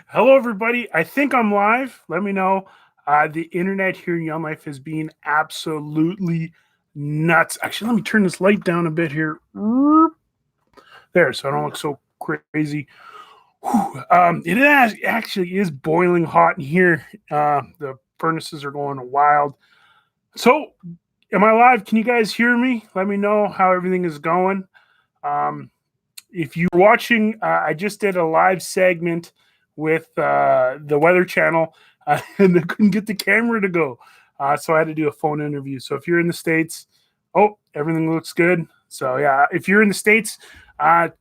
Hello, everybody. I think I'm live. Let me know. The internet here in Young Life is being absolutely nuts. Actually, let me turn this light down a bit here. There, so I don't look so crazy. Actually is boiling hot in here. The furnaces are going wild. So, am I live? Can you guys hear me? Let me know how everything is going. Um, if you're watching, I just did a live segment with the Weather Channel, and they couldn't get the camera to go. So I had to do a phone interview. So if you're in the States, everything looks good. So yeah, if you're in the States,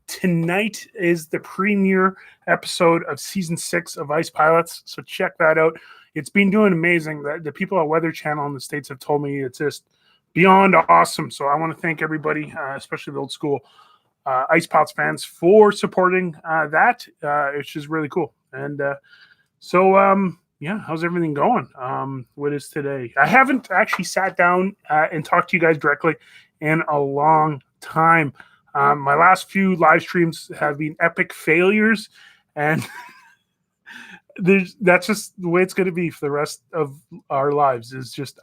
tonight is the premiere episode of season 6 of Ice Pilots. So check that out. It's been doing amazing. The people at Weather Channel in the States have told me it's just beyond awesome. So I want to thank everybody, especially the old school Ice Pilots fans, for supporting that. It's just really cool. And how's everything going? What is today? I haven't actually sat down and talked to you guys directly in a long time. My last few live streams have been epic failures, and that's just the way it's going to be for the rest of our lives.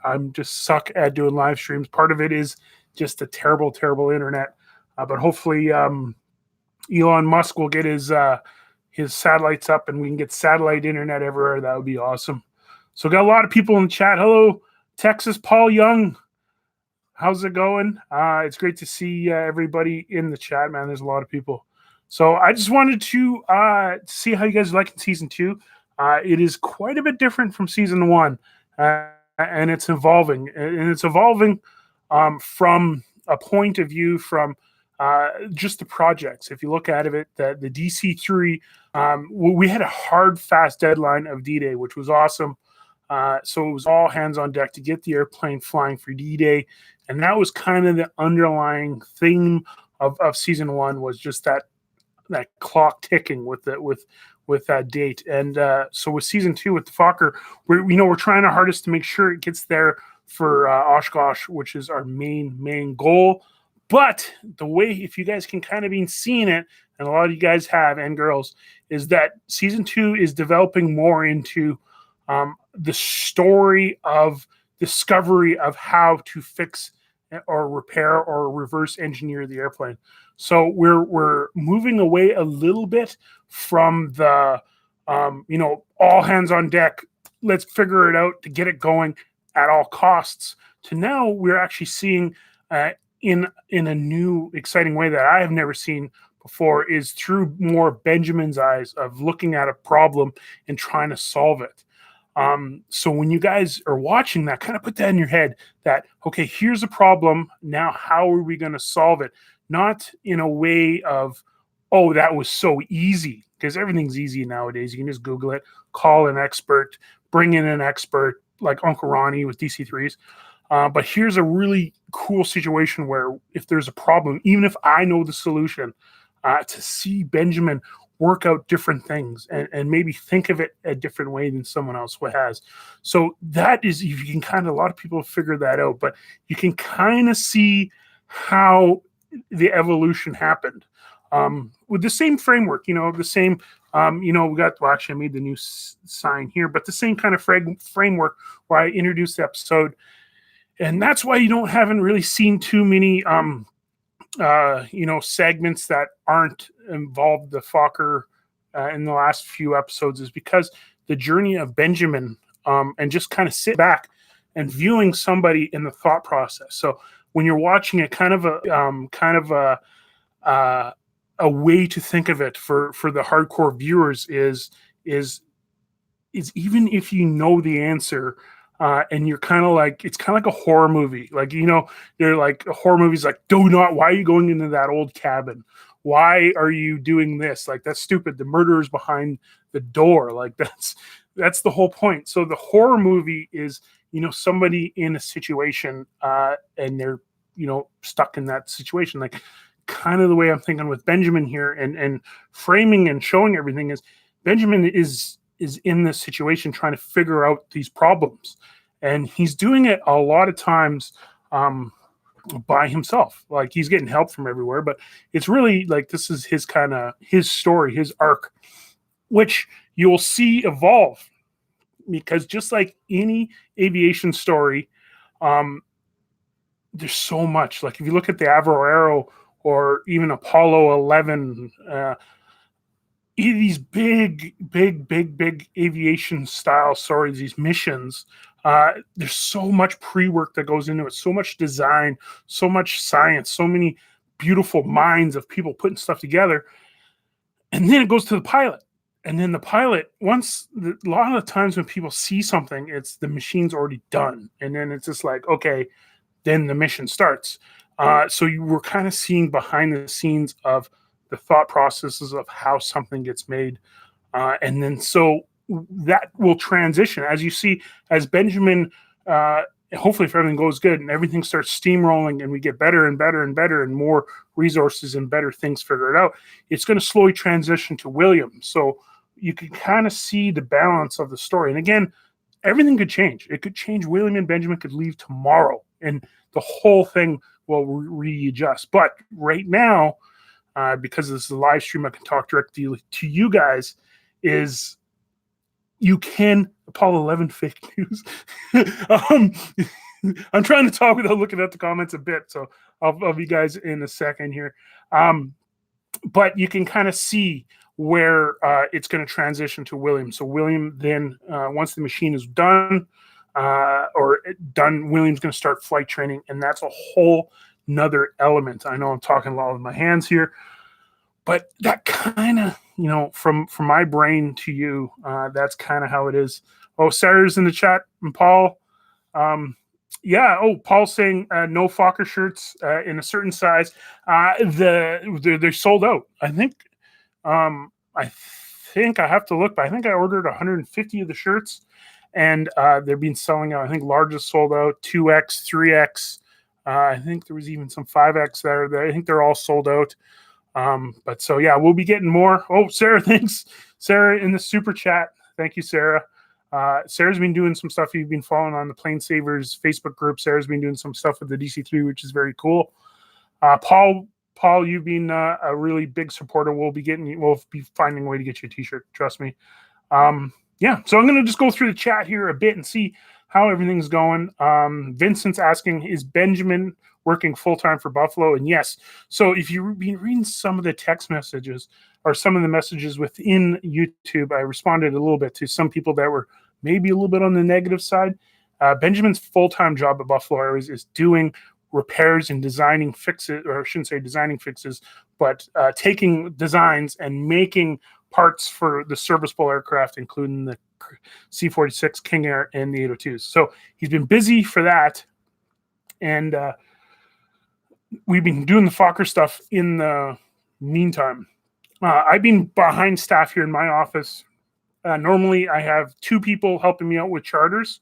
I'm just suck at doing live streams. Part of it is just a terrible, terrible internet. But hopefully Elon Musk will get his satellites up and we can get satellite internet everywhere. That would be awesome. So got a lot of people in the chat. Hello, Texas, Paul Young. How's it going? It's great to see everybody in the chat, man. There's a lot of people. So I just wanted to see how you guys are liking season 2. It is quite a bit different from season 1, and it's evolving. And it's evolving from a point of view from just the projects. If you look at it, the DC-3, we had a hard, fast deadline of D-Day, which was awesome. So it was all hands on deck to get the airplane flying for D-Day. And that was kind of the underlying theme of season 1, was just that clock ticking with that date. And so with season 2 with the Fokker, we're trying our hardest to make sure it gets there for Oshkosh, which is our main goal. But the way, if you guys can kind of be seeing it, and a lot of you guys have, and girls, is that season 2 is developing more into the story of discovery of how to fix or repair or reverse engineer the airplane. So we're moving away a little bit from the all hands on deck, let's figure it out to get it going at all costs, to now we're actually seeing in a new exciting way that I have never seen before, is through more Benjamin's eyes of looking at a problem and trying to solve it. So when you guys are watching that, kind of put that in your head that, okay, here's a problem. Now, how are we going to solve it? Not in a way of, oh, that was so easy, because everything's easy nowadays. You can just Google it, call an expert, bring in an expert like Uncle Ronnie with DC-3s. But here's a really cool situation where if there's a problem, even if I know the solution, to see Benjamin work out different things and maybe think of it a different way than someone else has. So that is, you can kind of, a lot of people figure that out, but you can kind of see how the evolution happened with the same framework, the same, we got, well, actually I made the new sign here, but the same kind of framework where I introduced the episode. And that's why you haven't really seen too many, segments that aren't involved the Fokker in the last few episodes, is because the journey of Benjamin and just kind of sit back and viewing somebody in the thought process. So when you're watching it, kind of a way to think of it for the hardcore viewers is even if you know the answer, and you're kind of like, it's kind of like a horror movie. Like, they're like, a horror movie's like, why are you going into that old cabin? Why are you doing this? Like, that's stupid. The murderer's behind the door. Like, that's the whole point. So the horror movie is, somebody in a situation and they're, stuck in that situation. Like, kind of the way I'm thinking with Benjamin here and framing and showing everything is Benjamin is in this situation trying to figure out these problems. And he's doing it a lot of times by himself. Like, he's getting help from everywhere, but it's really like, this is his story, his arc. which you'll see evolve, because just like any aviation story, there's so much. Like if you look at the Avro Aero or even Apollo 11, these big aviation style stories, these missions, there's so much pre-work that goes into it, so much design, so much science, so many beautiful minds of people putting stuff together. And then it goes to the pilot. And then the pilot, a lot of the times when people see something, it's the machine's already done. And then it's just like, okay, then the mission starts. So you were kind of seeing behind the scenes of the thought processes of how something gets made. And then so that will transition. As you see, as Benjamin, hopefully if everything goes good and everything starts steamrolling and we get better and better and better and more resources and better things figured out, it's going to slowly transition to William. So you can kind of see the balance of the story. And again, everything could change. It could change. William and Benjamin could leave tomorrow and the whole thing will readjust. But right now, because this is a live stream, I can talk directly to you guys, is you can Apollo 11 fake news. I'm trying to talk without looking at the comments a bit, so I'll be guys in a second here. But you can kind of see where it's going to transition to William. So William then, once the machine is done, William's going to start flight training, and that's a whole another element. I know I'm talking a lot with my hands here, but that kind of, from my brain to you, that's kind of how it is. Oh, Sarah's in the chat, and Paul. Yeah. Oh, Paul's saying no Fokker shirts in a certain size. They're sold out. I think I have to look, but I think I ordered 150 of the shirts, and they're being selling out. I think largest sold out, 2X, 3X. I think there was even some 5X there. I think they're all sold out. But so yeah, we'll be getting more. Oh, Sarah, thanks. Sarah in the super chat. Thank you, Sarah. Sarah's been doing some stuff. You've been following on the PlaneSavers Facebook group. Sarah's been doing some stuff with the DC-3, which is very cool. Paul, you've been a really big supporter. We'll be finding a way to get you a t-shirt. Trust me. Yeah. So I'm going to just go through the chat here a bit and see how everything's going. Vincent's asking, is Benjamin working full-time for Buffalo? And yes. So if you've been reading some of the text messages or some of the messages within YouTube, I responded a little bit to some people that were maybe a little bit on the negative side. Benjamin's full-time job at Buffalo AIRWAYS is doing repairs and designing fixes, or I shouldn't say designing fixes, but taking designs and making parts for the serviceable aircraft, including the C-46 King Air and the 802s. So he's been busy for that. And we've been doing the Fokker stuff in the meantime. I've been behind staff here in my office. Normally, I have 2 people helping me out with charters.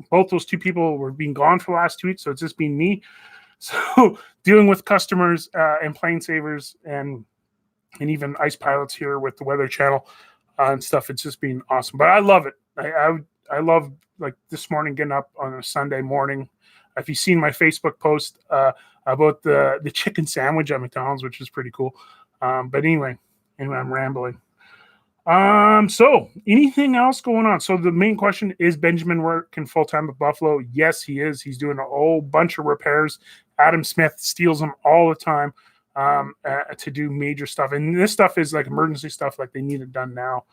Both those 2 people were being gone for the last 2 weeks, so it's just been me. So dealing with customers and PlaneSavers and even ice pilots here with the Weather Channel and stuff, it's just been awesome. But I love it. I love, like this morning, getting up on a Sunday morning. If you've seen my Facebook post about the chicken sandwich at McDonald's, which is pretty cool. But anyway, I'm rambling. So anything else going on? So the main question is, Benjamin working full-time at Buffalo? Yes, he is. He's doing a whole bunch of repairs. Adam Smith steals them all the time to do major stuff. And this stuff is like emergency stuff, like they need it done now.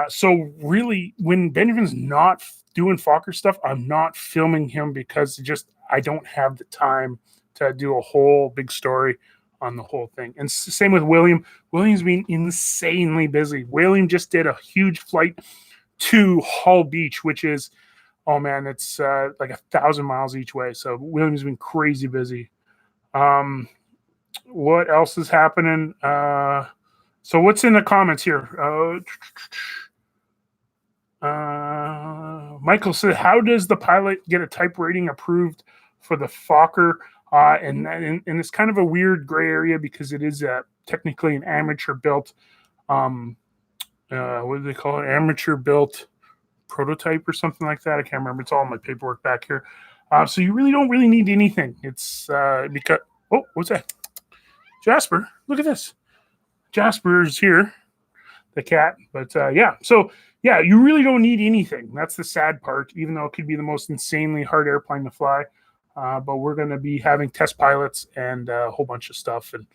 So really, when Benjamin's not doing Fokker stuff, I'm not filming him because I don't have the time to do a whole big story on the whole thing. And same with William. William's been insanely busy. William just did a huge flight to Hull Beach, which is, oh man, it's like 1,000 miles each way. So William's been crazy busy. What else is happening? So what's in the comments here? Michael said, how does the pilot get a type rating approved for the Fokker? And it's kind of a weird gray area because it is technically an amateur built, what do they call it? Amateur built prototype or something like that. I can't remember. It's all in my paperwork back here. So you really don't need anything. It's because, oh, what's that? Jasper, look at this. Jasper's here. the cat. But yeah, so yeah, you really don't need anything. That's the sad part, even though it could be the most insanely hard airplane to fly. But we're going to be having test pilots and a whole bunch of stuff, and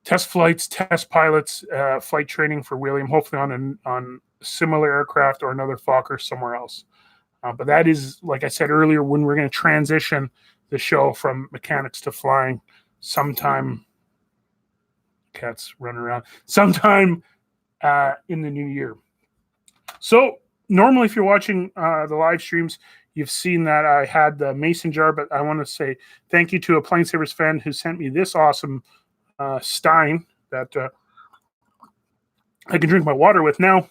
test flights, test pilots, flight training for William, hopefully on similar aircraft or another Fokker somewhere else. But that is, like I said earlier, when we're going to transition the show from mechanics to flying sometime. Cats running around sometime in the new year. So normally, if you're watching the live streams, you've seen that I had the mason jar, but I want to say thank you to a PlaneSavers fan who sent me this awesome stein that I can drink my water with now.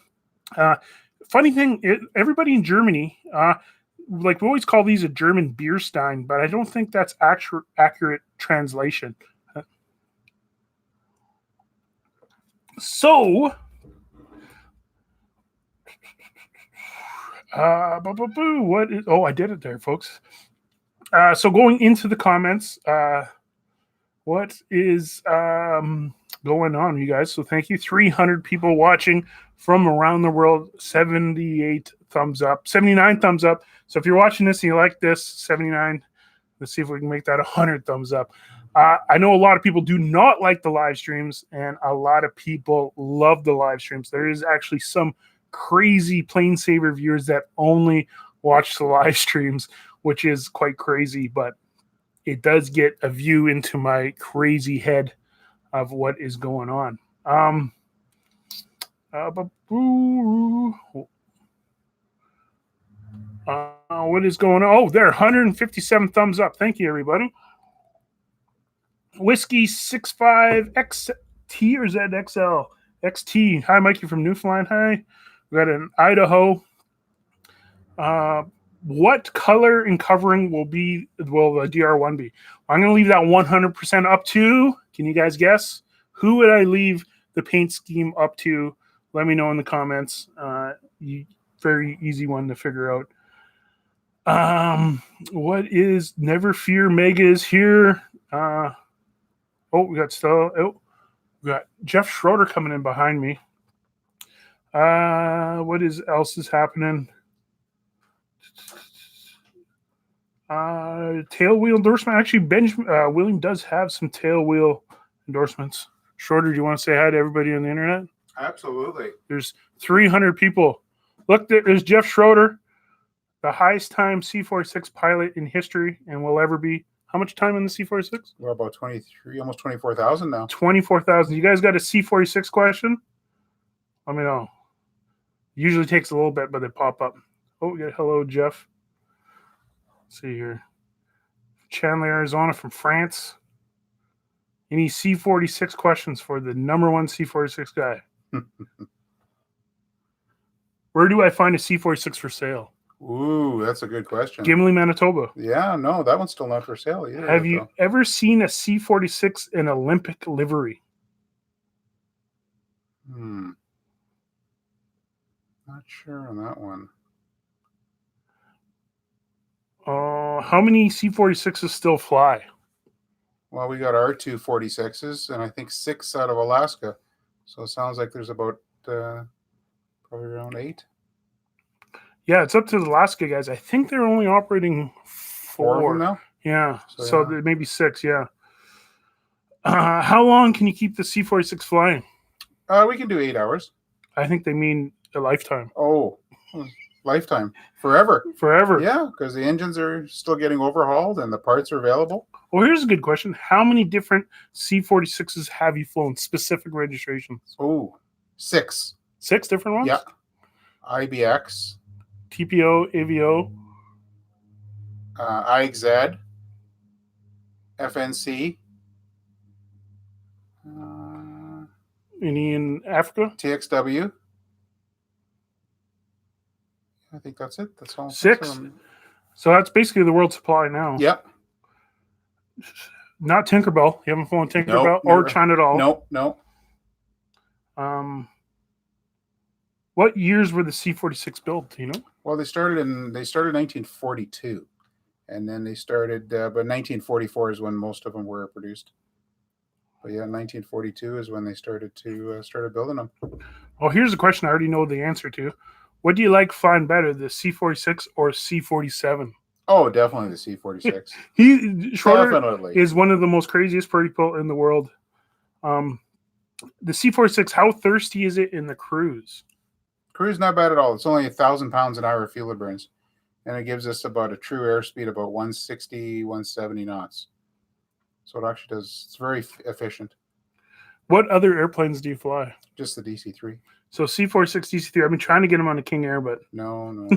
Funny thing, everybody in Germany, like we always call these a German beer stein, but I don't think that's accurate translation. So, what is? Oh, I did it there, folks. So going into the comments, what is going on, you guys? So thank you, 300 people watching from around the world. 78 thumbs up, 79 thumbs up. So if you're watching this and you like this, 79. Let's see if we can make that 100 thumbs up. I know a lot of people do not like the live streams, and a lot of people love the live streams. There is actually some crazy PlaneSaver viewers that only watch the live streams, which is quite crazy, but it does get a view into my crazy head of what is going on. What is going on? Oh, there, 157 thumbs up. Thank you, everybody. Whiskey 65XT or ZXL? XT. Hi, Mikey from Newfoundland. Hi. We got an Idaho. What color and covering will the DR1 be? I'm going to leave that 100% up to. Can you guys guess? Who would I leave the paint scheme up to? Let me know in the comments. Very easy one to figure out. What is Never Fear? Mega is here. We got Jeff Schroeder coming in behind me. What else is happening? Tail wheel endorsement. Actually, William does have some tail wheel endorsements. Schroeder, do you want to say hi to everybody on the internet? Absolutely. There's 300 people. Look, there's Jeff Schroeder, the highest time C-46 pilot in history and will ever be. How much time in the C-46? We're about 23, almost 24,000 now. 24,000. You guys got a C-46 question? Let me know. Usually takes a little bit, but they pop up. Oh, we got hello, Jeff. Let's see here. Chandler, Arizona from France. Any C-46 questions for the number one C-46 guy? Where do I find a C-46 for sale? Ooh, that's a good question. Gimli, Manitoba. Yeah, no, that one's still not for sale either. Have you ever seen a C-46 in Olympic livery? Not sure on that one. How many C-46s still fly? Well, we got our two 46s, and I think 6 out of Alaska. So it sounds like there's about probably around 8. Yeah, it's up to the Alaska guys. I think they're only operating 4 of them now. Yeah, so maybe 6. Yeah. How long can you keep the C-46 flying? We can do 8 hours. I think they mean a lifetime. Oh, lifetime, forever. Forever. Yeah, because the engines are still getting overhauled and the parts are available. Well, here's a good question. How many different C-46s have you flown? Specific registrations? Oh, 6. 6 different ones? Yeah. IBX. TPO, AVO. IXZ. FNC. Any in Africa? TXW. I think that's it. That's all. 6? So that's basically the world supply now. Yep. Not Tinkerbell. You haven't flown Tinkerbell or China doll. No. What years were the C-46 built? Do you know? Well, they started in 1942, and then they started. But 1944 is when most of them were produced. But yeah, 1942 is when they started building them. Oh, here's a question I already know the answer to. What do you like flying better, the C-46 or C-47? Oh, definitely the C-46. Schroeder Definitely. is one of the most craziest people in the world. The C-46, how thirsty is it in the cruise? Cruise not bad at all. It's only 1,000 pounds an hour of fuel it burns, and it gives us about a true airspeed about 160, 170 knots. So it actually does. It's very efficient. What other airplanes do you fly? Just the DC-3. So C-46, DC-3. I've been trying to get them on the King Air, but No.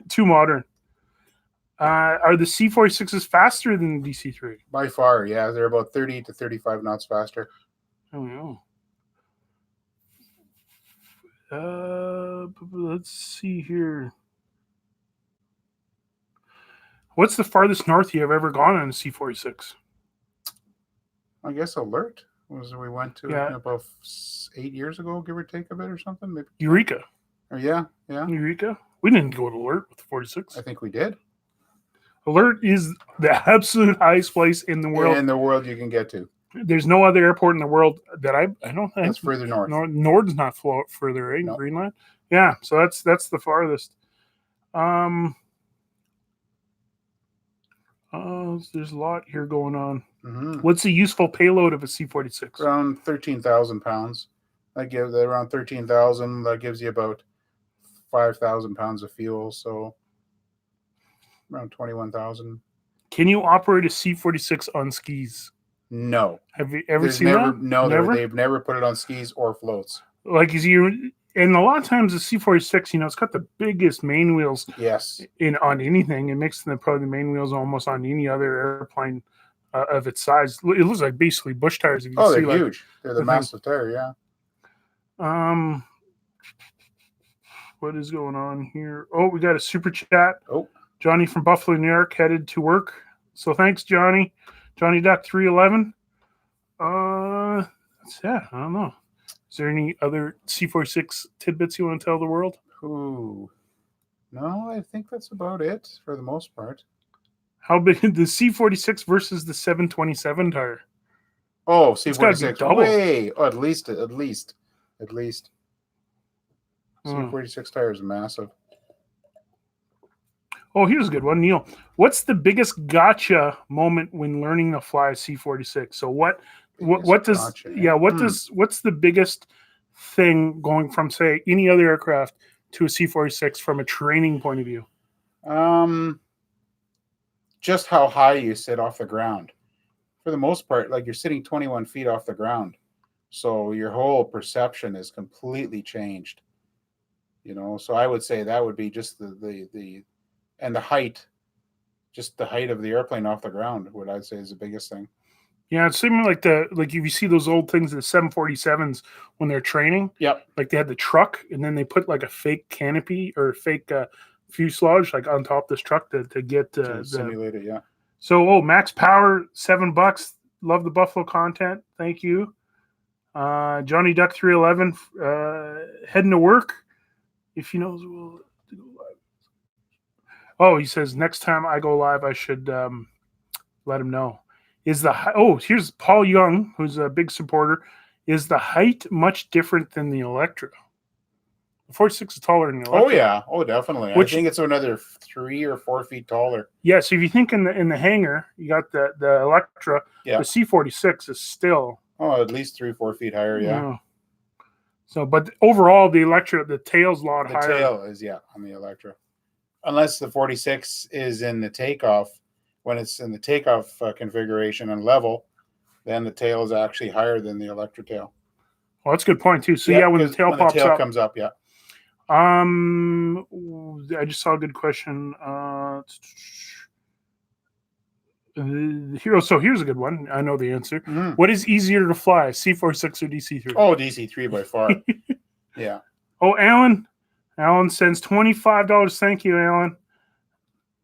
too modern. Are the C-46s faster than the DC-3? By far, yeah. They're about 30 to 35 knots faster. Oh, no. Let's see here. What's the farthest north you have ever gone on a C-46? I guess Alert was we went to about 8 years ago, give or take a bit or something. Maybe Eureka. Or yeah. Eureka. We didn't go to Alert with the 46. I think we did. Alert is the absolute highest place in the world. In the world you can get to. There's no other airport in the world that I don't think. That's further north. Nord's not further, eh? No. Greenland. Yeah, so that's the farthest. There's a lot here going on. Mm-hmm. What's the useful payload of a C-46? Around 13,000 pounds. That gives around 13,000. That gives you about 5,000 pounds of fuel. So around 21,000. Can you operate a C-46 on skis? No. Have you ever seen that? No, they've never put it on skis or floats. Like, and a lot of times the C-46, it's got the biggest main wheels. Yes. On anything, it makes probably the main wheels almost on any other airplane of its size. It looks like basically bush tires. If you see, they're huge. They're the massive tire, yeah. What is going on here? Oh, we got a super chat. Oh, Johnny from Buffalo, New York, headed to work. So thanks, Johnny. Johnny Duck 311. That's I don't know. Is there any other C-46 tidbits you want to tell the world? Ooh. No, I think that's about it for the most part. How big the C-46 versus the 727 tire? Oh, C-46. Way. Oh, at least. C-46 tire is massive. Oh, here's a good one, Neil. What's the biggest gotcha moment when learning to fly a C-46? So what's the biggest thing going from, say, any other aircraft to a C-46 from a training point of view? Just how high you sit off the ground. For the most part, like, you're sitting 21 feet off the ground. So your whole perception is completely changed. So I would say that would be just the height, just the height of the airplane off the ground, what I'd say is the biggest thing. Yeah, it's similar like if you see those old things, the 747s when they're training. Yep. Like they had the truck and then they put like a fake canopy or fake fuselage like on top of this truck to get to simulate it. Yeah. So Max Power, $7. Love the Buffalo content. Thank you. Johnny Duck 311 heading to work. If he knows we'll go live. Oh, he says next time I go live I should let him know. Here's Paul Young, who's a big supporter. Is the height much different than the Electra? The 46 is taller than the Electra. Oh, yeah. Oh, definitely. I think it's another 3 or 4 feet taller. Yeah, so if you think in the hangar, you got the Electra. Yeah. The C-46 is still... Oh, at least 3 or 4 feet higher, yeah. So, but overall, the Electra, the tail's a lot higher. The tail is, on the Electra. Unless the 46 is in the takeoff. When it's in the takeoff configuration and level, then the tail is actually higher than the Electra tail. Well, that's a good point too. So when the tail pops up, comes up, yeah. I just saw a good question. Here's a good one. I know the answer. Mm-hmm. What is easier to fly, C-46 or DC-3? Oh, DC-3 by far. Yeah. Oh, Alan sends $25. Thank you, Alan.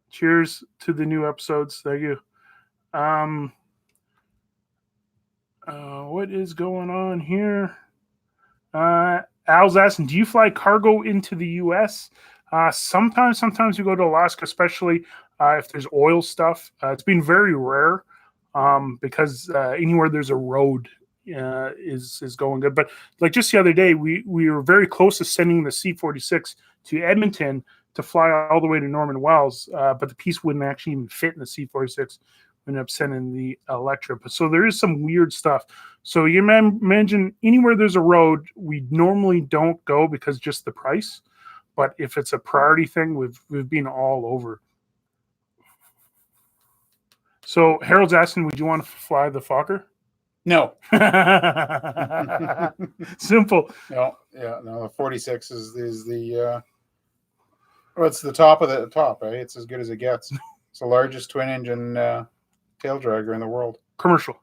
Cheers to the new episodes. Thank you. What is going on here? Al's asking, do you fly cargo into the U.S.? Sometimes we go to Alaska, especially if there's oil stuff. It's been very rare because anywhere there's a road is going good. But like just the other day, we were very close to sending the C-46 to Edmonton to fly all the way to Norman Wells, but the piece wouldn't actually even fit in the C-46. We ended up sending the Electra. But so there is some weird stuff. So you imagine anywhere there's a road, we normally don't go because just the price. But if it's a priority thing, we've been all over. So Harold's asking, would you want to fly the Fokker? No. Simple. No. The 46 is the well, it's the top of the top, right? It's as good as it gets. It's the largest twin engine tail dragger in the world. Commercial,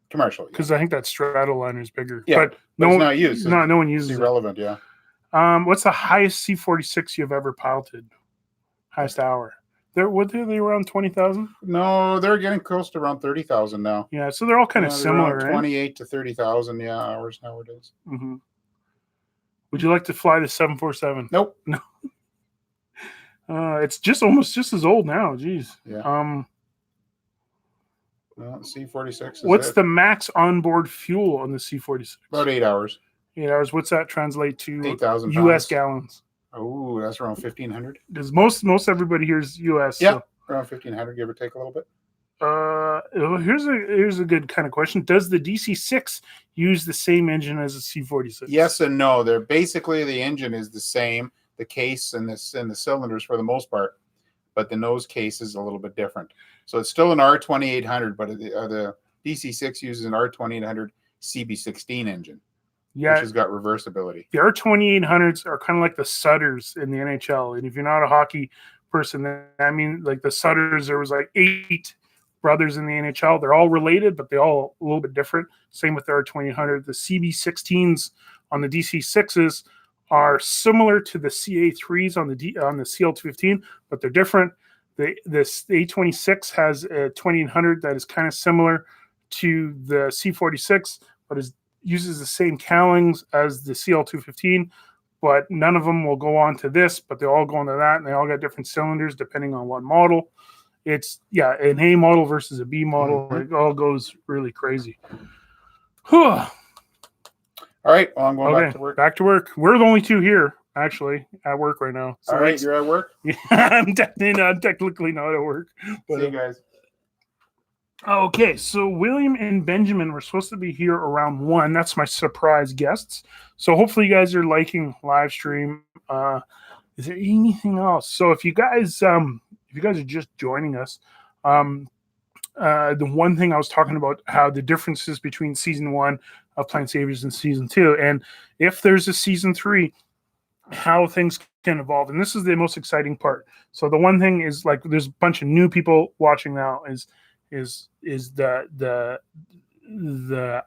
because I think that Stratoliner is bigger. Yeah, but no one not used. No one uses it's irrelevant. Yeah. What's the highest C-46 you've ever piloted? Highest hour? They around 20,000? No, they're getting close to around 30,000 now. Yeah, so they're all kind of similar, right? 28 to 30,000 hours nowadays. Mm-hmm. Would you like to fly the 747? Nope. No. It's almost as old now. Jeez. Yeah. Well, C-46. What's the max onboard fuel on the C-46? About 8 hours. 8 hours. What's that translate to? 8,000 U.S. gallons. Oh, that's around 1,500. Because most everybody here is U.S. Yeah, so. around 1,500, give or take a little bit. Here's a good kind of question. Does the DC-6 use the same engine as the C-46? Yes and no. They're basically, the engine is the same, the case and the cylinders for the most part, but the nose case is a little bit different. So it's still an R2800, but the DC-6 uses an R2800 CB16 engine. Yeah, which has got reversibility. The R2800s are kind of like the Sutters in the NHL. And if you're not a hockey person, then I mean, like the Sutters, there was like 8 brothers in the NHL. They're all related, but they all a little bit different. Same with the R2800. The CB16s on the DC-6s are similar to the CA3s on the CL215, but they're different. The A26 has a 2800 that is kind of similar to the C46, but uses the same cowlings as the CL215, but none of them will go on to this, but they all go onto that, and they all got different cylinders depending on what model. It's, an A model versus a B model. Mm-hmm. It all goes really crazy. All right, well, I'm going back to work. Back to work. We're the only two here, actually, at work right now. So all right, you're at work? Yeah, I'm technically not at work. But, see you guys. Okay, so William and Benjamin were supposed to be here around 1. That's my surprise guests. So hopefully you guys are liking live stream. Is there anything else? So if you guys are just joining us, the one thing I was talking about, how the differences between season 1 of PlaneSavers and season 2, and if there's a season 3, how things can evolve. And this is the most exciting part. So the one thing is, like, there's a bunch of new people watching now, is the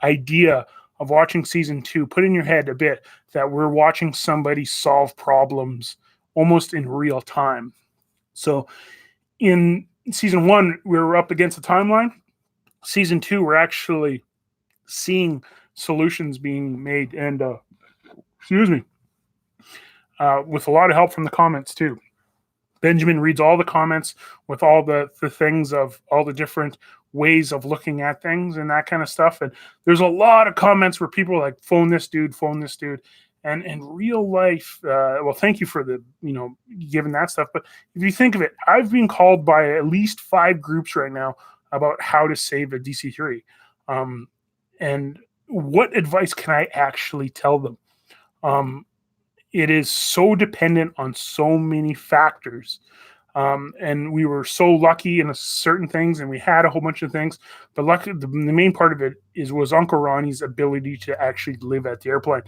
idea of watching season 2. Put in your head a bit that we're watching somebody solve problems almost in real time. So in season 1, we were up against a timeline. Season 2, we're actually seeing solutions being made, and with a lot of help from the comments too. Benjamin reads all the comments with all the things of all the different ways of looking at things and that kind of stuff. And there's a lot of comments where people are like, phone this dude. And in real life, well, thank you for giving that stuff. But if you think of it, I've been called by at least 5 groups right now about how to save a DC-3. And what advice can I actually tell them? It is so dependent on so many factors. And we were so lucky in certain things, and we had a whole bunch of things. But the main part of it was Uncle Ronnie's ability to actually live at the airplane.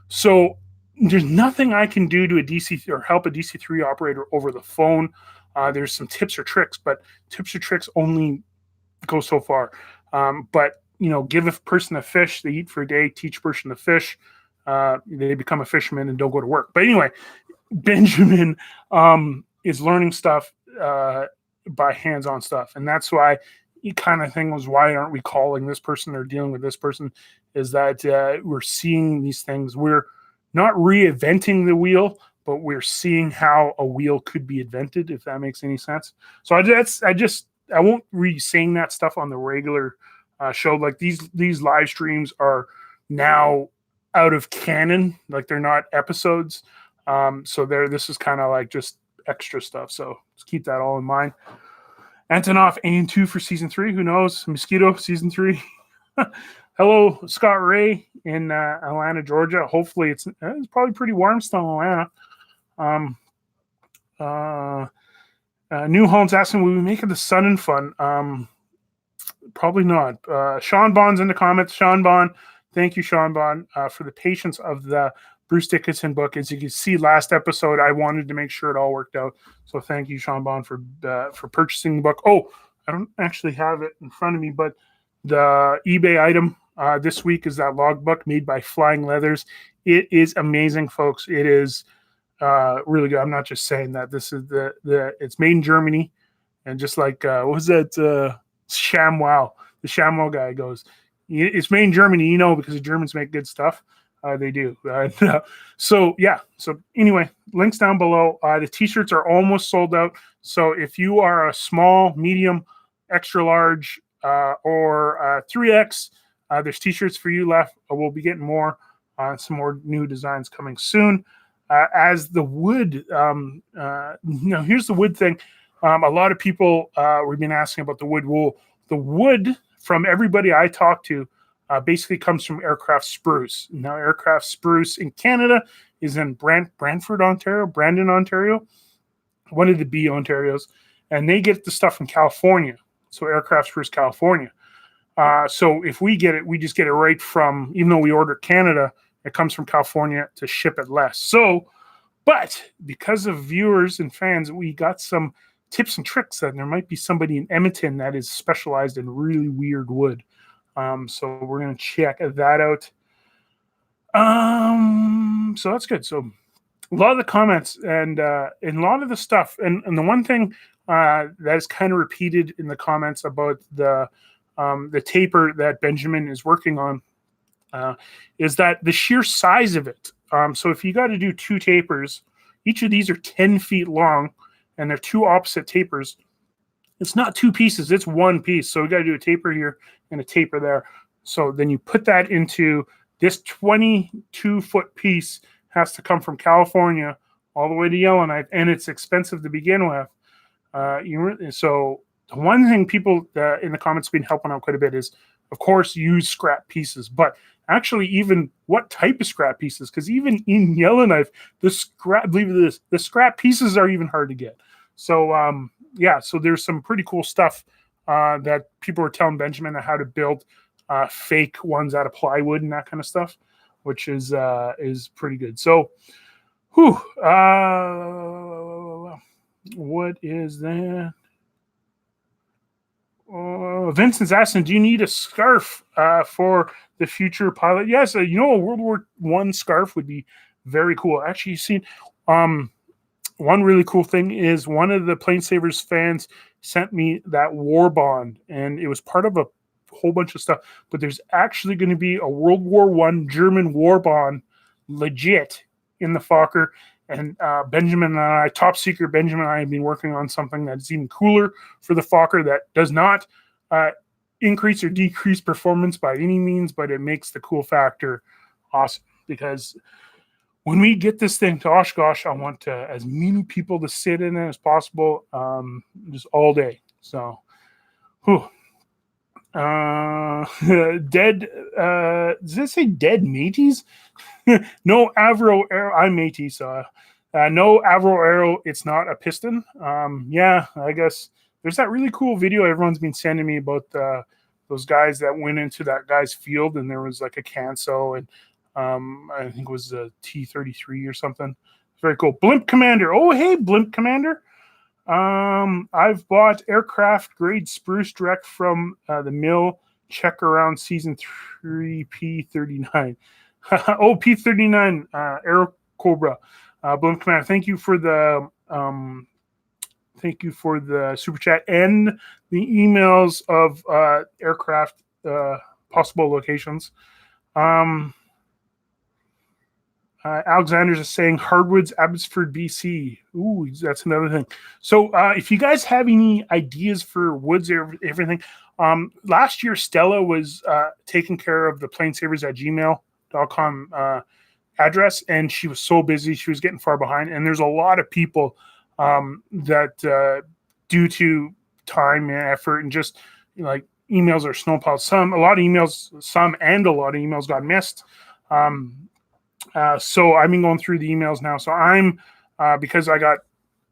So there's nothing I can do to a DC or help a DC-3 operator over the phone. There's some tips or tricks, but tips or tricks only go so far. But give a person a fish, they eat for a day. Teach a person to fish. They become a fisherman and don't go to work. But anyway, Benjamin is learning stuff by hands-on stuff. And that's why kind of thing was, why aren't we calling this person or dealing with this person, is that we're seeing these things. We're not reinventing the wheel, but we're seeing how a wheel could be invented, if that makes any sense. So I won't be saying that stuff on the regular showed like these live streams are now out of canon, like they're not episodes. So this is kind of like just extra stuff. So let's keep that all in mind. Antonov aim 2 for season 3. Who knows? Mosquito season 3. Hello, Scott Ray in Atlanta, Georgia. Hopefully it's probably pretty warm still in Atlanta. New Holmes asking, will we make it the Sun and Fun? Probably not. Sean Bond's in the comments. Sean Bond, thank you, Sean Bond, for the patience of the Bruce Dickinson book. As you can see, last episode, I wanted to make sure it all worked out. So thank you, Sean Bond, for purchasing the book. Oh, I don't actually have it in front of me, but the eBay item this week is that logbook made by Flying Leathers. It is amazing, folks. It is really good. I'm not just saying that. This is it's made in Germany, and just like what was that ShamWow? The ShamWow guy goes, it's made in Germany, because the Germans make good stuff. They do. So anyway, links down below. The t-shirts are almost sold out. So if you are a small, medium, extra large, or 3X, there's t-shirts for you left. We'll be getting more, some more new designs coming soon. As the wood, here's the wood thing. A lot of people we've been asking about the wood wool. The wood from everybody I talked to basically comes from aircraft spruce. Now, aircraft spruce in Canada is in Brantford, Ontario, Brandon, Ontario, one of the B Ontarios, and they get the stuff from California. So aircraft spruce, California. So if we get it, we just get it right from, even though we order Canada, it comes from California to ship it less. So, but because of viewers and fans, we got some tips and tricks that there might be somebody in Edmonton that is specialized in really weird wood. So we're going to check that out. So that's good. So a lot of the comments and a lot of the stuff, and the one thing that is kind of repeated in the comments about the taper that Benjamin is working on is that the sheer size of it. So if you got to do 2 tapers, each of these are 10 feet long, and they're 2 opposite tapers. It's not 2 pieces, it's 1 piece. So we got to do a taper here and a taper there. So then you put that into this 22-foot piece has to come from California all the way to Yellowknife, and it's expensive to begin with. So the one thing people in the comments have been helping out quite a bit is, of course, use scrap pieces, but actually even what type of scrap pieces, because even in Yellowknife, believe it, the scrap pieces are even hard to get. So so there's some pretty cool stuff that people were telling Benjamin how to build fake ones out of plywood and that kind of stuff, which is pretty good. So, what is that? Vincent's asking, do you need a scarf for the future pilot? Yes, a World War I scarf would be very cool. Actually, you've seen one really cool thing is one of the PlaneSavers fans sent me that war bond, and it was part of a whole bunch of stuff. But there's actually going to be a World War I German war bond legit in the Fokker. And Benjamin and I, top secret, Benjamin and I have been working on something that's even cooler for the Fokker that does not increase or decrease performance by any means, but it makes the cool factor awesome. Because when we get this thing to Oshkosh, I want as many people to sit in it as possible, just all day. So, dead. Does it say dead mateys? No Avro arrow. I'm matey, so no Avro arrow. It's not a piston. I guess there's that really cool video everyone's been sending me about those guys that went into that guy's field, and there was like a Canso, and I think it was a T-33 or something. Very cool. Blimp Commander. Oh, hey, Blimp Commander. I've bought aircraft grade spruce direct from the mill. Check around season 3 P39. P39 Aero Cobra. Blimp Commander. Thank you for the super chat and the emails of aircraft possible locations. Alexander's is saying hardwoods, Abbotsford, BC. Ooh, that's another thing. So if you guys have any ideas for woods or everything, Last year, Stella was taking care of the PlaneSavers@gmail.com address, and she was so busy, she was getting far behind. And there's a lot of people that, due to time and effort and just like emails are snowplows. A lot of emails got missed. So I've been going through the emails now. So I'm because I got,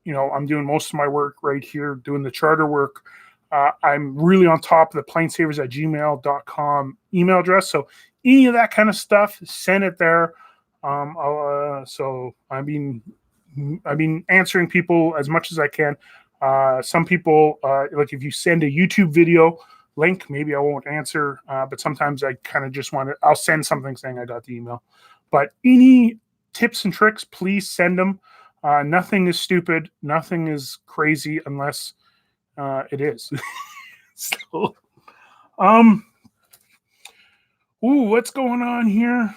I'm doing most of my work right here, doing the charter work. I'm really on top of the PlaneSavers@gmail.com email address. So any of that kind of stuff, send it there. So I've been answering people as much as I can. Some people, like if you send a YouTube video link, maybe I won't answer, but sometimes I kind of just I'll send something saying I got the email. But any tips and tricks, please send them. Nothing is stupid. Nothing is crazy unless it is. So, what's going on here?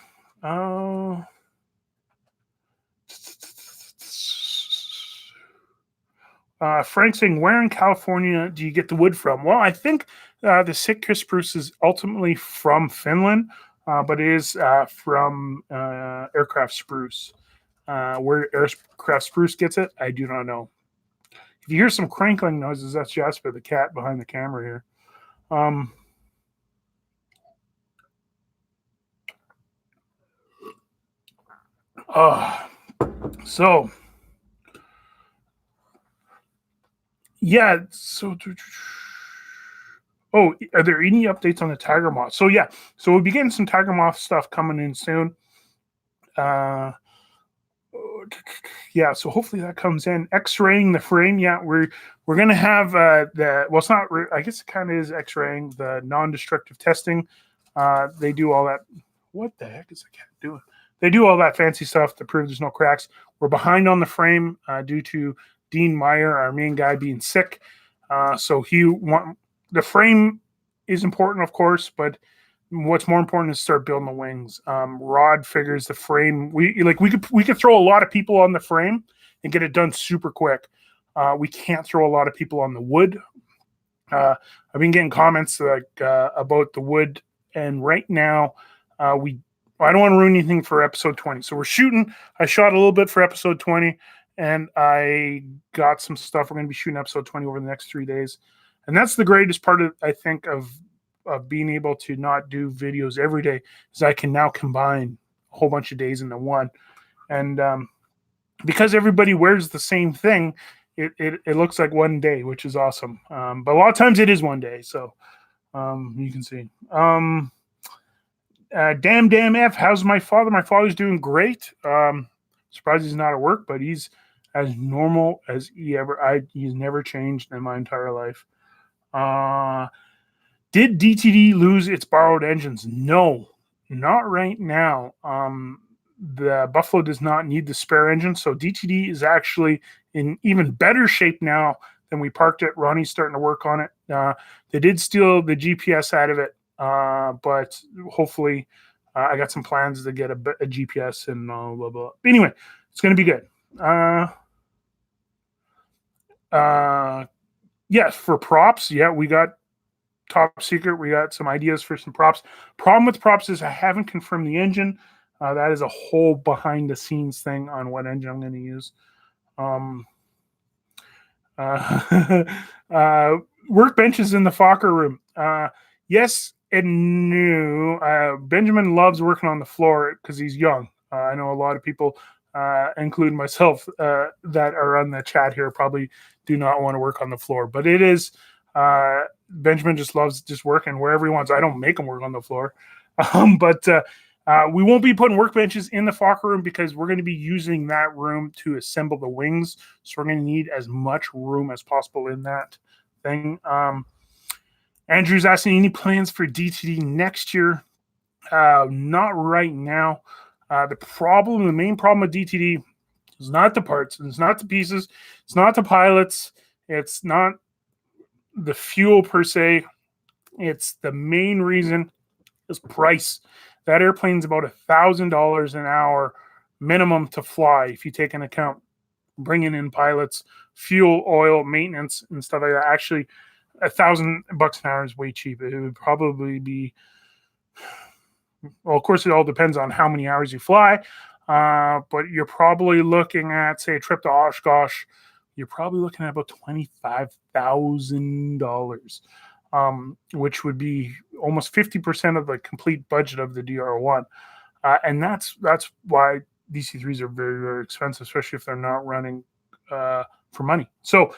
Frank saying, where in California do you get the wood from? Well, I think the Sitka spruce is ultimately from Finland, but it is from aircraft spruce. Where aircraft spruce gets it, I do not know. If you hear some crinkling noises, that's Jasper, the cat behind the camera here. So yeah, are there any updates on the tiger moth? So yeah, so we'll be getting some tiger moth stuff coming in soon. Yeah, so hopefully that comes in. X-raying the frame. Yeah, we're gonna have it's not. I guess it kind of is X-raying the non-destructive testing. They do all that. What the heck is the cat doing? They do all that fancy stuff to prove there's no cracks. We're behind on the frame due to Dean Meyer, our main guy, being sick. So the frame is important, of course, but what's more important is start building the wings. Rod figures the frame. We could throw a lot of people on the frame and get it done super quick. We can't throw a lot of people on the wood. I've been getting comments about the wood, and right now I don't want to ruin anything for episode 20. So I shot a little bit for episode 20, and I got some stuff. We're going to be shooting episode 20 over the next 3 days. And that's the greatest part I think of being able to not do videos every day, is I can now combine a whole bunch of days into one. And because everybody wears the same thing, it looks like one day, which is awesome. But a lot of times it is one day. So you can see. Damn F, how's my father? My father's doing great. Surprised he's not at work, but he's as normal as he's never changed in my entire life. Did DTD lose its borrowed engines? No, not right now. The Buffalo does not need the spare engine, so DTD is actually in even better shape now than we parked it. Ronnie's starting to work on it. They did steal the GPS out of it, but hopefully I got some plans to get a GPS and blah, blah, blah. Anyway, it's going to be good. Yes, for props, yeah, we got top secret. We got some ideas for some props. Problem with props is I haven't confirmed the engine. That is a whole behind the scenes thing on what engine I'm going to use. Workbenches in the Fokker room. Yes and no. Benjamin loves working on the floor because he's young. I know a lot of people, including myself, that are on the chat here probably do not want to work on the floor. But it is, Benjamin just loves just working wherever he wants. I don't make him work on the floor. But we won't be putting workbenches in the Fokker room because we're going to be using that room to assemble the wings. So we're going to need as much room as possible in that thing. Andrew's asking, any plans for DTD next year? Not right now. The main problem with DTD is not the parts, it's not the pieces, it's not the pilots, it's not the fuel per se. It's the main reason is price. That airplane's about $1,000 an hour minimum to fly if you take into account bringing in pilots, fuel, oil, maintenance, and stuff like that. Actually, $1,000 an hour is way cheap. It would probably be, well, of course, it all depends on how many hours you fly. But you're probably looking at, say, a trip to Oshkosh. You're probably looking at about $25,000, which would be almost 50% of the complete budget of the DR1. And that's why DC3s are very, very expensive, especially if they're not running for money. So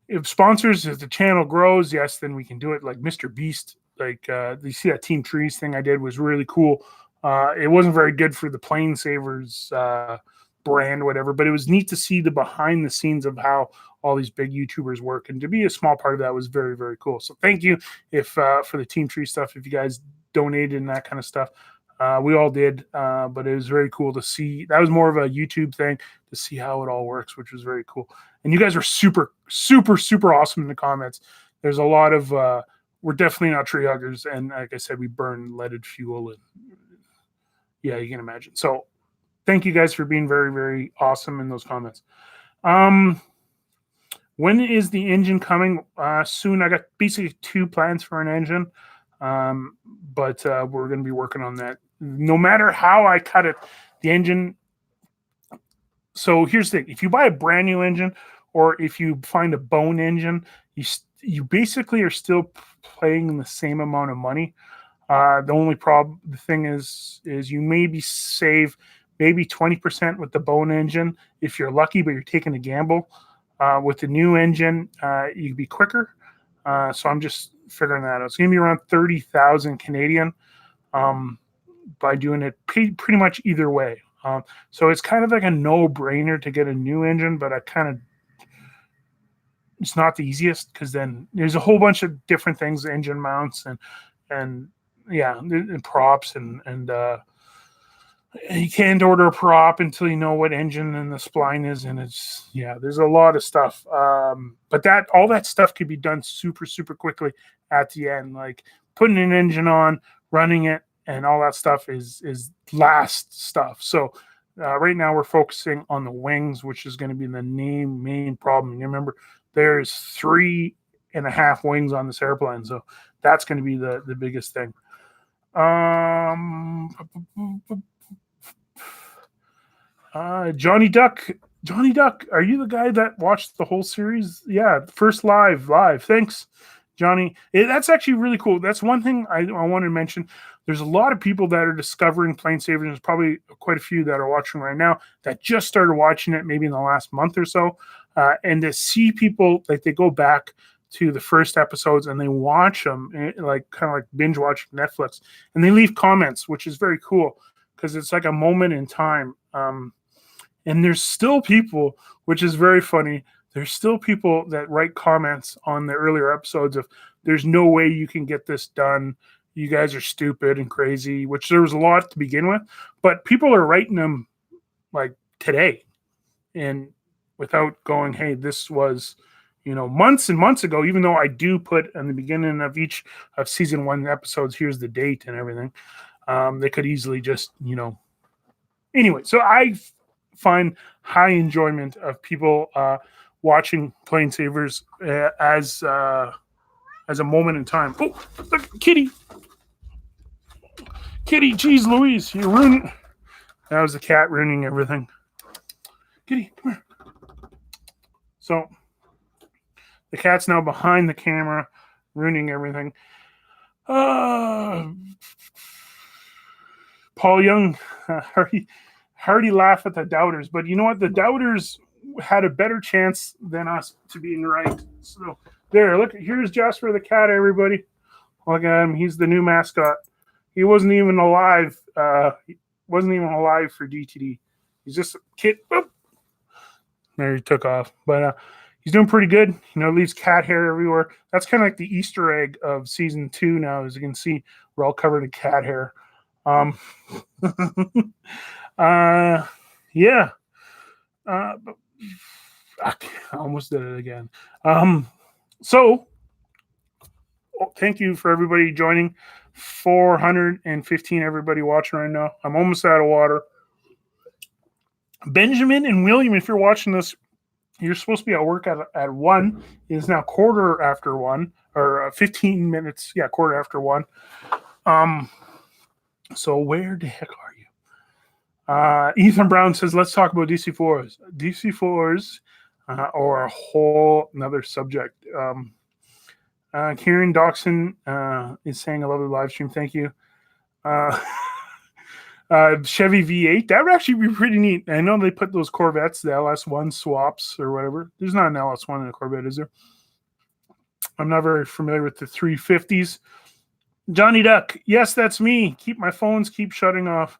if sponsors, if the channel grows, yes, then we can do it. Like Mr. Beast, like you see that Team Trees thing I did was really cool. It wasn't very good for the PlaneSavers brand, whatever, but it was neat to see the behind the scenes of how all these big YouTubers work, and to be a small part of that was very, very cool. So thank you if for the Team Tree stuff, if you guys donated and that kind of stuff. We all did, but it was very cool to see. That was more of a YouTube thing to see how it all works, which was very cool. And you guys are super, super, super awesome in the comments. There's a lot of, we're definitely not tree huggers. And like I said, we burn leaded fuel. And yeah, you can imagine. So thank you guys for being very, very awesome in those comments. When is the engine coming? Soon. I got basically 2 plans for an engine. But we're going to be working on that. No matter how I cut it, the engine. So here's the thing: if you buy a brand new engine, or if you find a bone engine, you basically are still paying the same amount of money. The thing is you maybe save maybe 20% with the bone engine if you're lucky, but you're taking a gamble. With the new engine, you'd be quicker. So I'm just figuring that out. It's going to be around 30,000 Canadian by doing it pretty much either way. So it's kind of like a no-brainer to get a new engine, but it's not the easiest because then there's a whole bunch of different things, engine mounts and props and you can't order a prop until you know what engine and the spline is, and there's a lot of stuff. But all that stuff could be done super, super quickly at the end. Like putting an engine on, running it, and all that stuff is last stuff. So right now we're focusing on the wings, which is going to be the main problem. You remember, there's 3.5 wings on this airplane, so that's going to be the biggest thing. Johnny Duck, are you the guy that watched the whole series? Yeah, first live. Thanks, Johnny. That's actually really cool. That's one thing I wanted to mention. There's a lot of people that are discovering PlaneSavers. There's probably quite a few that are watching right now that just started watching it maybe in the last month or so. And to see people, like, they go back to the first episodes and they watch them, like kind of like binge watching Netflix, and they leave comments, which is very cool because it's like a moment in time. And there's still people, which is very funny. There's still people that write comments on the earlier episodes of, there's no way you can get this done. You guys are stupid and crazy, which there was a lot to begin with, but people are writing them like today and without going, hey, this was, months and months ago, even though I do put in the beginning of each of season 1 episodes, here's the date and everything. They could easily just, anyway. So I find high enjoyment of people watching PlaneSavers as a moment in time. Oh, look, Kitty, geez Louise, you're ruining. That was the cat ruining everything. Kitty, come here. So the cat's now behind the camera, ruining everything. Paul Young, Hardy laugh at the doubters, but you know what? The doubters had a better chance than us to being right. So there, look, here's Jasper the cat, everybody. Look at him. He's the new mascot. He wasn't even alive. He wasn't even alive for DTD. He's just a kid. Oop. There, he took off. But he's doing pretty good. Leaves cat hair everywhere. That's kind of like the Easter egg of season 2 now. As you can see, we're all covered in cat hair. Yeah. I almost did it again. So thank you for everybody joining. 415 everybody watching right now. I'm almost out of water. Benjamin and William, if you're watching this, You're supposed to be at work at 1. It is now quarter after 1, or 15 minutes. Yeah, quarter after 1. So where the heck are you? Ethan Brown says, let's talk about DC-4s. DC-4s or a whole another subject. Kieran Doxson is saying, I love the live stream. Thank you. Chevy V8, that would actually be pretty neat. I know they put those Corvettes, the LS1 swaps or whatever. There's not an LS1 in a Corvette, is there? I'm not very familiar with the 350s. Johnny Duck, yes, that's me. My phones keep shutting off.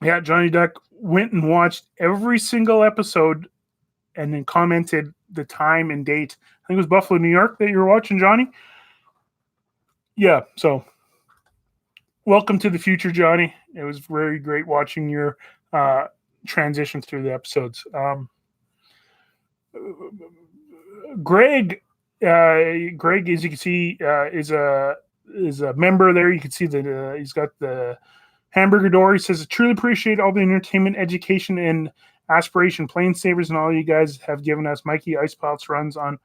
Yeah, Johnny Duck went and watched every single episode and then commented the time and date. I think it was Buffalo, New York that you were watching, Johnny. Yeah, so welcome to the future, Johnny. It was very great watching your transition through the episodes. Greg, as you can see, is a member there. You can see that he's got the hamburger door. He says, I truly appreciate all the entertainment, education, and aspiration PlaneSavers and all you guys have given us. Mikey Ice Pilots runs on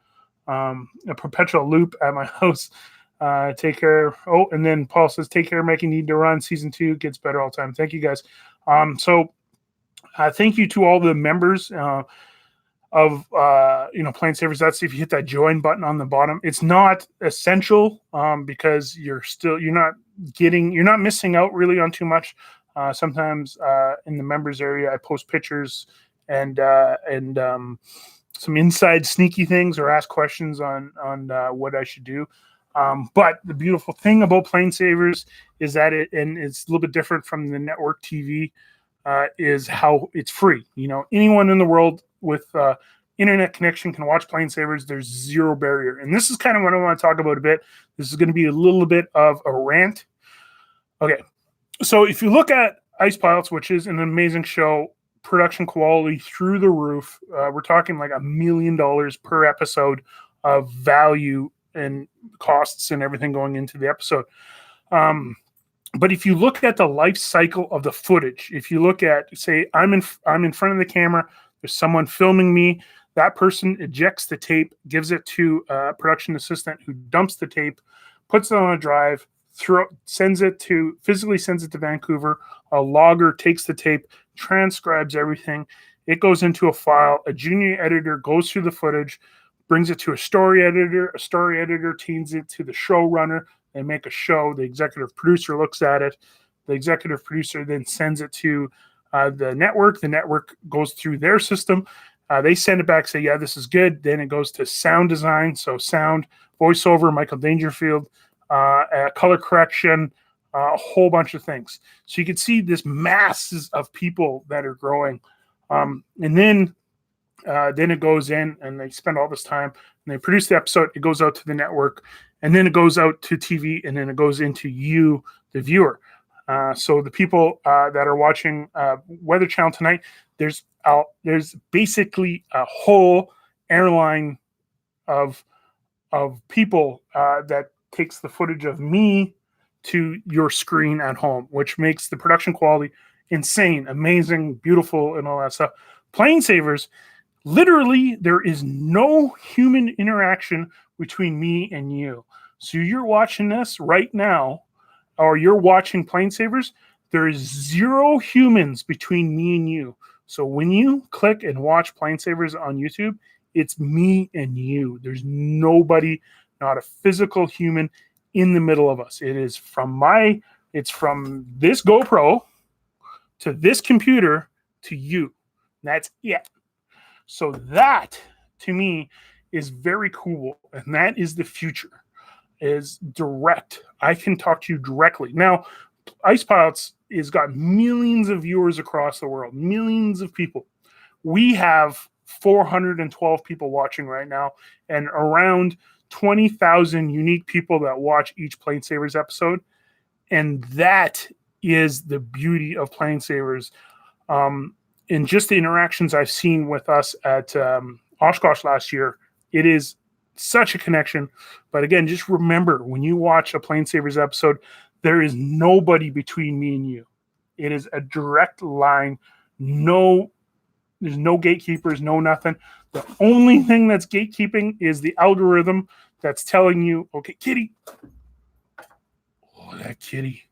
a perpetual loop at my house. Take care. Oh, and then Paul says, take care, Mikey. Need to run. Season 2 gets better all the time. Thank you, guys. So thank you to all the members of PlaneSavers. That's if you hit that join button on the bottom. It's not essential because you're not missing out really on too much. Sometimes in the members area, I post pictures and some inside sneaky things or ask questions on what I should do. But the beautiful thing about PlaneSavers is that it's a little bit different from the network TV, is how it's free. Anyone in the world with internet connection can watch PlaneSavers. There's zero barrier. And this is kind of what I want to talk about a bit. This is going to be a little bit of a rant. Okay. So if you look at Ice Pilots, which is an amazing show, production quality through the roof, we're talking like $1 million per episode of value and costs and everything going into the episode. But if you look at the life cycle of the footage, if you look at, say, I'm in front of the camera, there's someone filming me, that person ejects the tape, gives it to a production assistant who dumps the tape, puts it on a drive, physically sends it to Vancouver. A logger takes the tape, transcribes everything. It goes into a file. A junior editor goes through the footage, brings it to a story editor. A story editor teams it to the showrunner. They make a show. The executive producer looks at it. The executive producer then sends it to the network. The network goes through their system. They send it back, say, yeah, this is good. Then it goes to sound design. So sound, voiceover, Michael Dangerfield, color correction, a whole bunch of things. So you can see this masses of people that are growing. And then it goes in and they spend all this time and they produce the episode. It goes out to the network and then it goes out to TV and then it goes into you, the viewer. So the people that are watching Weather Channel tonight, there's basically a whole airline of people that takes the footage of me to your screen at home, which makes the production quality insane, amazing, beautiful, and all that stuff. PlaneSavers, literally, there is no human interaction between me and you. So you're watching this right now, or you're watching PlaneSavers, there is zero humans between me and you. So when you click and watch PlaneSavers on YouTube, it's me and you. There's nobody, not a physical human in the middle of us. It's from this GoPro to this computer to you. That's it. So that, to me, is very cool. And that is the future, is direct. I can talk to you directly. Now, Ice Pilots has got millions of viewers across the world, millions of people. We have 412 people watching right now and around 20,000 unique people that watch each PlaneSavers episode. And that is the beauty of PlaneSavers. In just the interactions I've seen with us at Oshkosh last year, it is such a connection. But again, just remember, when you watch a PlaneSavers episode, there is nobody between me and you. It is a direct line, no There's no gatekeepers, no nothing. The only thing that's gatekeeping is the algorithm that's telling you, okay, kitty. Oh, that kitty.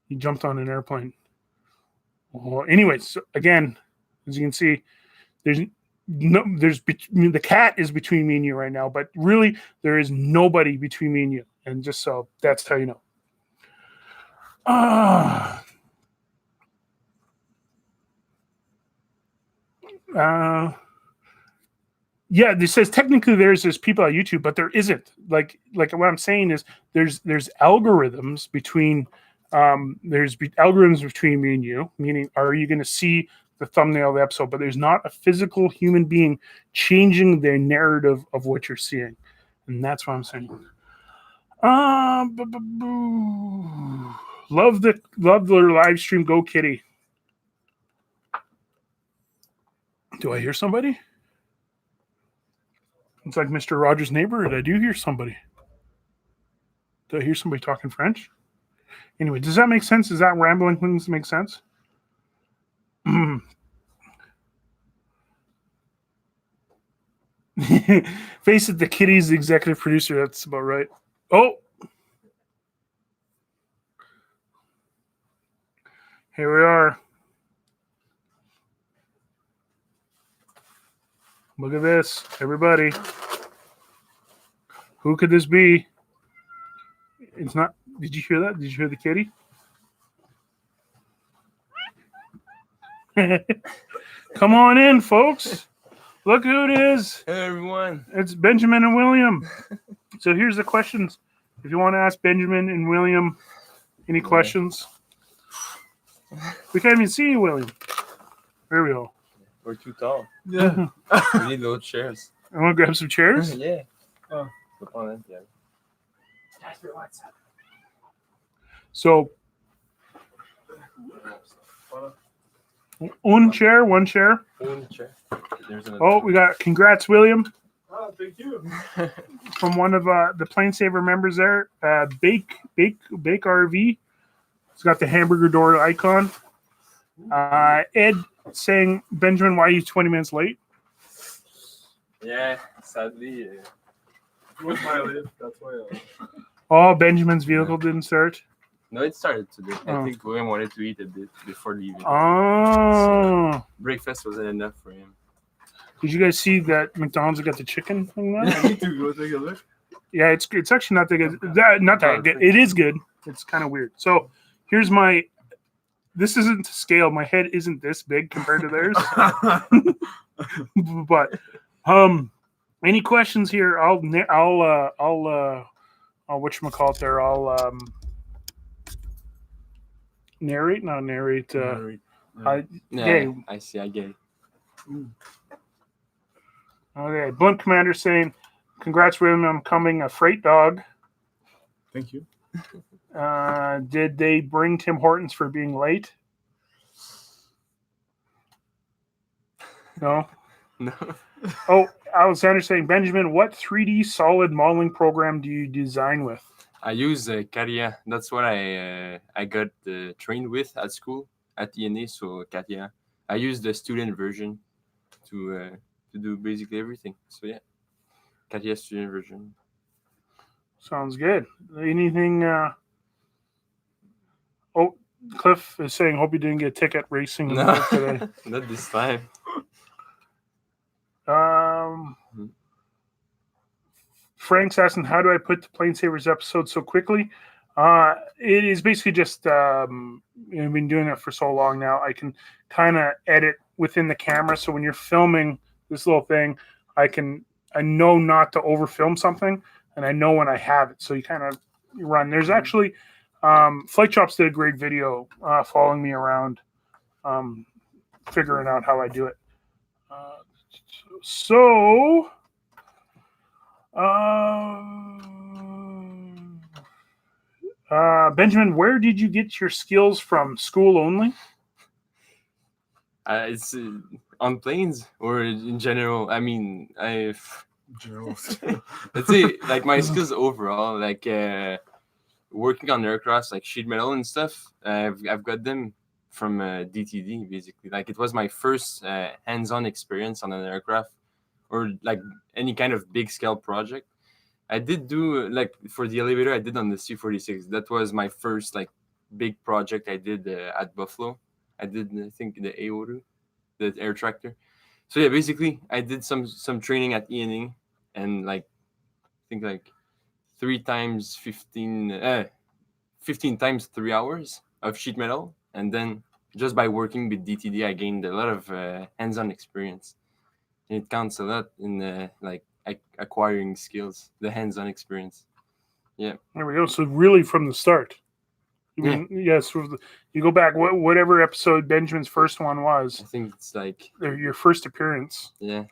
He jumped on an airplane. Oh, anyways, so again, as you can see, the cat is between me and you right now, but really there is nobody between me and you. And just so that's how you know. Yeah, this says technically there's people on YouTube, but there isn't. Like what I'm saying is there's algorithms between algorithms between me and you, meaning are you going to see the thumbnail of the episode, but there's not a physical human being changing the narrative of what you're seeing. And that's what I'm saying. Love the live stream. Go Kitty. Do I hear somebody? It's like Mr. Rogers' neighborhood. I do hear somebody. Do I hear somebody talking French? Anyway, does that make sense? Does that rambling things make sense? Face it, the kitty's the executive producer. That's about right. Oh! Here we are. Look at this, everybody. Who could this be? It's not. Did you hear that? Did you hear the kitty? Come on in, folks. Look who it is. Hey, everyone. It's Benjamin and William. So here's the questions. If you want to ask Benjamin and William any questions. We can't even see you, William. There we go. We're too tall. Yeah. We need those chairs. I want to grab some chairs. Yeah. Oh. Yeah. So, one chair. One chair. There's another. Oh, we got congrats, William, Oh, thank you. from one of the PlaneSaver members there. Bake RV. It's got the hamburger door icon. Ed saying, Benjamin, why are you 20 minutes late? Yeah, sadly. With my lift, that's why. Oh, Benjamin's vehicle didn't start. No, it started today. Oh. I think William wanted to eat a bit before leaving. Oh. So, breakfast wasn't enough for him. Did you guys see that McDonald's got the chicken thing now? I need to go take a look. Yeah, it's actually not that good. Not that good. It is good. It's kind of weird. So here's my. This isn't to scale. My head isn't this big compared to theirs. But any questions here? I'll whatchamacallit there. I'll narrate. Not narrate. Yeah, okay. I see. I get it. Okay. Blimp Commander saying, "Congrats, William. I'm coming. A freight dog." Thank you. Did they bring Tim Hortons for being late? No. No. Oh, Alexander saying, Benjamin, what 3D solid modeling program do you design with? I use Caria. That's what I got trained with at school at ENA. So Caria. I use the student version to do basically everything. So yeah, Caria student version. Sounds good. Anything? Oh, Cliff is saying, hope you didn't get a ticket racing No, today. not this time. Frank's asking, how do I put the PlaneSavers episode so quickly? It is basically just, I've been doing it for so long now. I can kind of edit within the camera. So when you're filming this little thing, I know not to overfilm something, and I know when I have it. So you kind of run. There's actually, Flight Shops did a great video following me around, figuring out how I do it. Benjamin, where did you get your skills from? School only? It's on planes or in general. I mean, let's say like my skills overall, like working on aircraft, like sheet metal and stuff. I've got them from DTD basically. Like it was my first hands-on experience on an aircraft or like any kind of big scale project. I did do like for the elevator I did on the C-46. That was my first like big project I did at Buffalo. I did I think the AORU, the air tractor. So yeah, basically I did some training at ENE and like I think like 15 times 3 hours of sheet metal, and then just by working with DTD I gained a lot of hands-on experience. And it counts a lot in like acquiring skills, the hands-on experience. Yeah. There we go. So really from the start. You mean, yes, you go back, whatever episode Benjamin's first one I was, think it's like your first appearance. yeah.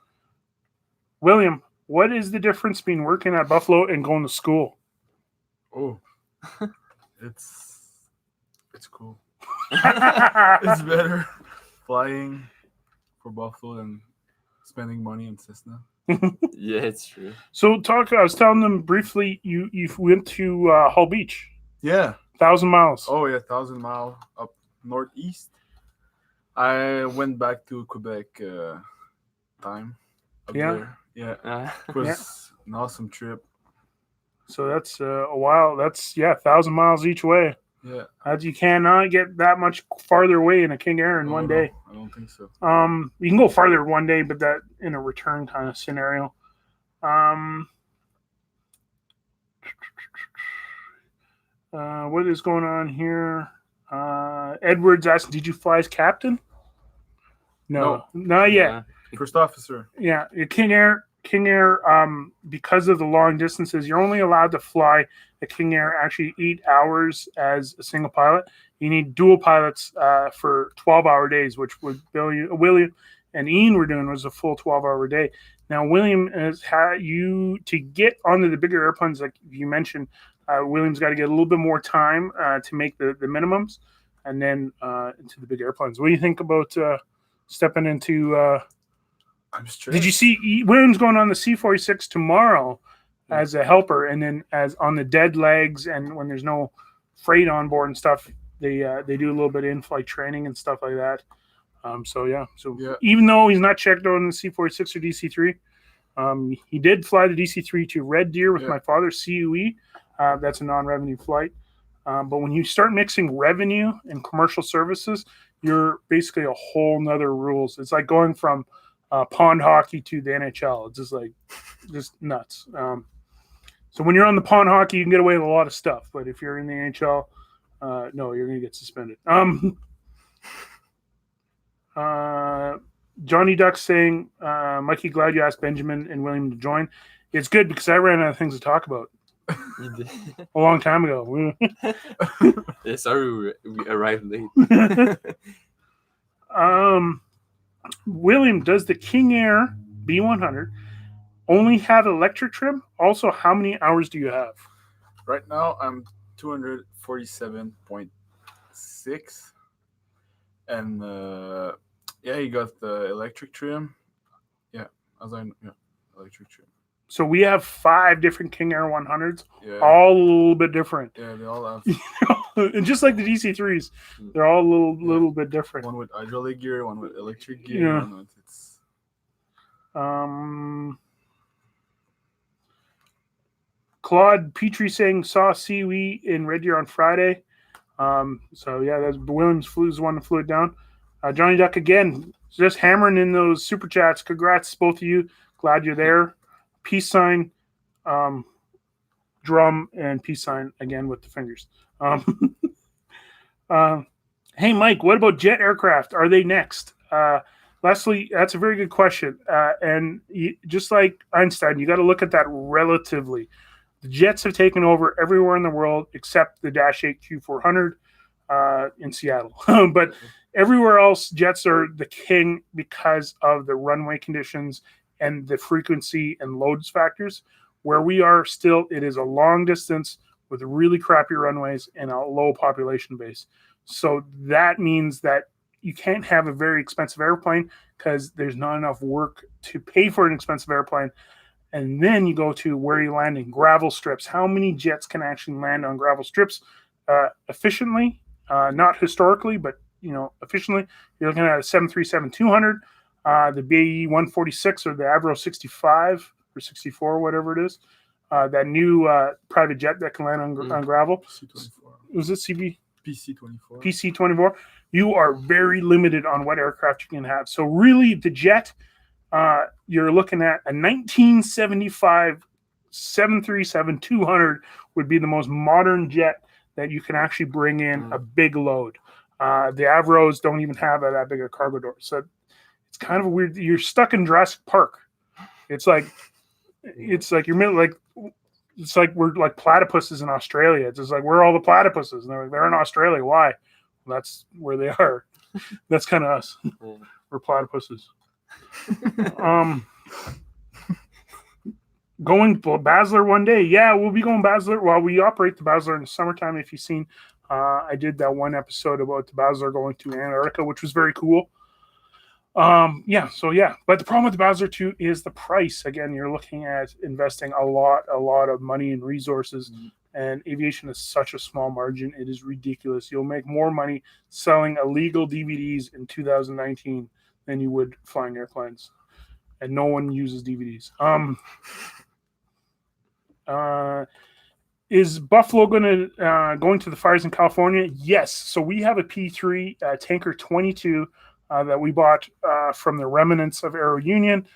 William, what is the difference between working at Buffalo and going to school? Oh, it's cool. It's better flying for Buffalo than spending money in Cessna. Yeah, it's true. So I was telling them briefly, you went to Hull Beach, Yeah. 1,000 miles. Oh yeah, 1,000 mile up northeast. I went back to Quebec time. Up Yeah. there. Yeah. It was an awesome trip. So that's a while. That's 1,000 miles each way. Yeah. You cannot get that much farther away in a King Air in one day. No, I don't think so. You can go farther one day, but that in a return kind of scenario. What is going on here? Edwards asked, "Did you fly as captain?" No, not yet. Yeah. First officer. Yeah, King Air. Because of the long distances, you're only allowed to fly a King Air actually 8 hours as a single pilot. You need dual pilots for 12-hour days, which would William and Ian were doing was a full 12-hour day. Now, William has had you to get onto the bigger airplanes, like you mentioned. William's got to get a little bit more time to make the minimums, and then into the big airplanes. What do you think about stepping into? I'm stressed. Did you see William's going on the C-46 tomorrow as a helper, and then as on the dead legs, and when there's no freight on board and stuff, they do a little bit of in-flight training and stuff like that. So even though he's not checked out on the C-46 or DC-3, he did fly the DC-3 to Red Deer with my father, CUE. That's a non-revenue flight. But when you start mixing revenue and commercial services, you're basically a whole nother rules. It's like going from pond hockey to the NHL. It's just nuts. So when you're on the pond hockey, you can get away with a lot of stuff. But if you're in the NHL, no, you're going to get suspended. Johnny Duck saying, Mikey, glad you asked Benjamin and William to join. It's good because I ran out of things to talk about You did. a long time ago. Yeah, sorry we arrived late. William, does the King Air B100 only have electric trim? Also, how many hours do you have? Right now, I'm 247.6. And you got the electric trim. Yeah, electric trim. So we have 5 different King Air 100s, Yeah. all a little bit different. Yeah, they all have And just like the DC-3s, they're all a little bit different. one with hydraulic gear, one with electric gear. Yeah. One with Claude Petrie saying saw CUE in Red Deer on Friday. That's Williams flew one that flew it down. Johnny Duck again, just hammering in those super chats. Congrats, both of you. Glad you're there. Peace sign, drum, and peace sign again with the fingers. Hey, Mike, what about jet aircraft? Are they next? Leslie, that's a very good question. Just like Einstein, you got to look at that relatively. The jets have taken over everywhere in the world except the Dash 8 Q400 in Seattle. But everywhere else, jets are the king because of the runway conditions and the frequency and loads factors. Where we are still, it is a long distance with really crappy runways and a low population base. So that means that you can't have a very expensive airplane because there's not enough work to pay for an expensive airplane. And then you go to where you're landing, gravel strips. How many jets can actually land on gravel strips efficiently? Not historically, but efficiently, you're looking at a 737-200, the BAE 146 or the Avro 65 or 64, whatever it is. That new private jet that can land on gravel. PC-24. Was it CB? PC-24. PC-24. You are very limited on what aircraft you can have. So really, the jet, you're looking at a 1975 737-200 would be the most modern jet that you can actually bring in a big load. The Avros don't even have that big a cargo door. So it's kind of a weird. You're stuck in Jurassic Park. It's like it's like we're like platypuses in Australia. It's just like, where are all the platypuses? And they're in Australia. Why? Well, that's where they are. That's kind of us. We're platypuses. Going Basler one day. Yeah, we'll be going Basler. Well, we operate the Basler in the summertime. If you've seen, I did that one episode about the Basler going to Antarctica, which was very cool. But the problem with the Basler 2 is the price. Again, you're looking at investing a lot of money and resources, and aviation is such a small margin. It is ridiculous. You'll make more money selling illegal DVDs in 2019 than you would flying airplanes, and no one uses DVDs. Is Buffalo going to the fires in California? Yes. So we have a P3 Tanker 22 that we bought from the remnants of Aero Union.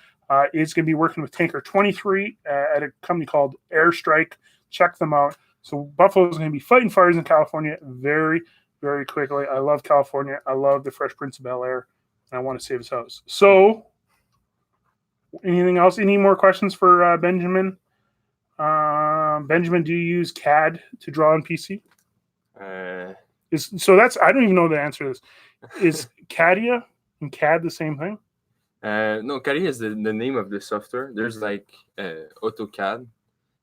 It's going to be working with Tanker 23 at a company called Airstrike. Check them out. So Buffalo is going to be fighting fires in California very, very quickly. I love California. I love the Fresh Prince of Bel-Air. And I want to save his house. So anything else? Any more questions for Benjamin? Benjamin, do you use CAD to draw on PC? I don't even know the answer to this. Is CADIA and CAD the same thing? No, CADIA is the name of the software. There's like AutoCAD,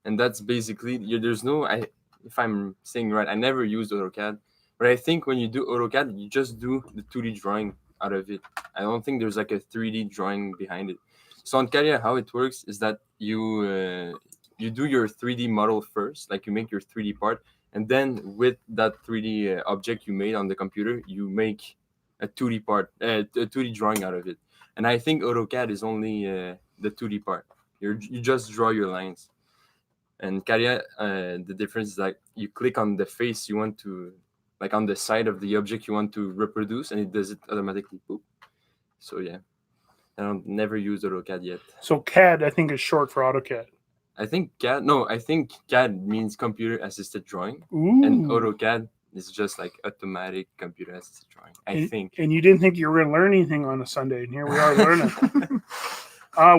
and that's basically there's no. If I'm saying right, I never used AutoCAD, but I think when you do AutoCAD, you just do the 2D drawing out of it. I don't think there's like a 3D drawing behind it. So on CADIA, how it works is that you do your 3D model first, like you make your 3D part, and then with that 3D object you made on the computer, you make a 2D part, a 2D drawing out of it. And I think AutoCAD is only the 2D part. You just draw your lines. And CADIA, the difference is like you click on the face you want to, like on the side of the object you want to reproduce, and it does it automatically. Boop. So yeah, I never used AutoCAD yet. So CAD, I think, is short for AutoCAD. I think CAD means computer assisted drawing. Ooh. And AutoCAD is just like automatic computer assisted drawing. I think. And you didn't think you were going to learn anything on a Sunday, and here we are learning.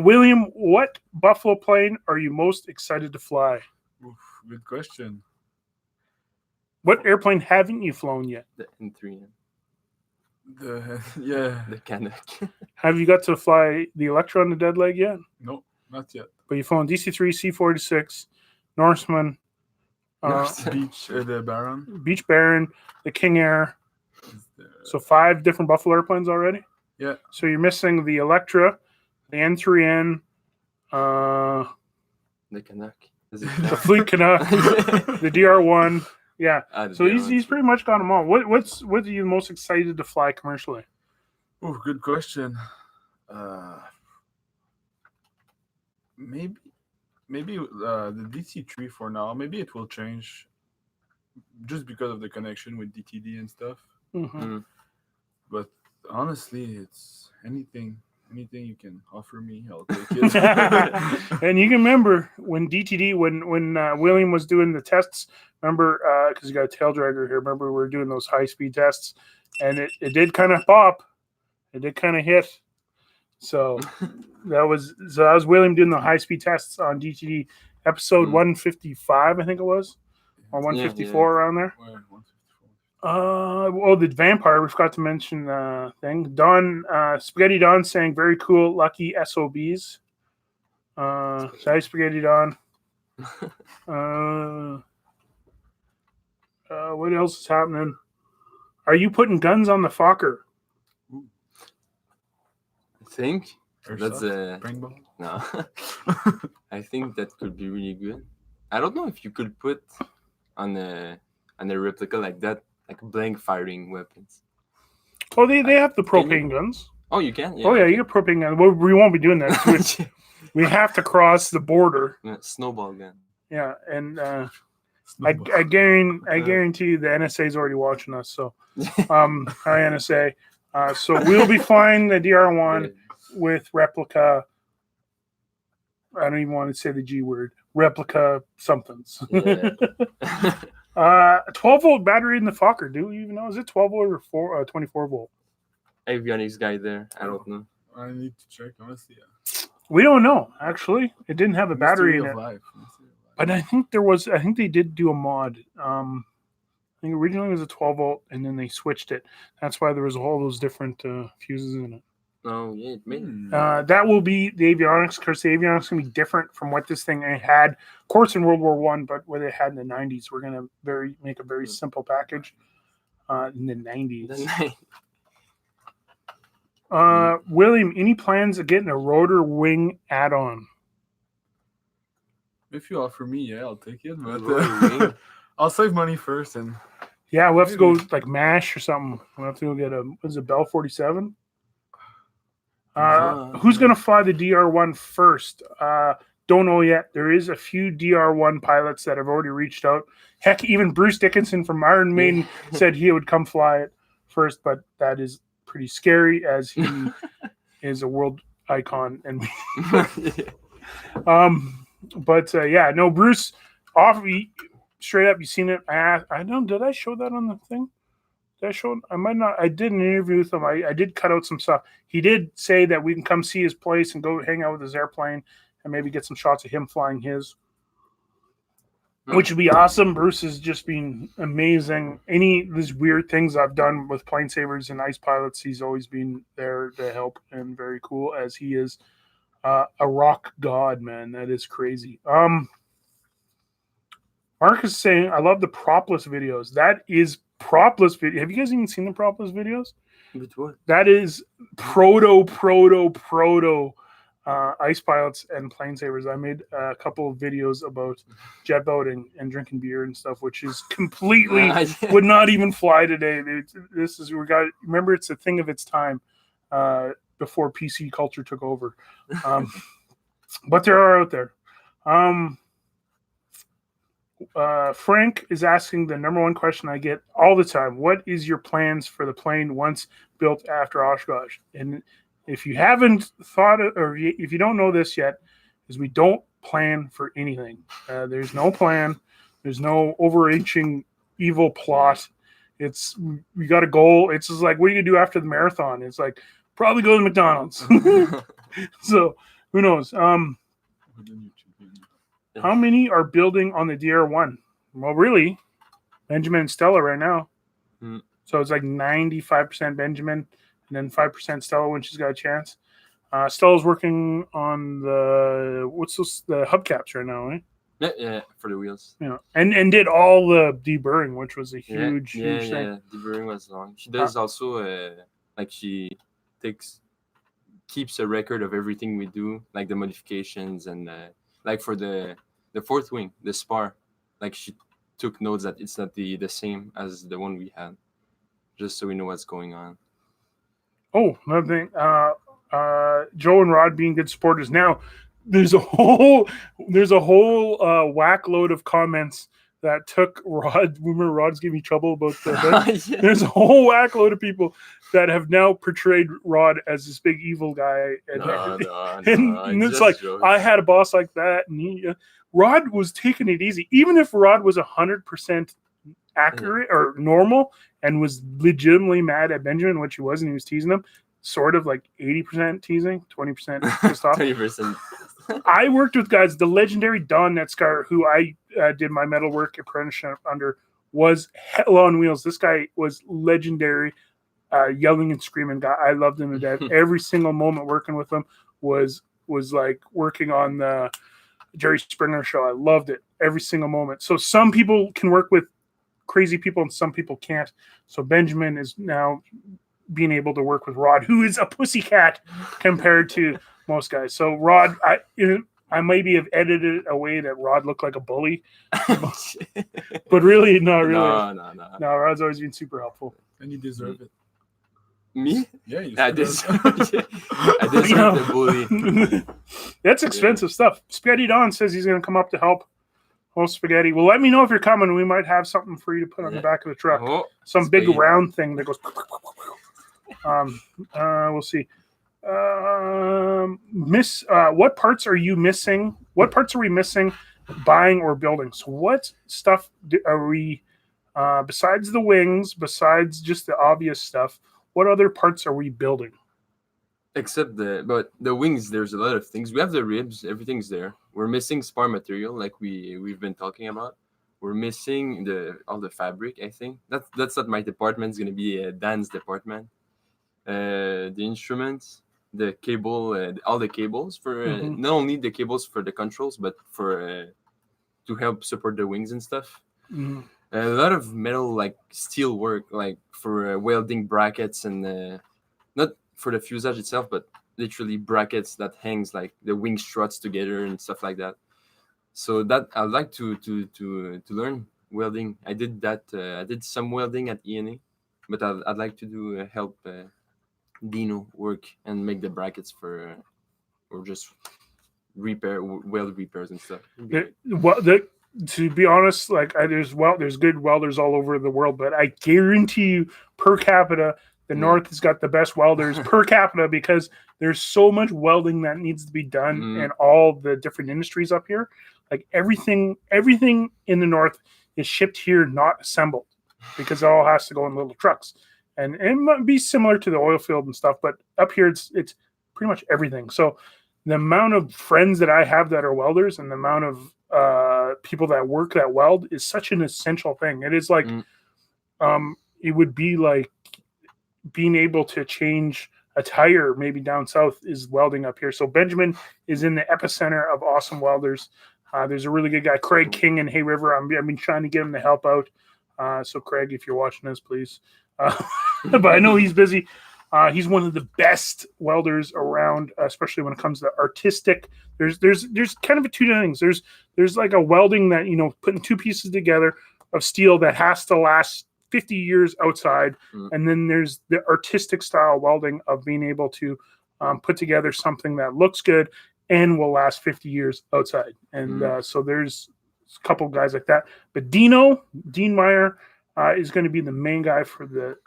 William, what Buffalo plane are you most excited to fly? Oof, good question. What airplane haven't you flown yet? The N3. The Canuck. Have you got to fly the Electra on the dead leg yet? No, not yet. But you've flown DC-3, C-46, Norseman, the Baron. Beach Baron, the King Air. So 5 different Buffalo airplanes already? Yeah. So you're missing the Electra, the N3N, the Canuck. The Fleet Canuck, the DR1. Yeah. So he's pretty much got them all. What are you most excited to fly commercially? Oh, good question. Maybe the DC-3 for now. Maybe it will change just because of the connection with DTD and stuff. Mm-hmm. But honestly, it's anything you can offer me, I'll take it. And you can remember when DTD, when William was doing the tests, remember, because you got a tail dragger here, remember we were doing those high-speed tests, and it did kind of pop. It did kind of hit. So that was William doing the high-speed tests on DTD, episode 155, I think it was, or 154 around there. The vampire, we forgot to mention thing. Don, Spaghetti Don saying very cool, lucky SOBs. Sorry, Spaghetti Don. What else is happening? Are you putting guns on the Fokker? I think that's Rainbow? No. I think that could be really good. I don't know if you could put on a replica like that, like blank firing weapons. Oh, they have the Can you? propane guns. Oh, you can. Yeah. Oh yeah, you get propane guns. Well, we won't be doing that. 'Cause we have to cross the border. Yeah, snowball gun. Yeah, and I Snowball. guarantee you the NSA is already watching us. So, hi NSA. So we'll be flying the DR1 with replica. I don't even want to say the G word. Replica somethings. Yeah. 12-volt battery in the Fokker. Do you even know? Is it 12 volt or 24 volt? Avionics guy there. I don't know. I need to check. Honestly, yeah. We don't know. Actually, it didn't have a battery in Mystery it. of life. But I think there was. I think they did do a mod. I think originally it was a 12 volt, and then they switched it. That's why there was all those different fuses in it. Oh yeah, it may. That will be the avionics. Because the avionics can be different from what this thing had. Of course, in World War One, but what they had in the 90s. We're gonna make a very simple package in the 90s. William, any plans of getting a rotor wing add-on? If you offer me, yeah, I'll take it. But Rotor wing. I'll save money first, and Yeah, we'll have to go like MASH or something. We'll have to go get a Bell 47. Who's going to fly the DR1 first? Don't know yet. There is a few DR1 pilots that have already reached out. Heck, even Bruce Dickinson from Iron Maiden said he would come fly it first, but that is pretty scary as he is a world icon. And yeah, no, Bruce, straight up, you seen it. I don't. Did I show that on the thing? Did I show? I might not. I did an interview with him. I did cut out some stuff. He did say that we can come see his place and go hang out with his airplane and maybe get some shots of him flying his, which would be awesome. Bruce has just been amazing. Any of these weird things I've done with PlaneSavers and ice pilots, he's always been there to help and very cool as he is a rock god, man. That is crazy. Mark is saying, I love the propless videos. That is propless video. Have you guys even seen the propless videos? With what? That is proto ice pilots and PlaneSavers. I made a couple of videos about jet boating and drinking beer and stuff, which is completely would not even fly today. Remember, it's a thing of its time before PC culture took over. But there are out there. Frank is asking the number one question I get all the time. What is your plans for the plane once built after Oshkosh? And if you haven't thought it, or if you don't know this yet, is we don't plan for anything. There's no plan. There's no overarching evil plot. It's we got a goal. It's just like, what are you gonna do after the marathon? It's like probably go to McDonald's. So who knows? How many are building on the DR1? Well, really, Benjamin and Stella right now. So it's like 95% Benjamin and then 5% Stella when she's got a chance. Stella's working on the hubcaps right now, right? Yeah, for the wheels. Yeah, and did all the deburring, which was a huge thing. Yeah, deburring was long. She does also like she keeps a record of everything we do, like the modifications and like for the fourth wing, the spar, like she took notes that it's not the same as the one we had, just so we know what's going on. Oh, another thing. Joe and Rod being good supporters. Now, there's a whole whack load of comments that took Rod. Remember, Rod's giving me trouble about that. Yeah. There's a whole whack load of people that have now portrayed Rod as this big evil guy. And it's like, jokes. I had a boss like that, and Rod was taking it easy. Even if Rod was 100% accurate or normal and was legitimately mad at Benjamin, which he was, and he was teasing him, sort of like 80% teasing, 20% pissed off. 20%. I worked with guys, the legendary Don Netscar, who I did my metalwork apprenticeship under, was hell on wheels. This guy was legendary, yelling and screaming guy. I loved him to death. Every single moment working with him was like working on the Jerry Springer show. I loved it, every single moment. So some people can work with crazy people and some people can't. So Benjamin is now being able to work with Rod, who is a pussycat compared to most guys. So Rod, I maybe have edited it away that Rod looked like a bully, but really, not really. No. No, Rod's always been super helpful, and you deserve it. Me? Yeah, you I said deserve, that. I deserve the bully. That's expensive stuff. Spaghetti Don says he's going to come up to help host spaghetti. Well, let me know if you're coming. We might have something for you to put on the Yeah. back of the truck. Oh, Some big spaghetti. round thing that goes. We'll see. What parts are you missing? What parts are we missing, buying or building? So, what stuff are we? Besides the wings, besides just the obvious stuff, what other parts are we building? Except but the wings, there's a lot of things. We have the ribs, everything's there. We're missing spar material, like we've been talking about. We're missing all the fabric. I think that's not my department. It's gonna be Dan's department. The instruments, the cable, all the cables for not only the cables for the controls, but for to help support the wings and stuff. A lot of metal, like steel work, like for welding brackets and not for the fuselage itself, but literally brackets that hangs like the wing struts together and stuff like that. So that I'd like to learn welding. I did that. I did some welding at ENA, but I'd like to do help Dino work and make the brackets for or just weld repairs and stuff. To be honest, like there's good welders all over the world, but I guarantee you, per capita, the North has got the best welders per capita because there's so much welding that needs to be done in all the different industries up here. Like everything in the North is shipped here, not assembled, because it all has to go in little trucks. And it might be similar to the oil field and stuff, but up here it's pretty much everything. So the amount of friends that I have that are welders and the amount of people that work that weld is such an essential thing. It is like it would be like being able to change a tire maybe down south is welding up here. So Benjamin is in the epicenter of awesome welders. There's a really good guy, Craig King in Hay River. I've been trying to get him to help out. So Craig, if you're watching this, please. But I know he's busy. He's one of the best welders around, especially when it comes to artistic. There's kind of two things. There's like a welding that, putting two pieces together of steel that has to last 50 years outside. And then there's the artistic style welding of being able to put together something that looks good and will last 50 years outside. And so there's a couple guys like that. But Dean Meyer is going to be the main guy for the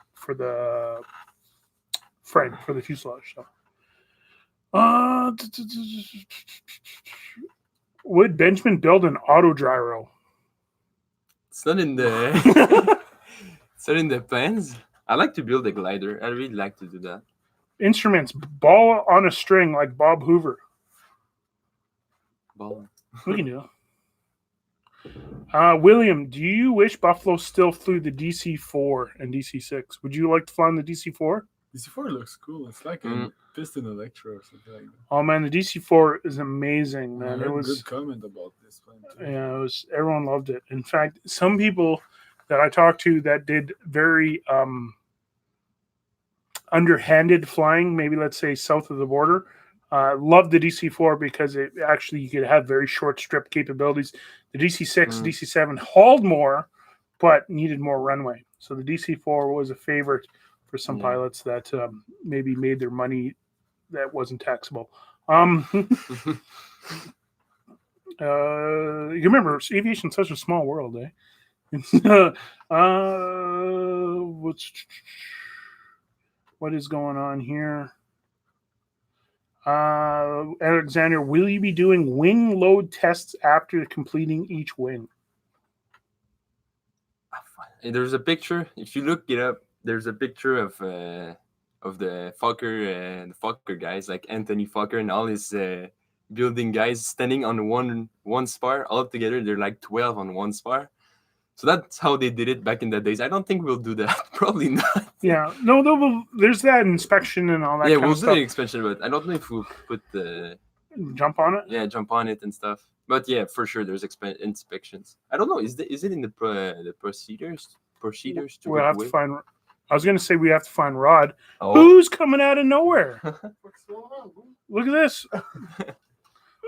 frame, for the fuselage. So, would Benjamin build an auto gyro? It's not in the it's not in the plans. I like to build a glider. I really like to do that. Instruments, ball on a string like Bob Hoover. Ball. We can do it. William, do you wish Buffalo still flew the DC-4 and DC-6? Would you like to fly on the DC-4? DC-4 looks cool. It's like a piston Electra or something like that. Oh man, the DC-4 is amazing, man. I heard It was good comment about this plane too. Yeah, everyone loved it. In fact, some people that I talked to that did very underhanded flying, maybe let's say south of the border, loved the DC-4 because it actually you could have very short strip capabilities. The DC-6, DC-7 hauled more, but needed more runway. So the DC-4 was a favorite for some pilots that maybe made their money that wasn't taxable. You remember, aviation is such a small world, eh? What is going on here? Alexander, will you be doing wing load tests after completing each wing? There's a picture. If you look it up, there's a picture of the Fokker, the Fokker guys, like Anthony Fokker and all his building guys standing on one spar. All together, they're like 12 on one spar. So that's how they did it back in the days. I don't think we'll do that. Probably not. Yeah. No, there's that inspection and all that yeah, kind we'll of stuff. do the inspection, but I don't know if we'll put the... Jump on it? Yeah, jump on it and stuff. But yeah, for sure, there's inspections. I don't know. Is it in the procedures? We'll have to find... I was going to say we have to find Rod. Oh. Who's coming out of nowhere? Look at this.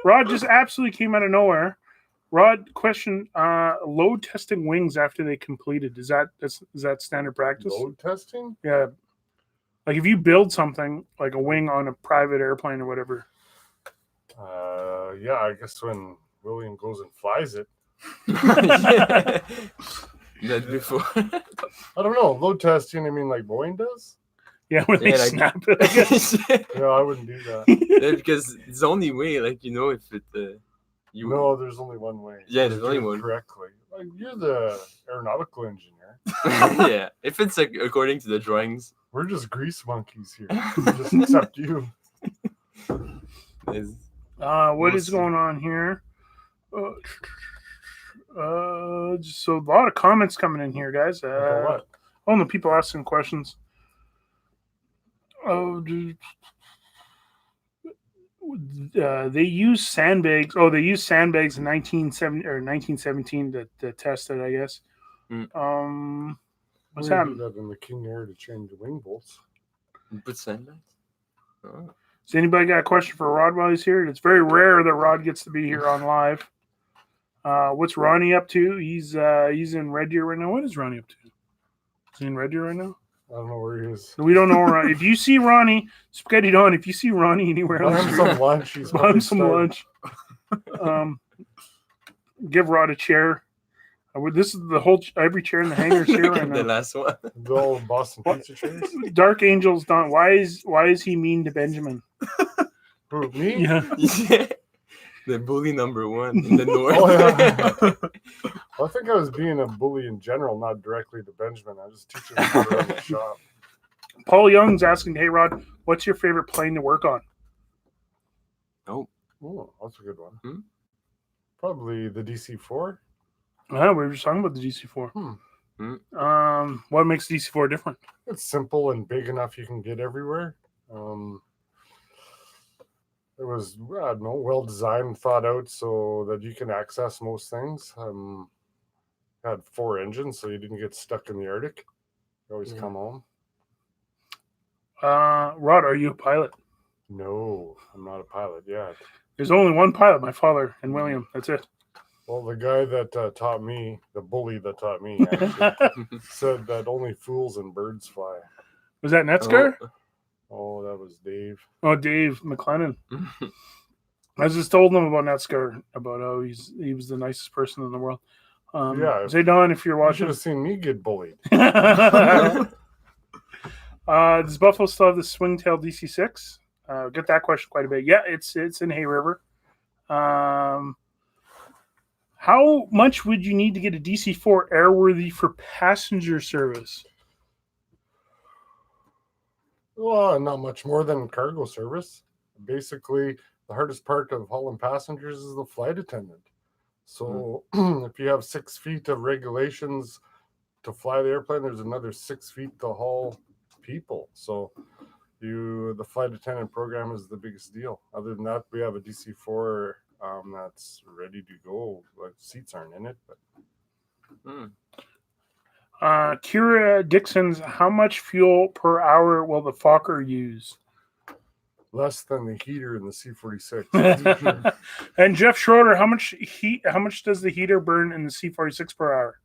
Rod just absolutely came out of nowhere. Rod, question: load testing wings after they completed. Is that standard practice? Load testing? Yeah. Like if you build something like a wing on a private airplane or whatever. Yeah, I guess when William goes and flies it. That before. I don't know. Load testing, I mean, like Boeing does? Yeah, when they Yeah, like- snap it. I guess. Yeah, I wouldn't do that. Yeah, because it's the only way, like, you know, if it you No, there's only one way. Yeah, there's To do only it one. correctly. Like, you're the aeronautical engineer. yeah, if it's like according to the drawings. We're just grease monkeys here. Just accept you. It's- What is going on here? So a lot of comments coming in here, guys. Okay, what? Oh, no, people asking questions. Oh, they use sandbags. Oh, they used sandbags in 1917 to test it, I guess. What's We do happening? that in the King Air to change the wing bolts. Put sandbags? Oh. Does anybody got a question for Rod while he's here? It's very rare that Rod gets to be here on live. What's Ronnie up to? He's in Red Deer right now. What is Ronnie up to? Is he in Red Deer right now? I don't know where he is. We don't know. If you see Ronnie, Spaghetti Don, if you see Ronnie anywhere on Buy the him street, some lunch. He's buy him probably some starving. lunch. Give Rod a chair. This is the whole every chair in the hangar is here right The now. last one. The old Boston What? pizza chairs. Dark Angels Don. Why is he mean to Benjamin? Who, me? Yeah. Yeah. The bully number one in the north. Oh, yeah. Well, I think I was being a bully in general, not directly to Benjamin. I was just teaching him how to run the shop. Paul Young's asking, hey Rod, what's your favorite plane to work on? Oh, that's a good one. Hmm? Probably the DC-4. We were just talking about the DC-4. What makes DC-4 different? It's simple and big enough you can get everywhere. It was, I don't know, well designed and thought out so that you can access most things. Had 4 engines, so you didn't get stuck in the Arctic. You always Yeah. come home. Rod, are you a pilot? No, I'm not a pilot yet. There's only one pilot, my father and William. That's it. Well, the guy that taught me, the bully that taught me, actually, said that only fools and birds fly. Was that Netscar? Oh, that was Dave. Oh, Dave McLennan. I just told him about Netscar, about how he was the nicest person in the world. Yeah. Say Don if you're You should watching. have seen me get bullied. Does Buffalo still have the Swingtail DC-6? Get that question quite a bit. Yeah, it's in Hay River. How much would you need to get a DC-4 airworthy for passenger service? Well, not much more than cargo service. Basically, the hardest part of hauling passengers is the flight attendant. So if you have 6 feet of regulations to fly the airplane, there's another 6 feet to haul people. So the flight attendant program is the biggest deal. Other than that, we have a DC-4 that's ready to go. Like, seats aren't in it, but Kira Dixon's, how much fuel per hour will the Fokker use? less than the heater in the C-46. And Jeff Schroeder, how much does the heater burn in the C-46 per hour?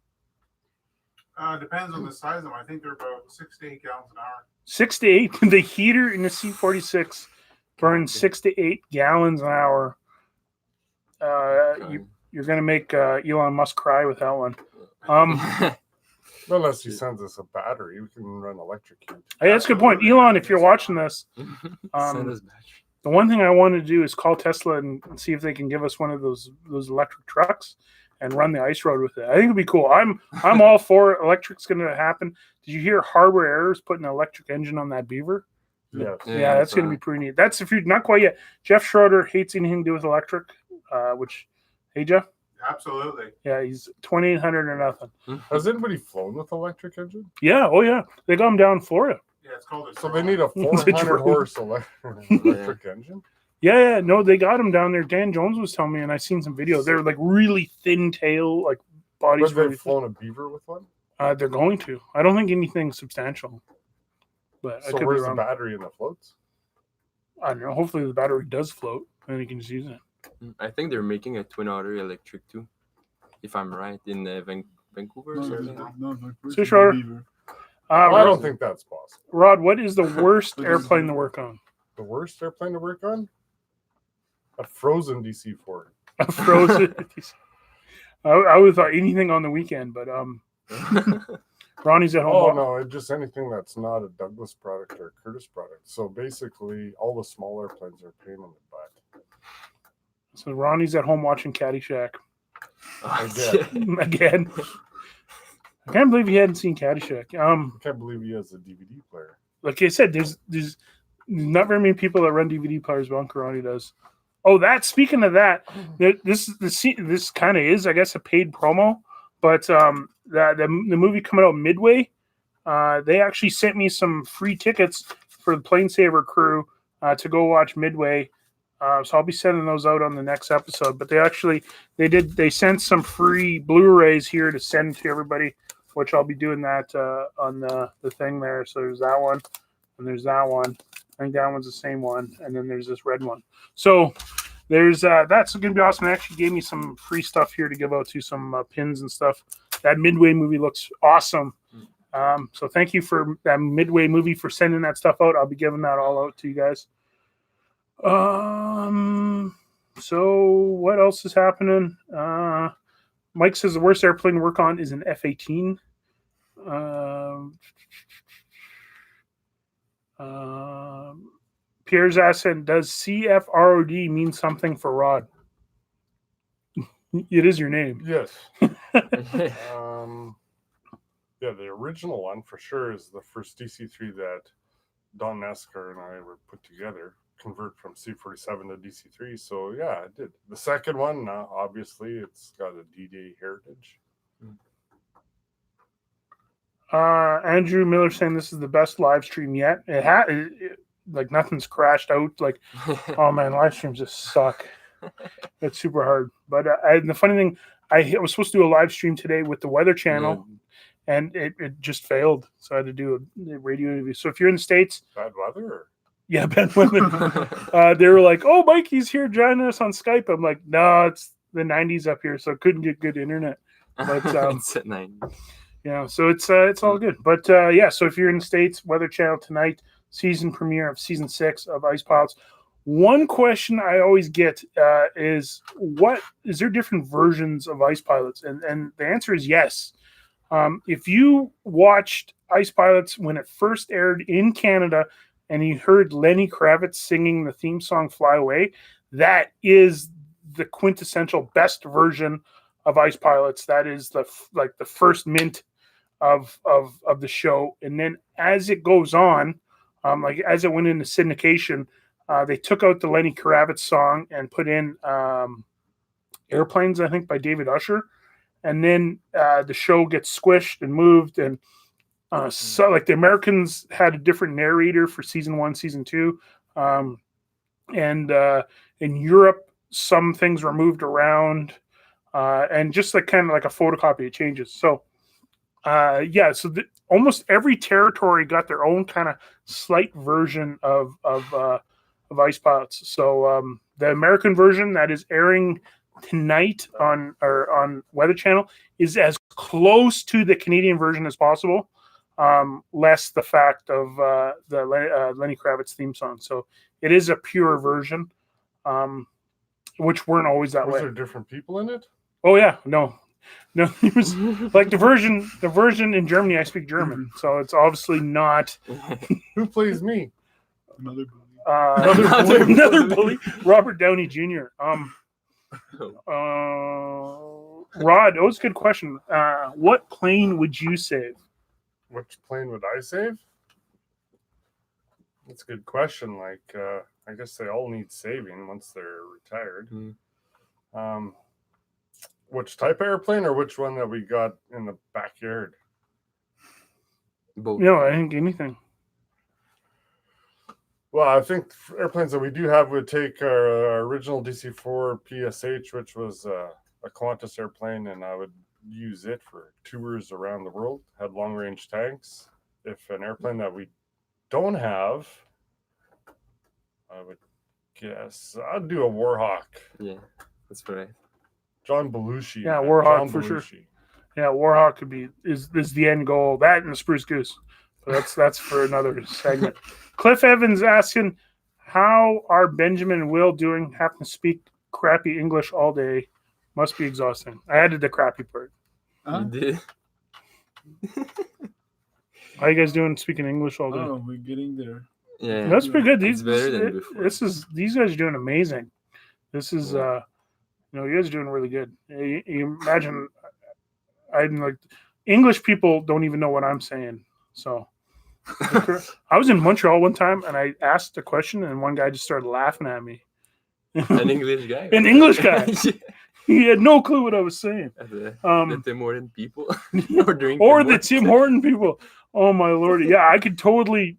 Depends on the size of them. I think they're about 6 to 8 gallons an hour. 6 to 8. The heater in the C-46 burns 6 to 8 gallons an hour. You're going to make Elon Musk cry with that one. Unless he sends us a battery, we can run electric heat. Hey, that's a good point. Elon, if you're watching this, Send us battery. the one thing I want to do is call Tesla and see if they can give us one of those electric trucks and run the ice road with it. I think it'd be cool. I'm all for it. Electric's going to happen. Did you hear Harbor Air's putting an electric engine on that Beaver? Yes. Yeah, that's going to be pretty neat. That's if you're not quite yet. Jeff Schroeder hates anything to do with electric, which, hey, Jeff? Absolutely. Yeah, he's 2,800 or nothing. Has anybody flown with electric engine? Yeah, oh yeah. They got them down in Florida. Yeah, it's called a So they need a It's a 400 drone. horse electric engine? Yeah, no, they got them down there. Dan Jones was telling me, and I seen some videos. They're like really thin tail, like bodies. But Really they've flown a Beaver with one? they're going to. I don't think anything substantial. But I So could where's be the wrong. battery in the floats? I don't know. Hopefully the battery does float, and you can just use it. I think they're making a Twin Otter electric too, if I'm right, in Vancouver or something. So Schroeder, I don't think that's possible. Rod, what is the worst airplane to work on? The worst airplane to work on? A frozen DC-4. A frozen. I would have thought anything on the weekend, but Ronnie's at home. Oh no, it's just anything that's not a Douglas product or a Curtiss product. So basically, all the small airplanes are a pain in the butt. So Ronnie's at home watching Caddyshack Again. again. I can't believe he hadn't seen Caddyshack. I can't believe he has a DVD player. Like I said, there's not very many people that run DVD players, but Uncle Ronnie does. Oh, speaking of that, this kind of is, I guess, a paid promo. But the movie coming out Midway, they actually sent me some free tickets for the PlaneSaver crew to go watch Midway. So I'll be sending those out on the next episode. But they sent some free Blu-rays here to send to everybody, which I'll be doing that on the thing there. So there's that one, and there's that one. I think that one's the same one, and then there's this red one. So there's that's going to be awesome. They actually gave me some free stuff here to give out to some pins and stuff. That Midway movie looks awesome. So thank you for that Midway movie for sending that stuff out. I'll be giving that all out to you guys. So what else is happening? Mike says the worst airplane to work on is an F-18. Pierre's asking, does CFROD mean something for Rod? It is your name. Yes. Yeah, the original one for sure is the first DC-3 that Don Nescar and I were put together, convert from C-47 to DC-3. So yeah, it did. The second one, obviously, it's got a D-Day heritage. Andrew Miller saying this is the best live stream yet. Like nothing's crashed out. Like, oh man, live streams just suck. It's super hard. But and the funny thing, I was supposed to do a live stream today with the Weather Channel, and it just failed. So I had to do a radio interview. So if you're in the States, Bad weather? Or? Yeah, bad weather. They were like, "Oh, Mikey's here joining us on Skype." I'm like, "No, it's the 90s up here, so I couldn't get good internet." But it's at 9. Yeah, so it's all good. But yeah, so if you're in the States, Weather Channel tonight, season premiere of season 6 of Ice Pilots. One question I always get is there different versions of Ice Pilots? And the answer is yes. If you watched Ice Pilots when it first aired in Canada and you heard Lenny Kravitz singing the theme song Fly Away, that is the quintessential best version of Ice Pilots. That is the first mint of the show. And then as it goes on, as it went into syndication, they took out the Lenny Kravitz song and put in Airplanes, I think, by David Usher. And then the show gets squished and moved. And so like the Americans had a different narrator for season 1, season 2. And in Europe, some things were moved around. And just like kind of like a photocopy, it changes. So so almost every territory got their own kind of slight version of Ice Pilots. So the American version that is airing tonight on Weather Channel is as close to the Canadian version as possible, less the fact of the Lenny Kravitz theme song. So it is a pure version, which weren't always that way. Was there different people in it? Oh yeah, no, it was like the version in Germany. I speak German, so it's obviously not. Who plays me? Another bully. Another bully, Robert Downey Jr. Rod, it's a good question. What plane would you save? Which plane would I save? That's a good question. Like, I guess they all need saving once they're retired. Which type of airplane, or which one that we got in the backyard? Both. No, I think anything. Well, I think airplanes that we do have would take our original DC-4 PSH, which was a Qantas airplane, and I would use it for tours around the world. Had long-range tanks. If an airplane that we don't have, I would guess I'd do a Warhawk. Yeah, that's right. John Belushi. Yeah, Warhawk for sure. Yeah, Warhawk is the end goal. That and the Spruce Goose. But that's for another segment. Cliff Evans asking, how are Benjamin and Will doing? Having to speak crappy English all day must be exhausting. I added the crappy part. You did. How you guys doing speaking English all day? Oh, we're getting there. Yeah. That's pretty good. It's better than before. These guys are doing amazing. This is Yeah. you guys are doing really good. You imagine I'm like English people don't even know what I'm saying. So I was in Montreal one time and I asked a question and one guy just started laughing at me. An English guy. An English guy. Yeah. He had no clue what I was saying. The Tim Horton people. Or the Tim Horton people. Oh my lord! Yeah, I could totally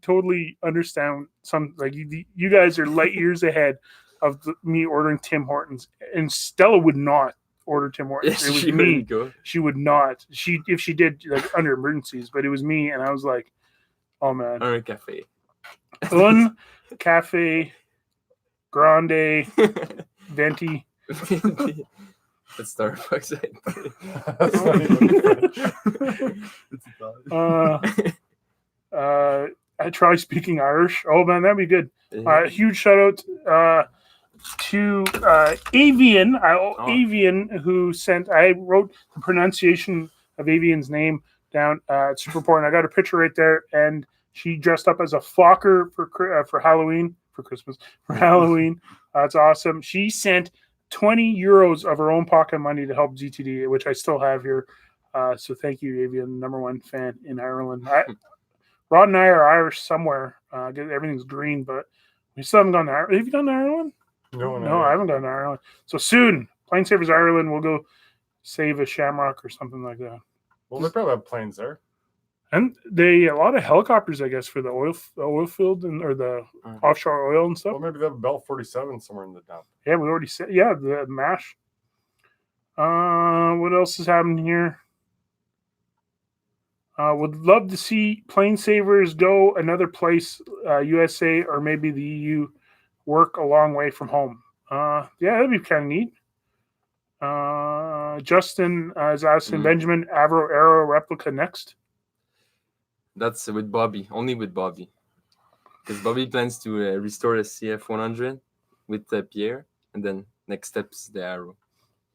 understand some. Like you guys are light years ahead of me ordering Tim Hortons, and Stella would not order Tim Hortons. Yeah, It was she me. wouldn't go. She would not. If she did, like under emergencies, but it was me, and I was like, oh man, Un café. un cafe grande venti. At Starbucks. That's not even French. It's Italian. I try speaking Irish. Oh man, that'd be good. Huge shout out to Avian, Avian, who sent. I wrote the pronunciation of Avian's name down. It's super important. I got a picture right there, and she dressed up as a Fokker for Halloween, for Christmas, for Halloween. That's awesome. She sent 20 euros of her own pocket money to help GTD, which I still have here. So thank you, Avian, number one fan in Ireland. Rod and I are Irish somewhere. Everything's green, but we still haven't gone to Ireland. Have you gone to Ireland? No, I haven't gone to Ireland. So soon, PlaneSavers Ireland, we'll go save a shamrock or something like that. Well, they probably have planes there. And a lot of helicopters, I guess, for the oil field or the offshore oil and stuff. Well, maybe they have a Bell 47 somewhere in the dump. Yeah, we already said. Yeah, the MASH. What else is happening here? Would love to see PlaneSavers go another place, USA or maybe the EU, work a long way from home. Yeah, that'd be kind of neat. Justin is asking Benjamin, Avro Aero replica next. That's with Bobby, only with Bobby. Because Bobby plans to restore the CF100 with Pierre, and then next step's the Arrow.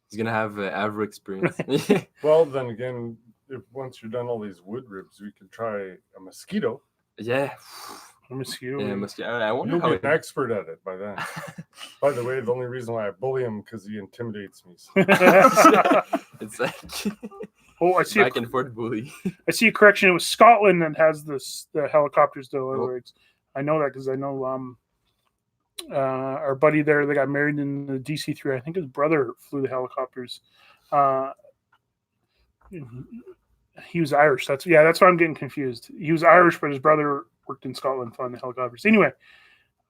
He's going to have Avro experience. Well, then again, if once you're done all these wood ribs, we could try a mosquito. Yeah. A mosquito. Yeah, mosquito. I wonder You'll how be an expert at it by then. By the way, the only reason why I bully him because he intimidates me. So. It's like I see back and forth bully. I see a correction. It was Scotland that has the helicopters delivered. I know that because I know our buddy there, they got married in the DC-3. I think his brother flew the helicopters. He was Irish. That's why I'm getting confused. He was Irish, but his brother worked in Scotland flying the helicopters. Anyway,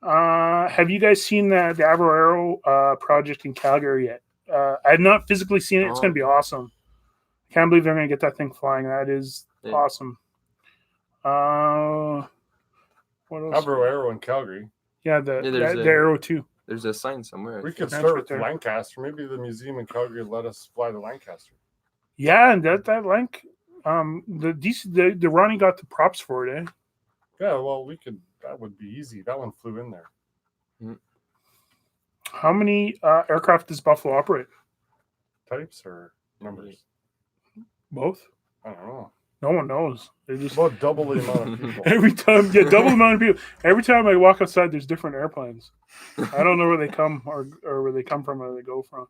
have you guys seen the Avro Aero project in Calgary yet? I have not physically seen it. It's going to be awesome. I can't believe they're going to get that thing flying. That is awesome. What else? Avro Aero in Calgary. Yeah, the Aero 2. There's a sign somewhere. We could start with Lancaster. Maybe the museum in Calgary let us fly the Lancaster. Yeah, and that Lanc, the Ronnie got the props for it, eh? Yeah, well, we could. That would be easy. That one flew in there. How many aircraft does Buffalo operate? Types or numbers? Both. I don't know. No one knows. They just about double the amount of people. Every time, double the amount of people. Every time I walk outside, there's different airplanes. I don't know where they come or where they come from or where they go from.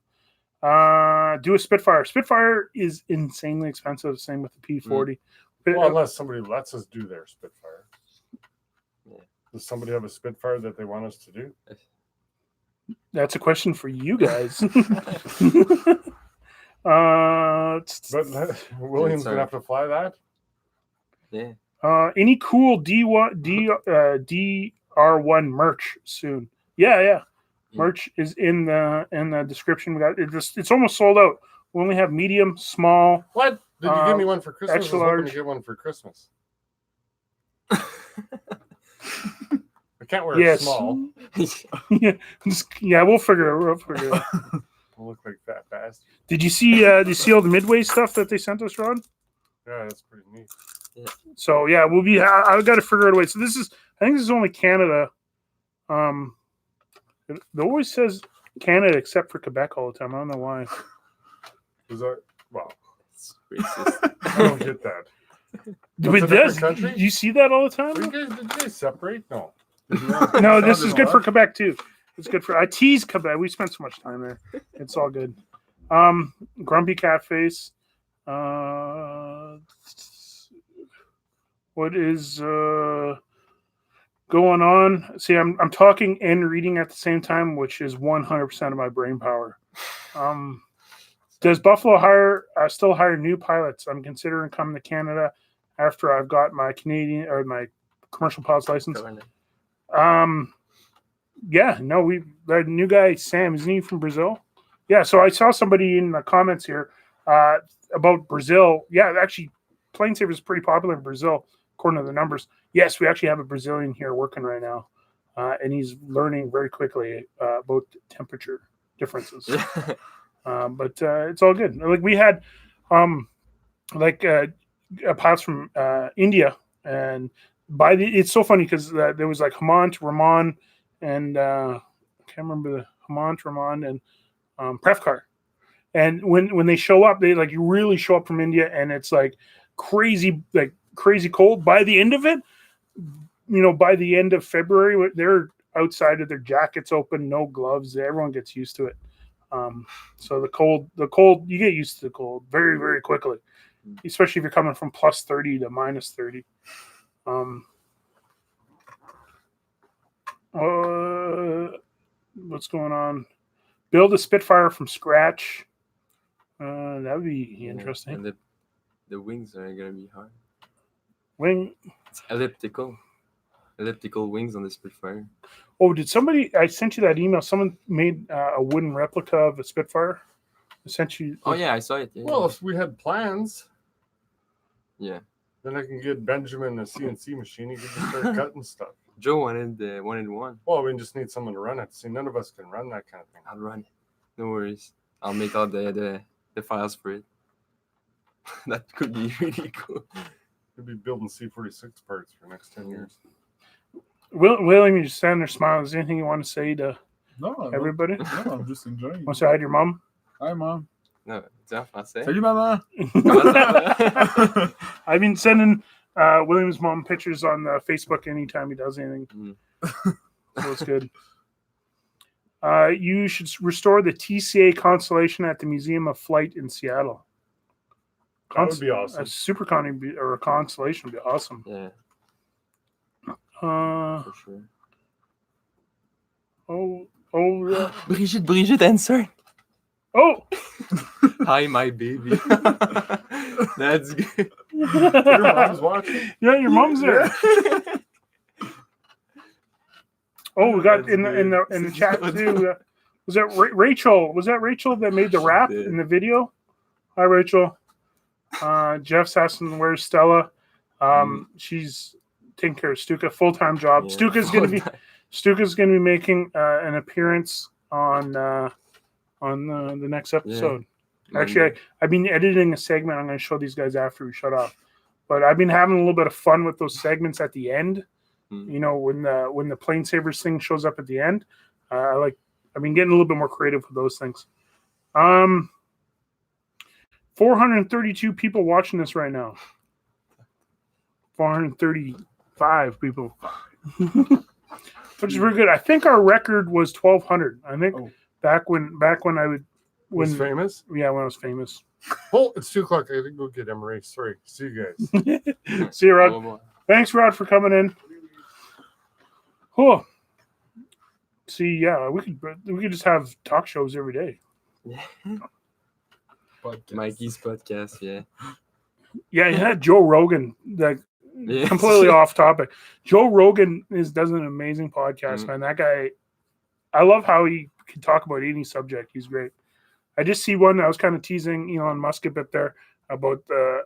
Do a Spitfire. Spitfire is insanely expensive. Same with the P-40. Well, unless somebody lets us do their Spitfire. Does somebody have a Spitfire that they want us to do? That's a question for you guys. But William's gonna have to fly that. Yeah. Any cool DR1 merch soon? Yeah. Merch is in the description. We got it's almost sold out. We only have medium, small. What? Did you give me one for Christmas? Extra I was hoping large. to get one for Christmas. I can't wear a small. Yeah, we'll figure it out. I'll look like that bastard. Did you see all the Midway stuff that they sent us, Rod? Yeah, that's pretty neat. Yeah. So yeah, we'll be. I've got to figure out a way. So this is. I think this is only Canada. It always says Canada except for Quebec all the time. I don't know why. Is that well? It's racist. I don't get that. But That's a it does. different country? You see that all the time? Did you guys separate? No. No, this is Sounded good for odd. Quebec too. It's good for. I tease Quebec. We spent so much time there. It's all good. Grumpy cat face. What is going on? See, I'm talking and reading at the same time, which is 100% of my brain power. Does Buffalo still hire new pilots? I'm considering coming to Canada after I've got my Canadian or my commercial pilot's license. Yeah, no, the new guy Sam, isn't he from Brazil? Yeah, so I saw somebody in the comments here about Brazil. Yeah, actually, PlaneSavers is pretty popular in Brazil, according to the numbers. Yes, we actually have a Brazilian here working right now, and he's learning very quickly about temperature differences. But it's all good. Like we had, pilots from India, and it's so funny because there was like Hemant, Rahman, and I can't remember the Hemant, Rahman, and Prefkar. And when they show up, they like really show up from India, and it's like crazy cold. By the end of it, by the end of February, they're outside of their jackets open, no gloves. Everyone gets used to it. So the cold, you get used to the cold very, very quickly, especially if you're coming from plus 30 to minus 30. What's going on? Build a Spitfire from scratch. That would be interesting. And the wings are gonna be hard. Wing. It's elliptical wings on the Spitfire. Oh, I sent you that email. Someone made a wooden replica of a Spitfire. I sent you. Oh yeah, I saw it. Yeah. Well, if we had plans, yeah. then I can get Benjamin a CNC machine. He can just start cutting stuff. Joe wanted one. Well, we just need someone to run it. See, none of us can run that kind of thing. I'll run it. No worries. I'll make all the files for it. That could be really cool. We'll be building C-46 parts for the next 10 years. William, you just stand there smiling. Is there anything you want to say to No, everybody? No, I'm just enjoying. Want to say hi to your mom? Hi, Mom. No, it's en français. Salut, Maman. I've been sending William's mom pictures on Facebook anytime he does anything. So it's good. You should restore the TCA Constellation at the Museum of Flight in Seattle. That would be awesome. A Super or a Constellation would be awesome. Yeah, For sure. Yeah. Brigitte, answer. Oh, Hi, my baby. That's good. Your mom's watching? yeah, your mom's there. Oh, we got in the chat too. Was that Rachel? Was that Rachel that made the rap in the video? Hi, Rachel. Jeff's asking where's Stella. She's taking care of Stuka, full-time job. Yeah. Stuka's gonna be making an appearance on the next episode. Yeah. Actually, I've been editing a segment. I'm going to show these guys after we shut off. But I've been having a little bit of fun with those segments at the end. When the PlaneSavers thing shows up at the end, I've been getting a little bit more creative with those things. 432 people watching this right now. 435 people, which is very good. I think our record was 1,200. I think back when I would Was famous? Yeah, when I was famous. Oh, it's 2:00. I think go get Emery. Sorry. See you guys. See you, Rod. Thanks, Rod, for coming in. Cool. See, yeah, we could just have talk shows every day. Mikey's podcast, yeah. Yeah, you had Joe Rogan, completely off topic. Joe Rogan does an amazing podcast, man. That guy, I love how he can talk about any subject. He's great. I just see one. I was kind of teasing Elon Musk a bit there about the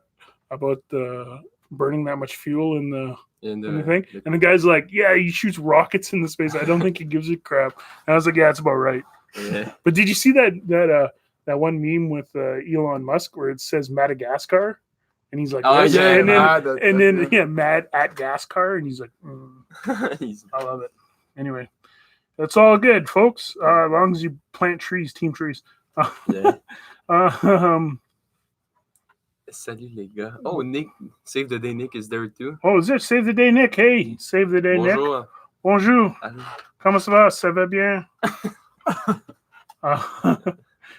burning that much fuel in the thing. And the guy's like, yeah, he shoots rockets into space. I don't think he gives a crap. And I was like, yeah, that's about right. Yeah. But did you see that one meme with Elon Musk where it says Madagascar and he's like, Oh, this, yeah, and then mad at and that, then yeah. mad at gas car, and he's like, He's- I love it. Anyway, that's all good, folks. As long as you plant trees, team trees. yeah. Um, Salut les gars. Oh, Nick, save the day. Nick is there too. oh, is there save the day, Nick? Hey, save the day, Nick. Bonjour. Bonjour. Allô. Comment ça va? Ça va bien?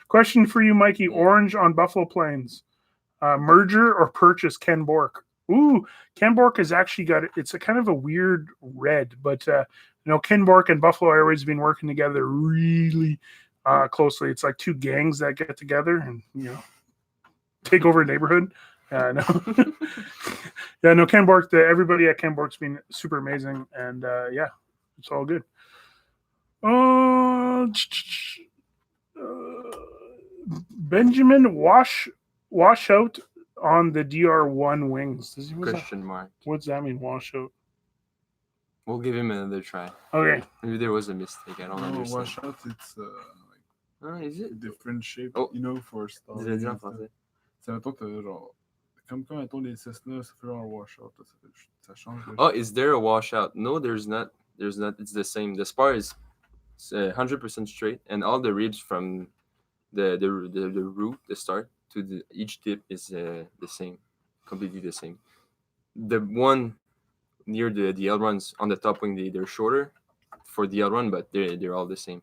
Question for you, Mikey. Orange on Buffalo Plains. Merger or purchase Ken Bork? Ooh, Ken Bork has actually got it's a kind of a weird red, but Ken Bork and Buffalo Airways have been working together really closely. It's like two gangs that get together and take over a neighborhood. No. Yeah, no, Ken Bork, everybody at Ken Bork's been super amazing, and yeah, it's all good. Benjamin washout on the DR1 wings. Question mark. What's that mean, washout? We'll give him another try. Okay. Maybe there was a mistake. I don't No, understand. washout, it's Ah, is like it? different shape, Oh. for Dis-le starting. dire en français. C'est mettons t'as genre comme quand mettons les Cessna, ça fait un washout, là, ça change. Oh, is there a washout? No, there's not. There's not. It's the same. The spar is 100% straight, and all the ribs from the root, the start to each tip is the same, completely the same. The one near the L-runs on the top wing, they're shorter for the L-run, but they're all the same.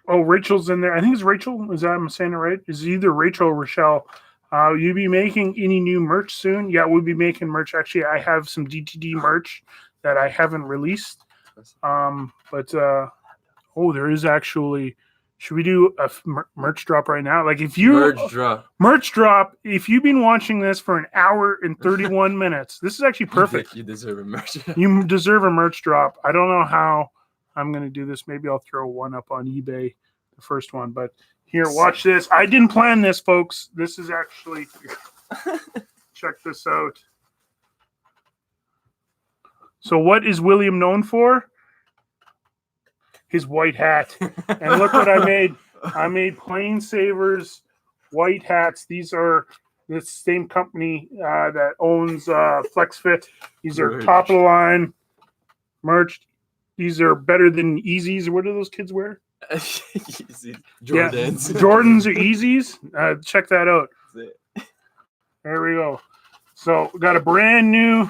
Oh, Rachel's in there. I think it's Rachel. Is that I'm saying it right? Is either Rachel or Rochelle? You be making any new merch soon? Yeah, we'll be making merch. Actually, I have some DTD merch that I haven't released. But there is actually. Should we do a merch drop right now? Like if you merch drop. If you've been watching this for an hour and 31 minutes, this is actually perfect. You deserve a merch. You deserve a merch drop. I don't know how I'm going to do this. Maybe I'll throw one up on eBay, the first one. But here, watch this. I didn't plan this, folks. This is actually. Check this out. So, what is William known for? His white hat. And look what I made. I made PlaneSavers white hats. These are the same company that owns FlexFit. These are top of the line merch. These are better than Yeezys. What do those kids wear? Jordans. Yeah, Jordans or Yeezys. Check that out. There we go. So got a brand new.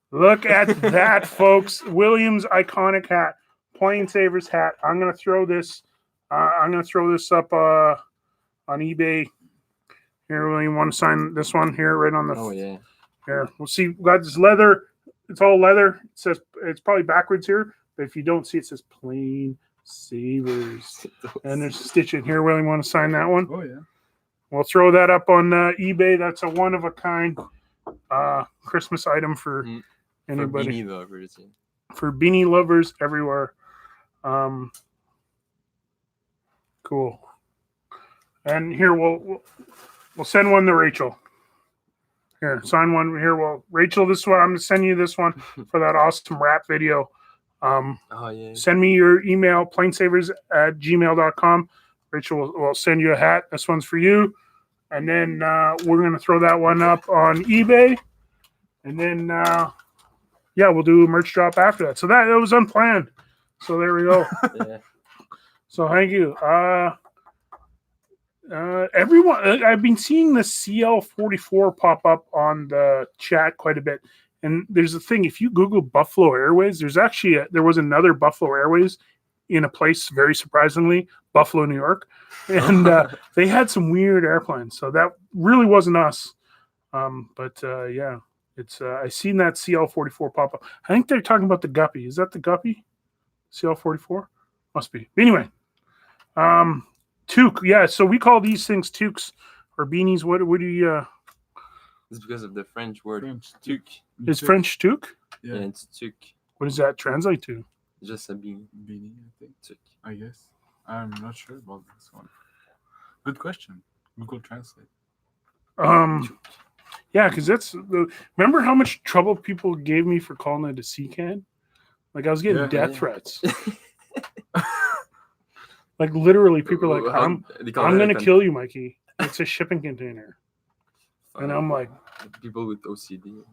Look at that, folks. Williams iconic hat. PlaneSavers hat. I'm gonna throw this. I'm gonna throw this up on eBay. Here, William, want to sign this one here, right on the. Oh yeah. Here, we'll see. We got this leather. It's all leather. It says it's probably backwards here, but if you don't see, it says PlaneSavers, and there's a stitch in here. William, want to sign that one? Oh yeah. We'll throw that up on eBay. That's a one of a kind Christmas item for anybody. For beanie lovers. Yeah. For beanie lovers everywhere. Cool. And here we'll send one to Rachel. Here, sign one here. Well, Rachel, this one I'm gonna send you this one for that awesome rap video. Oh yeah. Send me your email, planesavers@gmail.com. Rachel will send you a hat. This one's for you. And then we're gonna throw that one up on eBay. And then we'll do a merch drop after that. So that was unplanned. So there we go. Yeah. So thank you. Everyone, I've been seeing the CL44 pop up on the chat quite a bit. And there's a thing, if you Google Buffalo Airways, there was another Buffalo Airways in a place, very surprisingly, Buffalo, New York. And they had some weird airplanes. So that really wasn't us. Yeah. It's I seen that CL44 pop up. I think they're talking about the Guppy. Is that the Guppy? CL44? Must be. Anyway, toque. Yeah, so we call these things toques or beanies. What do you? It's because of the French word French toque. Is French toque? Yeah, it's toque. What does that translate to? Just a beanie. Beanie, I think. Toque. I guess. I'm not sure about this one. Good question. Google Translate. Yeah, because remember how much trouble people gave me for calling it a sea can? Like I was getting death threats. Like literally, people are like, "I'm going to kill you, Mikey." It's a shipping container. And I'm like, people with OCD.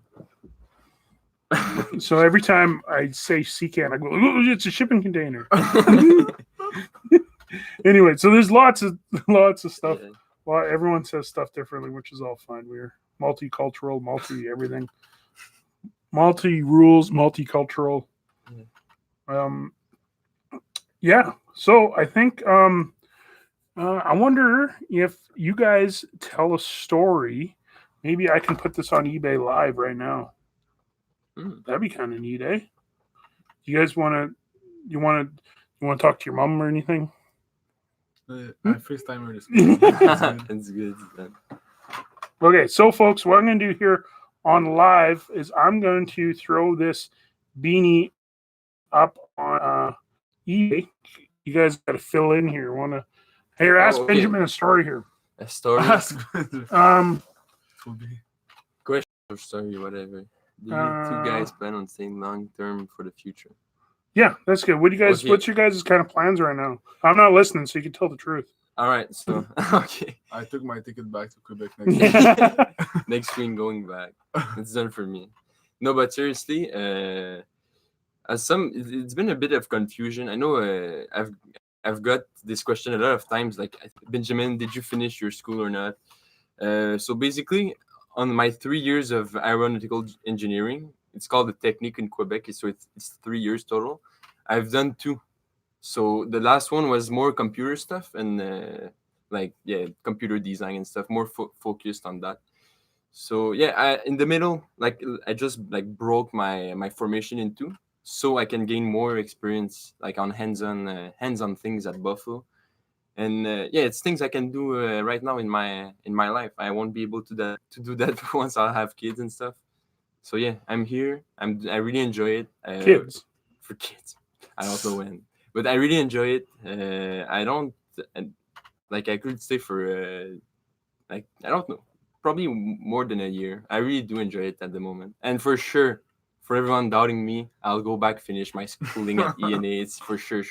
so every time I say sea can, I go, "Oh, it's a shipping container." Anyway, so there's lots of stuff. Yeah. Well, everyone says stuff differently, which is all fine. We're multicultural, multi everything, multi rules, multicultural. Yeah. So I think I wonder if you guys tell a story. Maybe I can put this on eBay live right now. That'd be kind of neat, eh? You guys want to talk to your mom or anything? I FaceTime her this It's good. Okay, so folks, what I'm going to do here on live is I'm going to throw this beanie up on eBay. You guys got to fill in here. Here, ask okay. Benjamin a story here. A story. Question or story, whatever. Do you two guys plan on staying long term for the future? Yeah, that's good. What do you guys? Okay. What's your guys' kind of plans right now? I'm not listening, so you can tell the truth. All right, so okay. I took my ticket back to Quebec next week. Next week going back. It's done for me. No, but seriously, it's been a bit of confusion. I know I've got this question a lot of times. Like, Benjamin, did you finish your school or not? So basically, on my 3 years of aeronautical engineering, it's called the Technique in Quebec. So it's 3 years total. I've done 2. So the last one was more computer stuff and computer design and stuff, more focused on that. So yeah, in the middle, like I just like broke my formation in 2, so I can gain more experience like on hands-on things at Buffalo. And it's things I can do right now in my life. I won't be able to do that once I have kids and stuff. So yeah, I'm here. I really enjoy it. Kids. For kids. I don't know when, but I really enjoy it. I don't like. I could stay for I don't know, probably more than a year. I really do enjoy it at the moment, and for sure, for everyone doubting me, I'll go back finish my schooling at ENA. It's for sure.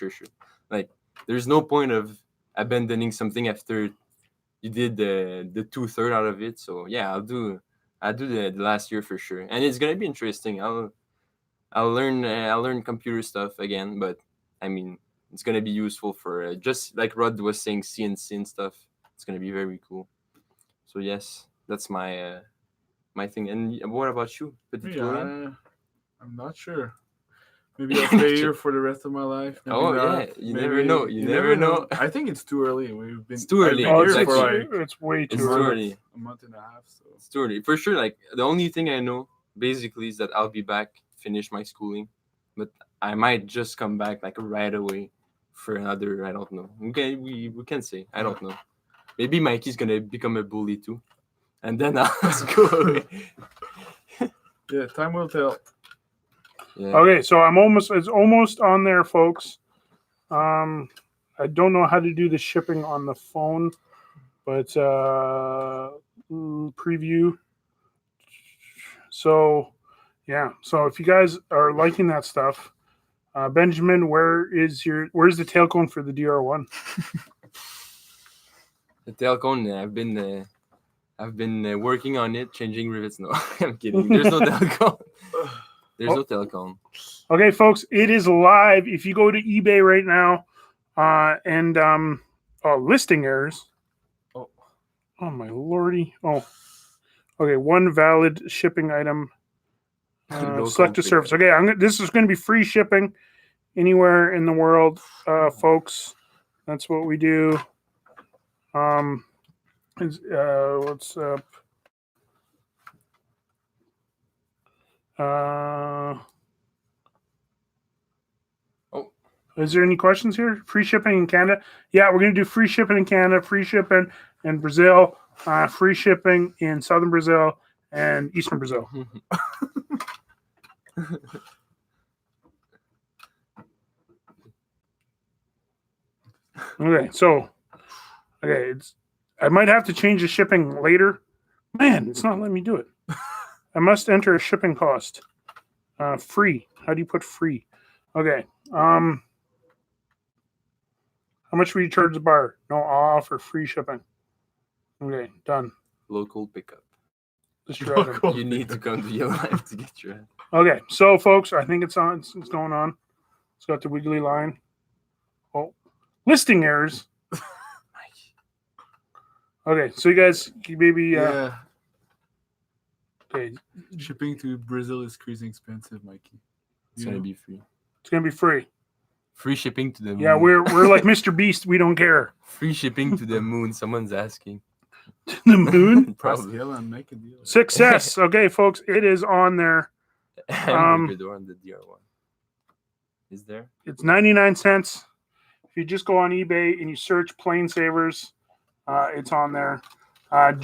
Like, there's no point of abandoning something after you did the 2/3 out of it. So yeah, I'll do the last year for sure, and it's gonna be interesting. I'll learn computer stuff again, but I mean, it's gonna be useful for just like Rod was saying, CNC and stuff. It's gonna be very cool. So yes, that's my my thing. And what about you? I'm not sure. Maybe I'll stay here for the rest of my life. Maybe not. You never know. You never know. I think it's too early. It's too early. I've been here It's for actually- like It's way too It's early. too early. a month and a half. So It's too early. For sure, like the only thing I know basically is that I'll be back, finish my schooling, but I might just come back like right away for another. I don't know. Okay, we can say. I don't know. Maybe Mikey's gonna become a bully too, and then I'll just go away. yeah, time will tell. Yeah. Okay, so it's almost on there, folks. I don't know how to do the shipping on the phone, but preview. So yeah, so if you guys are liking that stuff, Benjamin, where's the tail cone for the DR1? The tail cone. I've been working on it, changing rivets. No, I'm kidding. There's no tail cone. There's no tail cone. Okay, folks, it is live. If you go to eBay right now, and listing errors. Oh my lordy. Oh, okay. One valid shipping item. Select a service. Okay, this is going to be free shipping anywhere in the world, folks. That's what we do. What's up? Is there any questions here? Free shipping in Canada? Yeah, we're going to do free shipping in Canada, free shipping in Brazil, free shipping in southern Brazil and eastern Brazil. Okay, so I might have to change the shipping later. Man, it's not letting me do it. I must enter a shipping cost. Free. How do you put free? Okay. How much will you charge the buyer? No, I'll offer free shipping. Okay, done. Local pickup. Just shred 'em. You need to come to your life to get your head. Okay, so folks, I think it's on. It's going on. It's got the wiggly line. Oh, listing errors. Okay, so you guys maybe Yeah. okay, Shipping to Brazil is crazy expensive, Mikey. It's You gonna know? be free. it's gonna be free. Free shipping to the moon. Yeah, we're like Mr. Beast. We don't care. free shipping to the moon. Someone's asking. The moon. Press Probably. Hill and make a deal. Success. Okay, folks, it is on there. Hamburger door on the DR1. Is there? It's 99 cents. If you just go on eBay and you search PlaneSavers, it's on there. I'm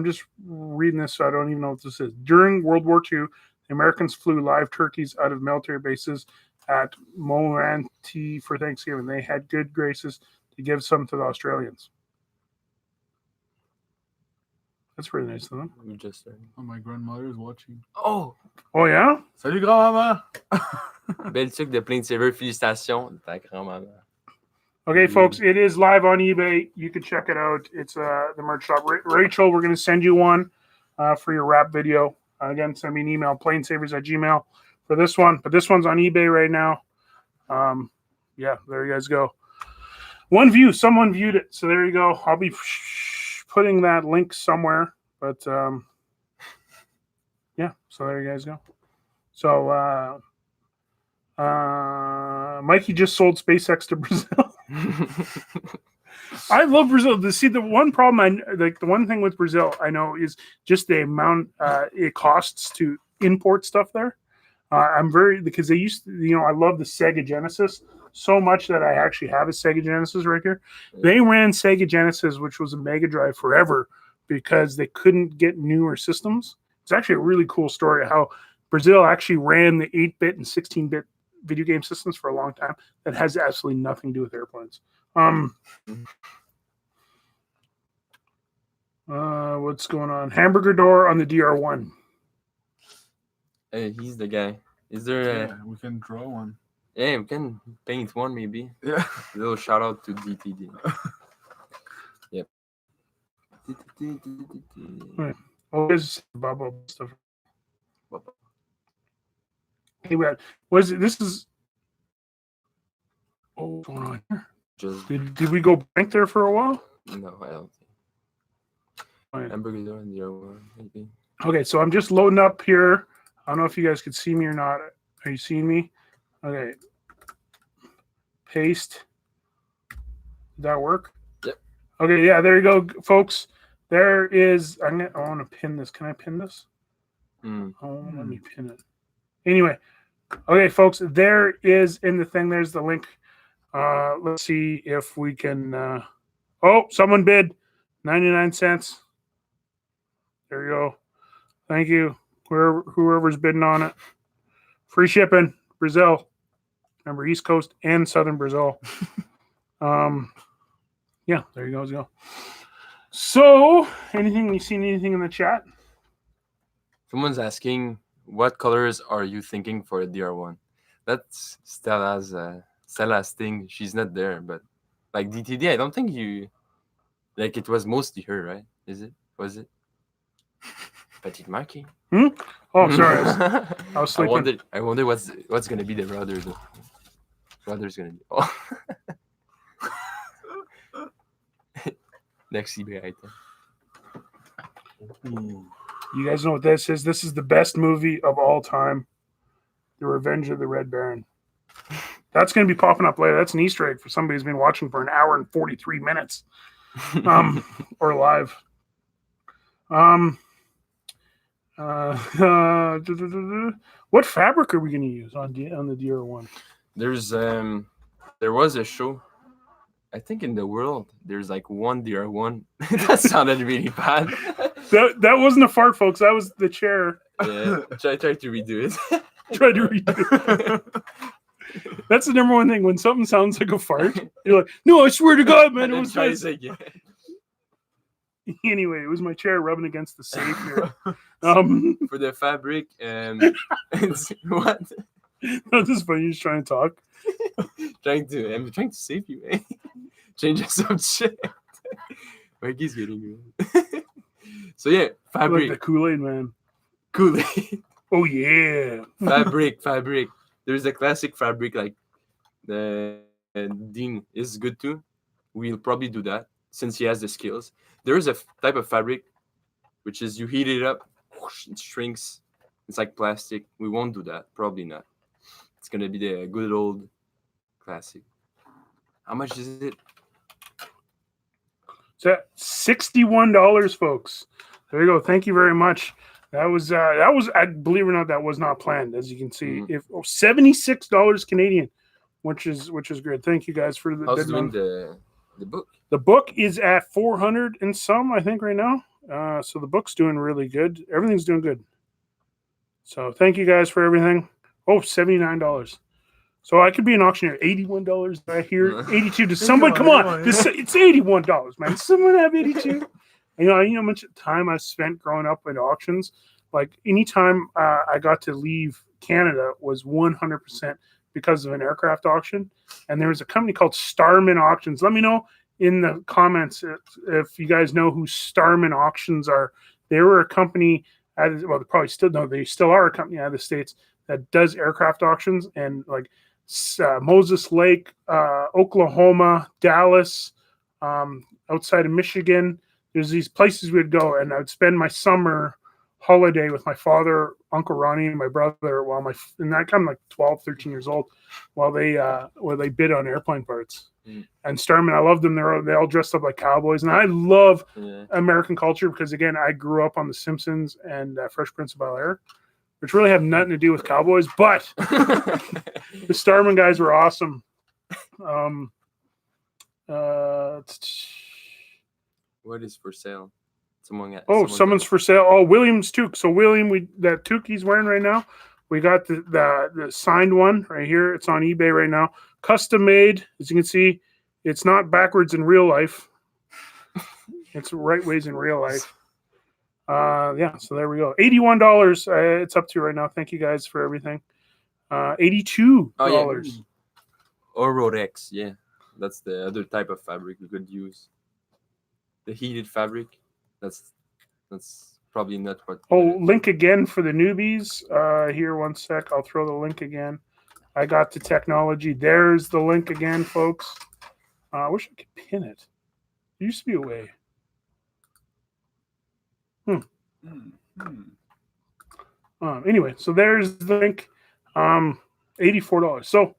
just reading this, so I don't even know what this is. During World War II, the Americans flew live turkeys out of military bases at Moranti for Thanksgiving. They had good graces to give some to the Australians. That's really nice of them. We just started. Oh, my grandmother is watching. Oh! Oh, yeah? Salut, grand-maman! Belle truc de PlaneSavers. Félicitations, ta grand-maman. Okay, folks, it is live on eBay. You can check it out. It's the merch shop. Rachel, we're going to send you one for your wrap video. Again, send me an email, planesavers@gmail for this one. But this one's on eBay right now. Yeah, there you guys go. One view. Someone viewed it. So there you go. I'll be putting that link somewhere. But, yeah, so there you guys go. So, Mikey just sold SpaceX to Brazil. I love Brazil. See, the one problem the one thing with Brazil I know is just the amount it costs to import stuff there. Because they used to, I love the Sega Genesis so much that I actually have a Sega Genesis right here. They ran Sega Genesis, which was a Mega Drive forever, because they couldn't get newer systems. It's actually a really cool story how Brazil actually ran the 8-bit and 16-bit video game systems for a long time that has absolutely nothing to do with airplanes. What's going on? Hamburger door on the DR1. Hey, he's the guy. Is there Yeah, we can draw one. we can paint one maybe. Yeah. A little shout out to DTD. Yep. Right. Oh, there's bubble stuff. Hey, what is it? This is. Oh, what's going on here? Just Did we go blank there for a while? no, I don't think. Right. Hamburger door on the DR1 maybe. Okay, so I'm just loading up here. I don't know if you guys could see me or not. Are you seeing me? Okay. Paste. Did that work? Yep. Okay, yeah, there you go, folks. There is. I want to pin this. Can I pin this? Oh, let me pin it. Anyway, okay, folks, there is in the thing. There's the link. Let's see if we can. Someone bid 99 cents. There you go. Thank you. Whoever's bidding on it. Free shipping. Brazil. Remember, East Coast and Southern Brazil. Yeah, there you go. So, you seen anything in the chat? Someone's asking, what colors are you thinking for a DR1? That's Stella's thing. She's not there, but like DTD, I don't think it was mostly her, right? Was it? Petite Marquis. Oh, sorry. I was sleeping. I wonder what's gonna be the rudder though. Rudder's gonna be next eBay item. You guys know what this is? This is the best movie of all time. The Revenge of the Red Baron. That's going to be popping up later. That's an Easter egg for somebody who's been watching for an hour and 43 minutes. Or live. What fabric are we going to use on the DR1? There was a show. I think in the world there's like one DR1. That sounded really bad. That wasn't a fart, folks. That was the chair. Yeah, I tried to redo it. That's the number one thing. When something sounds like a fart, you're like, "No, I swear to God, man, it was nice." Anyway, it was my chair rubbing against the safe here. For the fabric, what? No, this is funny. You're just trying to talk. I'm trying to save you, man. Change the subject. Mikey's getting good. So yeah, Like the fabric, Kool-Aid man. Kool-Aid, Oh yeah. fabric. There's a classic fabric like the Dean is good too. We'll probably do that since he has the skills. There is a type of fabric which is you heat it up, whoosh, it shrinks. It's like plastic. We won't do that. Probably not. It's gonna be the good old classic. How much is it? So $61, folks. There you go. Thank you very much. That was I believe it or not, that was not planned, as you can see. Mhm. If $76 Canadian, which is good. Thank you guys for the How's bidding doing on- the book? The book is at 400 and some, I think, right now. So the book's doing really good. Everything's doing good. So thank you guys for everything. Oh, $79. So I could be an auctioneer. $81 right here. 82. Does somebody come on? It's $81, man. Does someone have 82? You know how much time I spent growing up at auctions? Like anytime I got to leave Canada was 100% because of an aircraft auction. And there was a company called Starman Auctions. Let me know in the comments if you guys know who Starman Auctions are. They were a company, well, they still are a company out of the States that does aircraft auctions, and like Moses Lake, Oklahoma, Dallas, outside of Michigan. There's these places we'd go, and I'd spend my summer holiday with my father, Uncle Ronnie, and my brother and that kind of like 12, 13 years old, while they bid on airplane parts. And Starman, I love them. They all dressed up like cowboys, and I love American culture because, again, I grew up on The Simpsons and Fresh Prince of Bel-Air, which really have nothing to do with cowboys, but the Starman guys were awesome. What is for sale? Someone's for sale. Oh, William's toque. So William, that toque he's wearing right now, we got the signed one right here. It's on eBay right now. Custom made, as you can see. It's not backwards in real life. It's right ways in real life. Yeah, so there we go. $81. It's up to right now. Thank you guys for everything. $82. Oh, yeah. Or Rodex, yeah. That's the other type of fabric we could use. The heated fabric. That's probably not what. Link again for the newbies. Here, one sec. I'll throw the link again. I got the technology. There's the link again, folks. I wish I could pin it. It used to be a way. Anyway, so there's the link. $84. So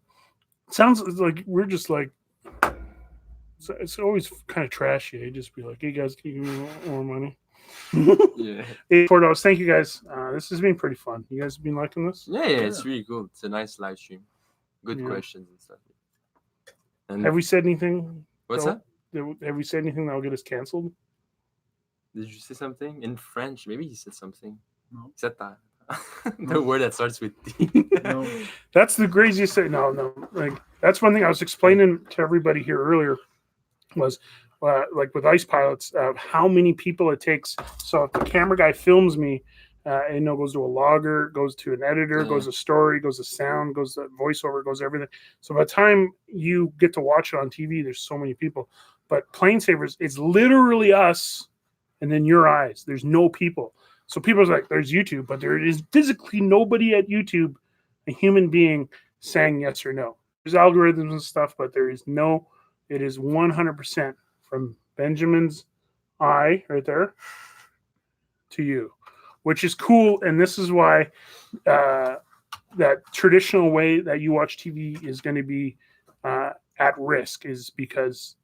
it sounds like we're just like, it's always kind of trashy. You just be like, hey guys, can you give me more money? Yeah. $84. Thank you guys. This has been pretty fun. You guys have been liking this? Yeah, it's really cool. It's a nice live stream. Good questions and stuff. And have we said anything? What's that? Have we said anything that will get us canceled? Did you say something in French? Maybe he said something. No. Is that the word that starts with D? No. That's the craziest thing. No. Like, that's one thing I was explaining to everybody here earlier was like with ice pilots, how many people it takes. So if the camera guy films me, goes to a logger, goes to an editor, goes to story, goes to sound, goes to voiceover, goes to everything. So by the time you get to watch it on TV, there's so many people. But PlaneSavers, it's literally us and then your eyes. There's no people. So people's like, there's YouTube, but there is physically nobody at YouTube, a human being saying yes or no. There's algorithms and stuff, but there is no, it is 100% from Benjamin's eye right there to you, which is cool. And this is why that traditional way that you watch TV is going to be at risk, is because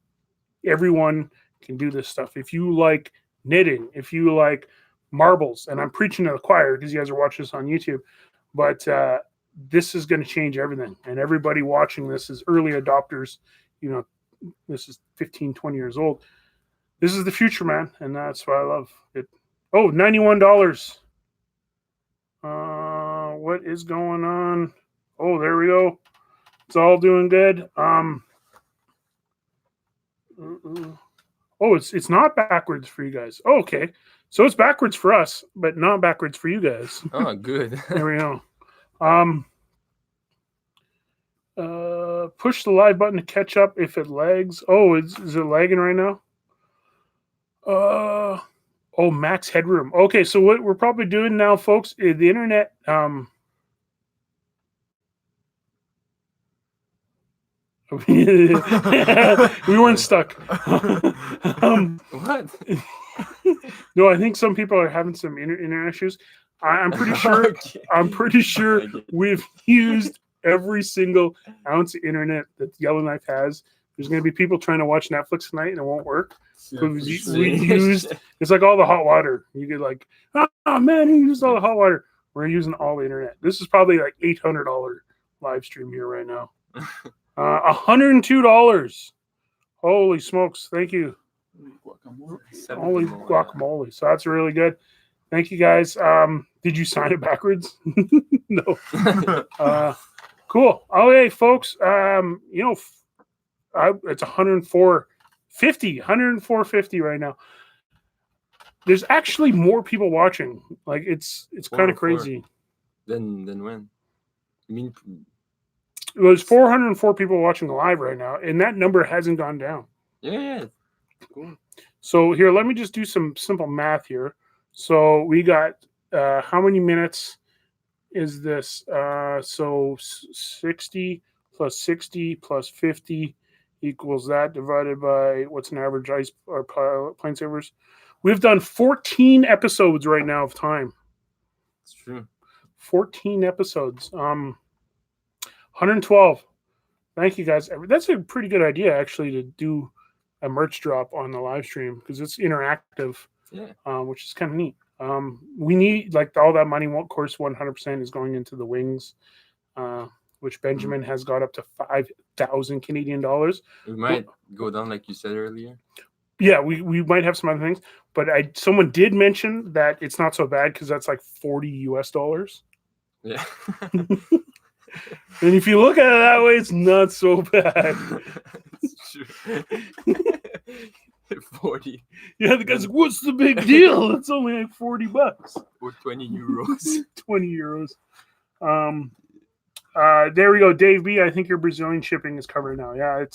everyone can do this stuff. If you like knitting, if you like marbles, and I'm preaching to the choir because you guys are watching this on YouTube, but this is going to change everything. And everybody watching this is early adopters. You know, this is 15, 20 years old. This is the future, man. And that's why I love it. Oh, $91. What is going on? Oh, there we go. It's all doing good. Oh, it's not backwards for you guys. Oh, okay. So it's backwards for us, but not backwards for you guys. Oh, good. There we go. Push the live button to catch up if it lags. Oh, is it lagging right now? Oh, max headroom. Okay, so what we're probably doing now, folks, is the internet. We weren't stuck. What? No, I think some people are having some internet issues. I'm pretty sure. Okay. I'm pretty sure I get it. we've used every single ounce of internet that Yellowknife has. There's going to be people trying to watch Netflix tonight and it won't work. Yeah, We for used- sure. we used- It's like all the hot water. You get like, oh man, he used all the hot water. We're using all the internet. This is probably like $800 live stream here right now. $102. Holy smokes! Thank you. Guacamole. Holy guacamole! So that's really good. Thank you guys. Did you sign it backwards? No. Cool. Okay, folks. It's 104.50 right now. There's actually more people watching. Like it's kind of 404. crazy. Then when? I mean, There's 404 people watching live right now, and that number hasn't gone down. yeah. Cool. So here, let me just do some simple math here. So we got how many minutes is this? So 60 plus 60 plus 50 equals that divided by what's an average ice or PlaneSavers. We've done 14 episodes right now of time. It's true. 14 episodes. 112. Thank you guys. That's a pretty good idea actually to do a merch drop on the live stream because it's interactive, Yeah. which is kind of neat. We need like all that money. Of course, 100% is going into the wings, which Benjamin has got up to 5,000 Canadian dollars. We might go down like you said earlier. Yeah, we might have some other things, but someone did mention that it's not so bad because that's like $40 US. Yeah. And if you look at it that way, it's not so bad. It's true. 40 Yeah, the guy's like, what's the big deal? It's only like $40 or 20 euros. 20 euros. There we go. Dave B, I think your Brazilian shipping is covered now. Yeah,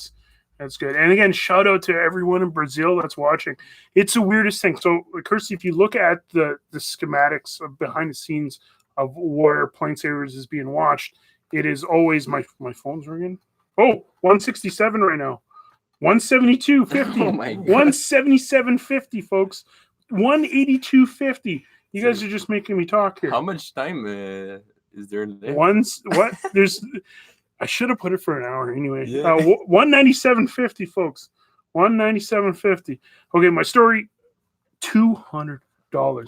that's good. And again, shout out to everyone in Brazil that's watching. It's the weirdest thing. So, Kirsty, if you look at the schematics of behind the scenes of where PlaneSavers is being watched, it is always my phone's ringing. Oh, 167 right now. 172.50. Oh my God. 177.50, folks. 182.50. You guys are just making me talk here. How much time is there left? I should have put it for an hour anyway. Yeah. 197.50, folks. 197.50. Okay, my story. $200,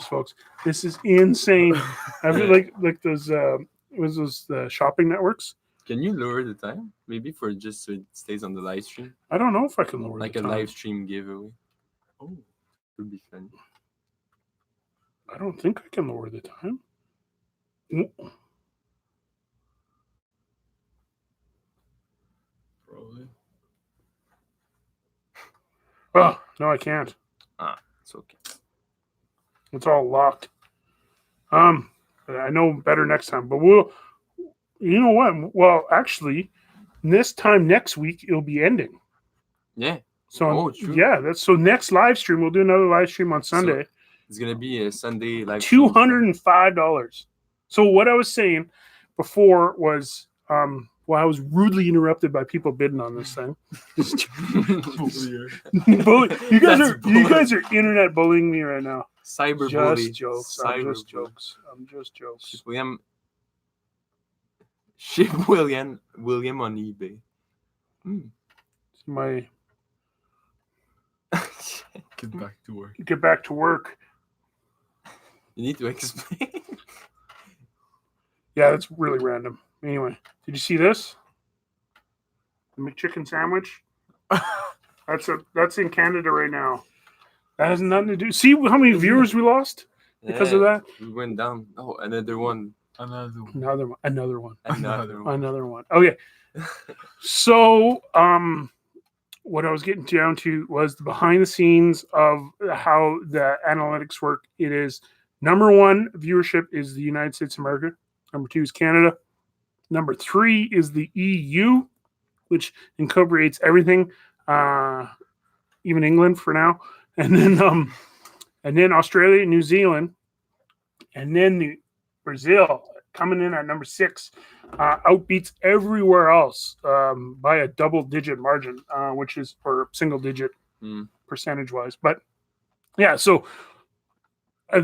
folks. This is insane. I feel like those the shopping networks. Can you lower the time? Maybe for just so it stays on the live stream? I don't know if I can lower Like the a time. live stream giveaway. Oh, would be fun. I don't think I can lower the time. Probably. Oh, no, I can't. It's okay. It's all locked. I know better next time, but you know what? Well, actually, this time next week it'll be ending. Yeah. So True. yeah, so next live stream we'll do another live stream on Sunday. It's gonna be a Sunday live stream. $205. So what I was saying before was, I was rudely interrupted by people bidding on this thing. You guys are internet bullying me right now. Cyberbully. Just jokes. I'm just Cyberbully. jokes. Ship William on eBay. My Get back to work. get back to work. You need to explain. Yeah, that's really random. Anyway, did you see this? The McChicken sandwich. That's in Canada right now. That has nothing to do. See how many viewers we lost because of that. We went down. Oh, another one. Another one. Another one. Another one. Okay. So, what I was getting down to was the behind the scenes of how the analytics work. It is number one viewership is the United States of America. Number two is Canada. Number three is the EU, which incorporates everything, even England for now. And then and then Australia, New Zealand, and then Brazil coming in at number 6, outbeats everywhere else by a double-digit margin, which is for single-digit percentage-wise. But yeah, so I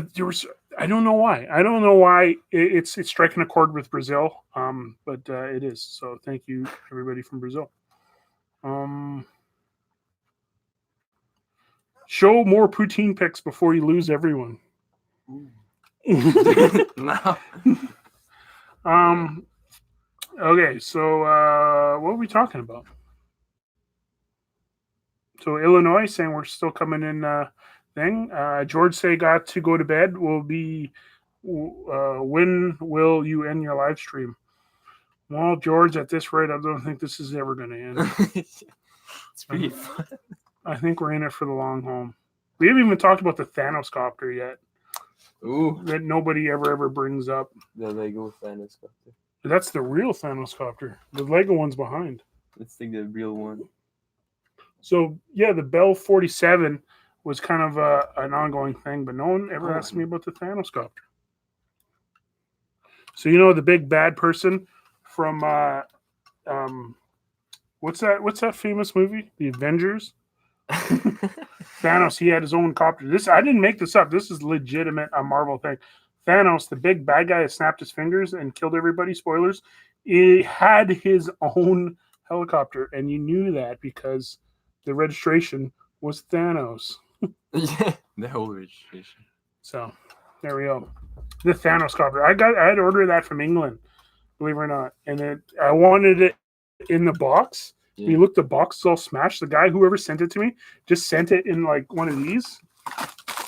don't know why. I don't know why it's striking a chord with Brazil, but it is. So thank you, everybody from Brazil. Show more poutine pics before you lose everyone. No. Okay, so what are we talking about? So Illinois saying we're still coming in thing. George say got to go to bed. Will be when will you end your live stream? Well, George, at this rate, I don't think this is ever going to end. It's pretty fun. I think we're in it for the long haul. We haven't even talked about the Thanos copter yet. Ooh. That nobody ever brings up. The Lego Thanos copter. That's the real Thanos copter. The Lego one's behind. Let's take the real one. So, yeah, the Bell 47 was kind of an ongoing thing, but no one ever asked me about the Thanos copter. So, you know, the big bad person from, what's that famous movie? The Avengers? Thanos, he had his own copter. I didn't make this up. This is legitimate, a Marvel thing. Thanos, the big bad guy that snapped his fingers and killed everybody, spoilers, he had his own helicopter, and you knew that because the registration was Thanos. Yeah, the whole registration. So, there we go. The Thanos copter. I had to order that from England, believe it or not. And I wanted it in the box. Yeah. You look, the box is all smashed. The guy, whoever sent it to me, just sent it in like one of these.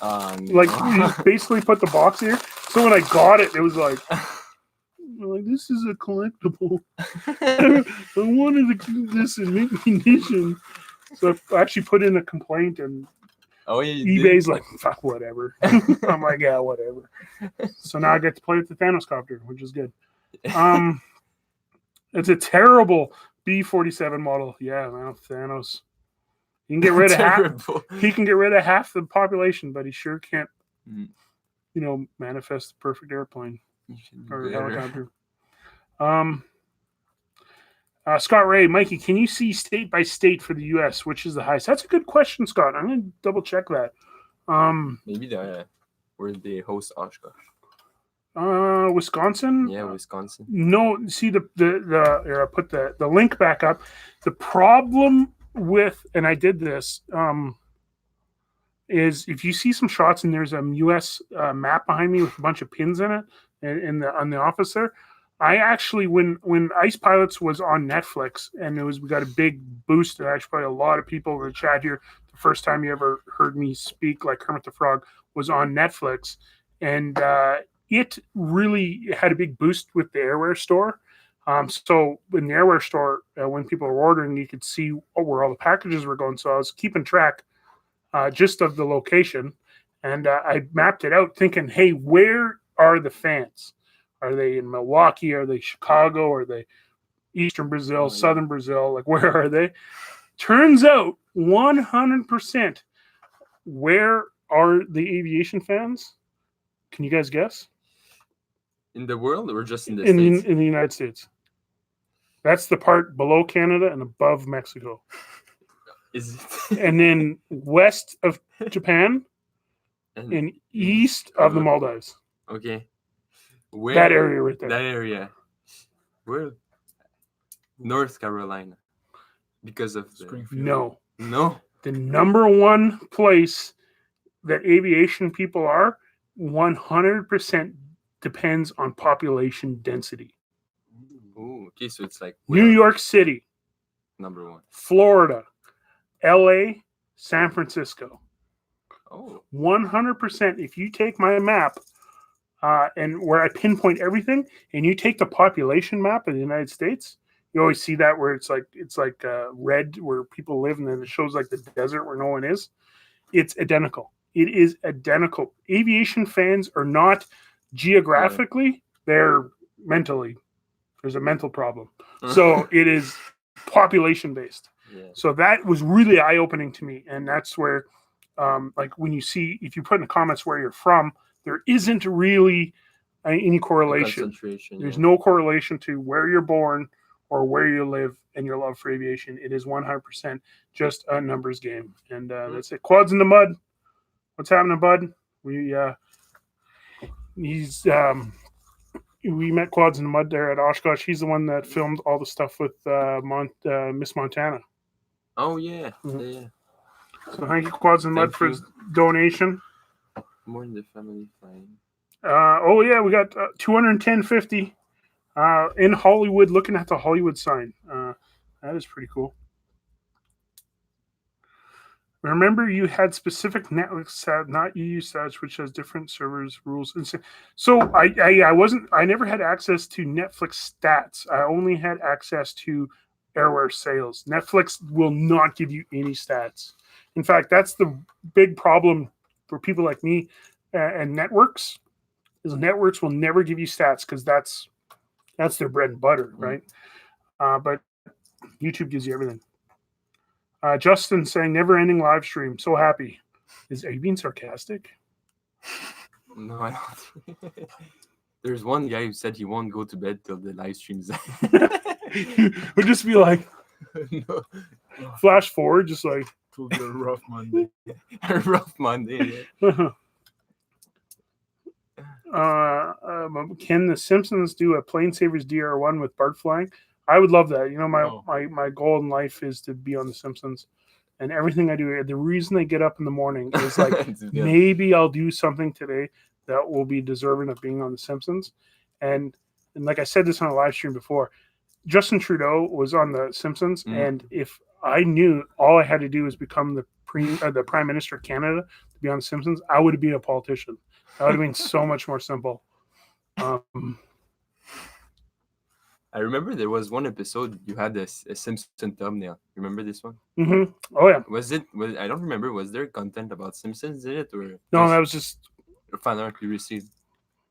Like, you just basically put the box here. So when I got it, it was like, this is a collectible. I wanted to keep this in mint condition. So I actually put in a complaint, and eBay's like, fuck, whatever. I'm like, yeah, whatever. So now I get to play with the Thanos copter, which is good. It's a terrible B-47 model. Yeah, man, Thanos. He can get rid of half the population, but he sure can't, manifest the perfect airplane or helicopter. Scott Ray, Mikey, can you see state by state for the U.S. which is the highest? That's a good question, Scott. I'm going to double check that. Maybe where they host Oshkosh. Wisconsin. Yeah, Wisconsin. No, see here, I put the link back up. The problem with, and I did this, is if you see some shots and there's a U.S. map behind me with a bunch of pins in it, on the office there. I actually, when Ice Pilots was on Netflix, and we got a big boost, and actually probably a lot of people in the chat here, the first time you ever heard me speak like Kermit the Frog was on Netflix, and it really had a big boost with the Airware store. So in the Airware store, when people were ordering, you could see where all the packages were going. So I was keeping track just of the location, and I mapped it out thinking, hey, where are the fans? Are they in Milwaukee? Are they Chicago? Are they Eastern Brazil, Southern Brazil? Like, where are they? Turns out 100% where are the aviation fans? Can you guys guess? In the world or just in the States? In the United States. That's the part below Canada and above Mexico. Is it? And then west of Japan and east of the Maldives. Okay. Where, that area right there. That area. Where? North Carolina. Because of Springfield. No. The number one place that aviation people are 100% depends on population density. Ooh, okay, so it's like New York City, number one. Florida, LA, San Francisco. Oh. 100%. If you take my map, and where I pinpoint everything, and you take the population map of the United States, you always see that where it's like red where people live, and then it shows like the desert where no one is. It's identical. It is identical. Aviation fans are not geographically; they're mentally. There's a mental problem. So it is population based. Yeah. So that was really eye opening to me, and that's where like when you see, if you put in the comments where you're from, there isn't really any correlation. Concentration. There's no correlation to where you're born or where you live and your love for aviation. It is 100% just a numbers game. And that's it. Quads in the mud. What's happening, bud? We met Quads in the mud there at Oshkosh. He's the one that filmed all the stuff with Miss Montana. Oh yeah, Mhm. yeah. So thank you, Quads in the Mud, Thank for you. his donation. More in the family flying. Oh yeah, we got 210.50 in Hollywood. Looking at the Hollywood sign, that is pretty cool. Remember, you had specific Netflix stats, not EU stats, which has different servers rules. And so I never had access to Netflix stats. I only had access to AIRWAYS sales. Netflix will not give you any stats. In fact, that's the big problem for people like me and networks. Is networks will never give you stats because that's their bread and butter, right? But YouTube gives you everything. Justin saying never-ending live stream. So happy. Are you being sarcastic? No, I don't. There's one guy who said he won't go to bed till the live stream's Would just be like no. flash forward, just like It will be a rough Monday. A rough Monday. Can the Simpsons do a PlaneSavers DR1 with Bart flying? I would love that. You know, No. my goal in life is to be on the Simpsons, and everything I do. The reason I get up in the morning is like maybe I'll do something today that will be deserving of being on the Simpsons, and like I said this on a live stream before, Justin Trudeau was on the Simpsons, and if I knew all I had to do was become the Prime Minister of Canada to be on the Simpsons, I would have been a politician. That would have been so much more simple. I remember there was one episode you had a Simpson thumbnail. Remember this one? Mm-hmm. Oh yeah. Was I don't remember. Was there content about Simpsons in it, or No, that was just fan art you received?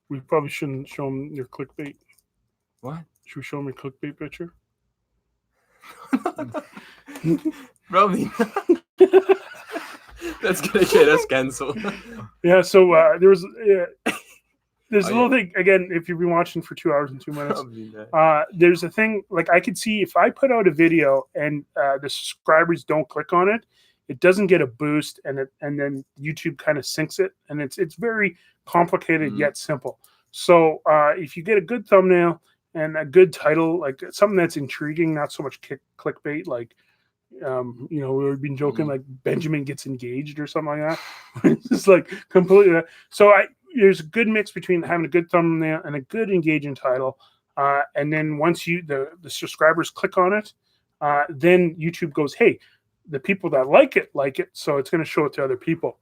We probably shouldn't show them your clickbait. What? Should we show them your clickbait picture? Probably. That's gonna get us canceled. Yeah. So there's a Oh, little thing again. If you've been watching for 2 hours and 2 minutes, Probably not. there's a thing like I could see if I put out a video and the subscribers don't click on it, it doesn't get a boost, and then YouTube kind of syncs it, and it's very complicated yet simple. So if you get a good thumbnail and a good title, like something that's intriguing, not so much clickbait, like we've been joking like Benjamin gets engaged or something like that. It's just like completely. So there's a good mix between having a good thumbnail and a good engaging title, and then once the subscribers click on it, then YouTube goes, hey, the people that like it, so it's going to show it to other people,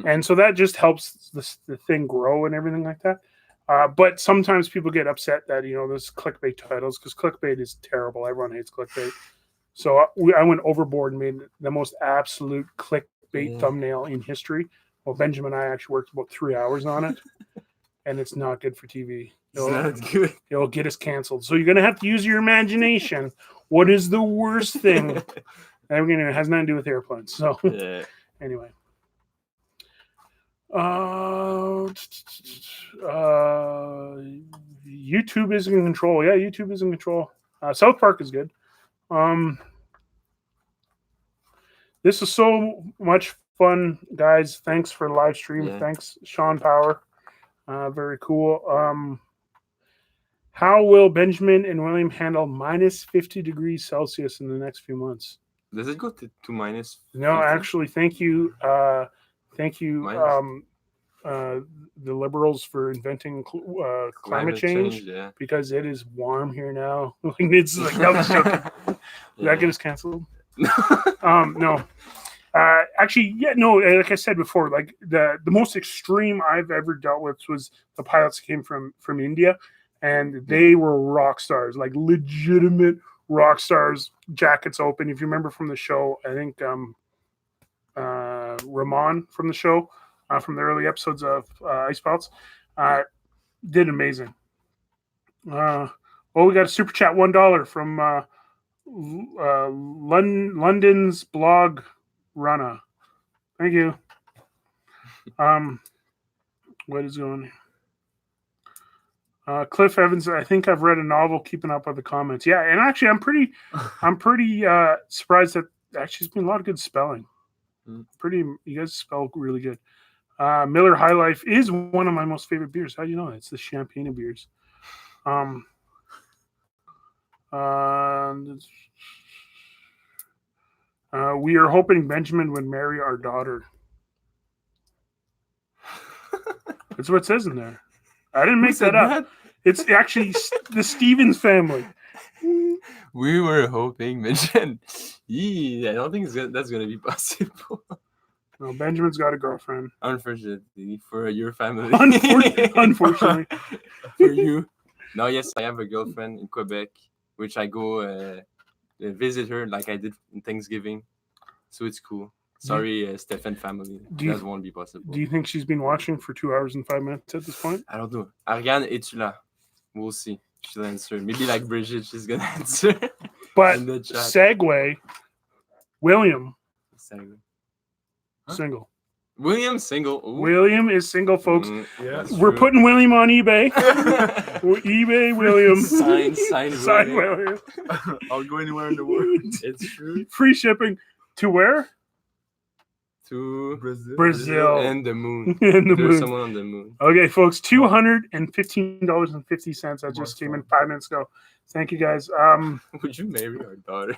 and so that just helps the thing grow and everything like that. But sometimes people get upset that there's clickbait titles because clickbait is terrible. Everyone hates clickbait. So I went overboard and made the most absolute clickbait thumbnail in history. Well, Benjamin and I actually worked about 3 hours on it, and it's not good for TV. Good. It'll get us canceled. So you're going to have to use your imagination. What is the worst thing? And it has nothing to do with airplanes. So anyway. YouTube is in control. Yeah, YouTube is in control. South Park is good. This is so much fun, guys. Thanks for the live stream. Yeah. Thanks, Sean Power. Very cool. How will Benjamin and William handle minus 50 degrees Celsius in the next few months? Does it go to minus? No, 50? actually, thank you. The liberals for inventing climate change yeah. because it is warm here now. It's like that was joking. Did that get us canceled? No. Actually, yeah, no. Like I said before, like the most extreme I've ever dealt with was the pilots that came from India, and they were rock stars, like legitimate rock stars. Jackets open. If you remember from the show, I think Ramon from the show. From the early episodes of Ice Pilots, did amazing. We got a super chat $1 from London's blog Rana. Thank you. What is going on? Cliff Evans, I think I've read a novel, Keeping Up with the Comments. Yeah, and actually, I'm pretty surprised that actually there's been a lot of good spelling. You guys spell really good. Miller High Life is one of my most favorite beers. How do you know? It's the champagne of beers. We are hoping Benjamin would marry our daughter. That's what it says in there. I didn't make that up. It's actually the Stevens family. We were hoping, Benjamin. I don't think that's going to be possible. No, Benjamin's got a girlfriend. Unfortunately, for your family. Unfortunately. For you. No, yes, I have a girlfriend in Quebec, which I go visit her like I did in Thanksgiving. So it's cool. Sorry, Stefan family. That won't be possible. Do you think she's been watching for 2 hours and 5 minutes at this point? I don't know. Ariane, es-tu là? We'll see. She'll answer. Maybe like Bridget, she's going to answer. But segue, William. Single. William single. Ooh. William is single, folks. Yeah, we're putting William on eBay. eBay William. Sign William. I'll go anywhere in the world. It's true. Free shipping to where? To Brazil. And the moon. There's someone on the moon. Okay, folks, $215.50. That just came in 5 minutes ago. Thank you, guys. Would you marry our daughter?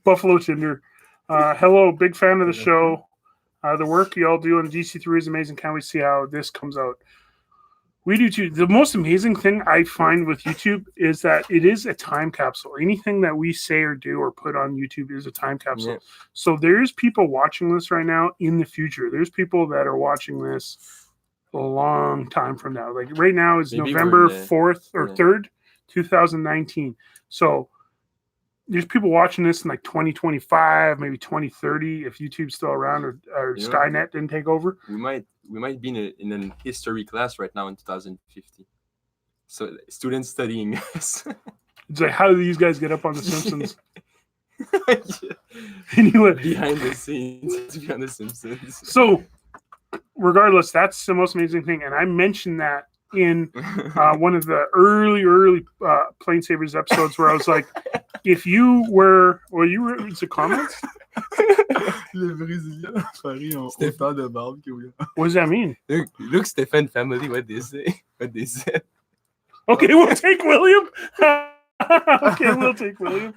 Buffalo Tinder. Hello, big fan of the show. The work y'all do on DC3 is amazing. Can't we see how this comes out? We do too. The most amazing thing I find with YouTube is that it is a time capsule. Anything that we say or do or put on YouTube is a time capsule. Yeah. So there's people watching this right now in the future. There's people that are watching this a long time from now. Like right now is maybe November 4th or 3rd, 2019. So there's people watching this in like 2025, maybe 2030, if YouTube's still around or Skynet didn't take over. We might be in a history class right now in 2050. So students studying us. It's like, how do these guys get up on The Simpsons? Yeah. Anyway, behind the scenes, to be on The Simpsons. So, regardless, that's the most amazing thing, and I mentioned that in one of the early PlaneSavers episodes where I was like, if you were, you were into comments? Les Brésiliens farient autant de barbe que oui. What does that mean? Look, Stefan family, what they say. What they said. Okay, we'll take William. Okay, we'll take William.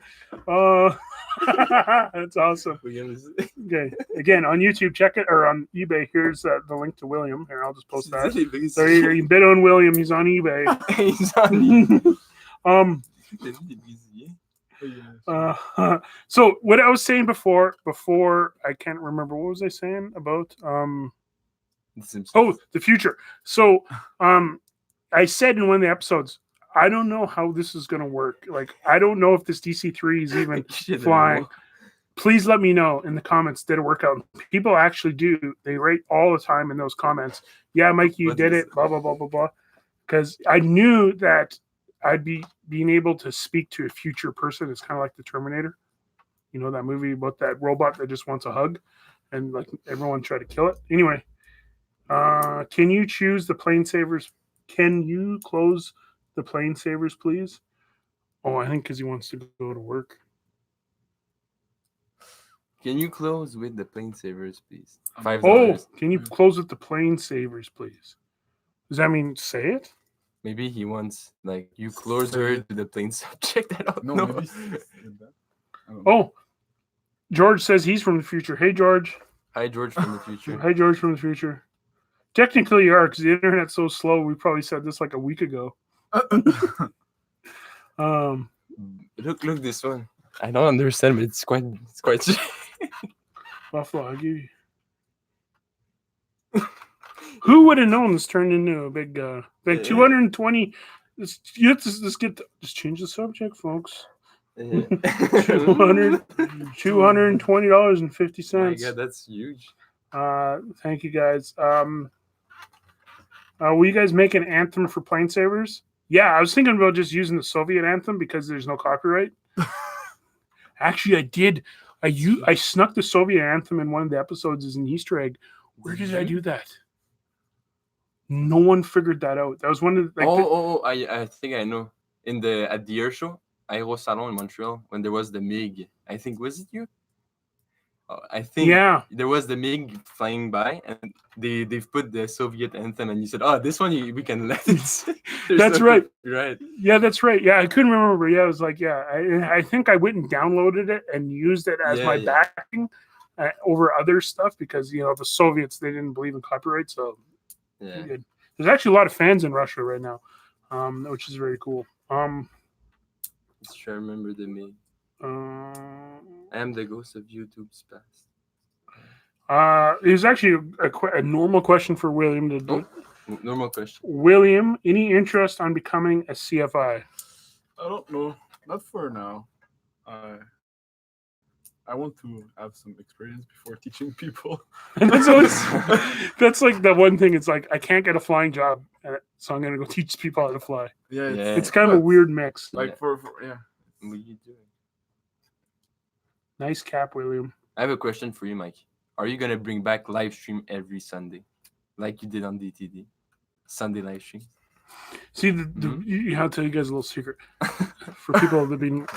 That's awesome. Okay, again on YouTube, check it, or on eBay. Here's the link to William. Here, I'll just post that. So you bid on William. He's on eBay. He's on eBay. So what I was saying before I can't remember, what was I saying about the future. So I said in one of the episodes, I don't know how this is going to work. Like, I don't know if this DC3 is even flying. Please let me know in the comments, did it work out? People actually do. They write all the time in those comments. Yeah, Mike, you did it, blah, blah, blah, blah, blah. Because I knew that I'd be being able to speak to a future person. It's kind of like the Terminator. You know, that movie about that robot that just wants a hug and like everyone tried to kill it. Anyway, can you choose the PlaneSavers? Can you close the PlaneSavers, please? Oh, I think because he wants to go to work. Can you close with the PlaneSavers, please? $5. Oh, can you close with the PlaneSavers, please? Does that mean say it? Maybe he wants, like, you closer to the plane subject. I don't know. Maybe oh, George says he's from the future. Hey, George. Hi, George from the future. Hi, George from the future. Technically, you are, because the internet's so slow. We probably said this like a week ago. Look this one. I don't understand, but it's quite Buffalo, I'll give you. Who would have known this turned into a big 220? Just change the subject, folks. $220.50. My God, that's huge. Thank you guys. Will you guys make an anthem for PlaneSavers? Yeah, I was thinking about just using the Soviet anthem because there's no copyright. Actually, I did. I snuck the Soviet anthem in one of the episodes as an Easter egg Where did I do that? No one figured that out. That was one of the, I think I know. At the air show, AIRWAYS Salon in Montreal, when there was the MiG, I think, was it you? I think there was the MiG flying by, and they've put the Soviet anthem, and you said, "Oh, this one we can let it." That's right. Right. Yeah, that's right. Yeah, I couldn't remember. Yeah, it was like, I think I went and downloaded it and used it as my backing over other stuff because the Soviets, they didn't believe in copyright, so there's actually a lot of fans in Russia right now, which is very cool. Let's try to remember the MiG. I am the ghost of YouTube's past. It was actually a normal question for William to do. Normal question. William, any interest on becoming a CFI? I don't know. Not for now. I want to have some experience before teaching people. That's like the one thing. It's like I can't get a flying job, so I'm gonna go teach people how to fly. Yeah, it's kind of a weird mix. Like What are you doing? Nice cap, William. I have a question for you, Mike. Are you gonna bring back live stream every Sunday, like you did on DTD? Sunday live stream. See, I'll tell you guys a little secret. For people that have been,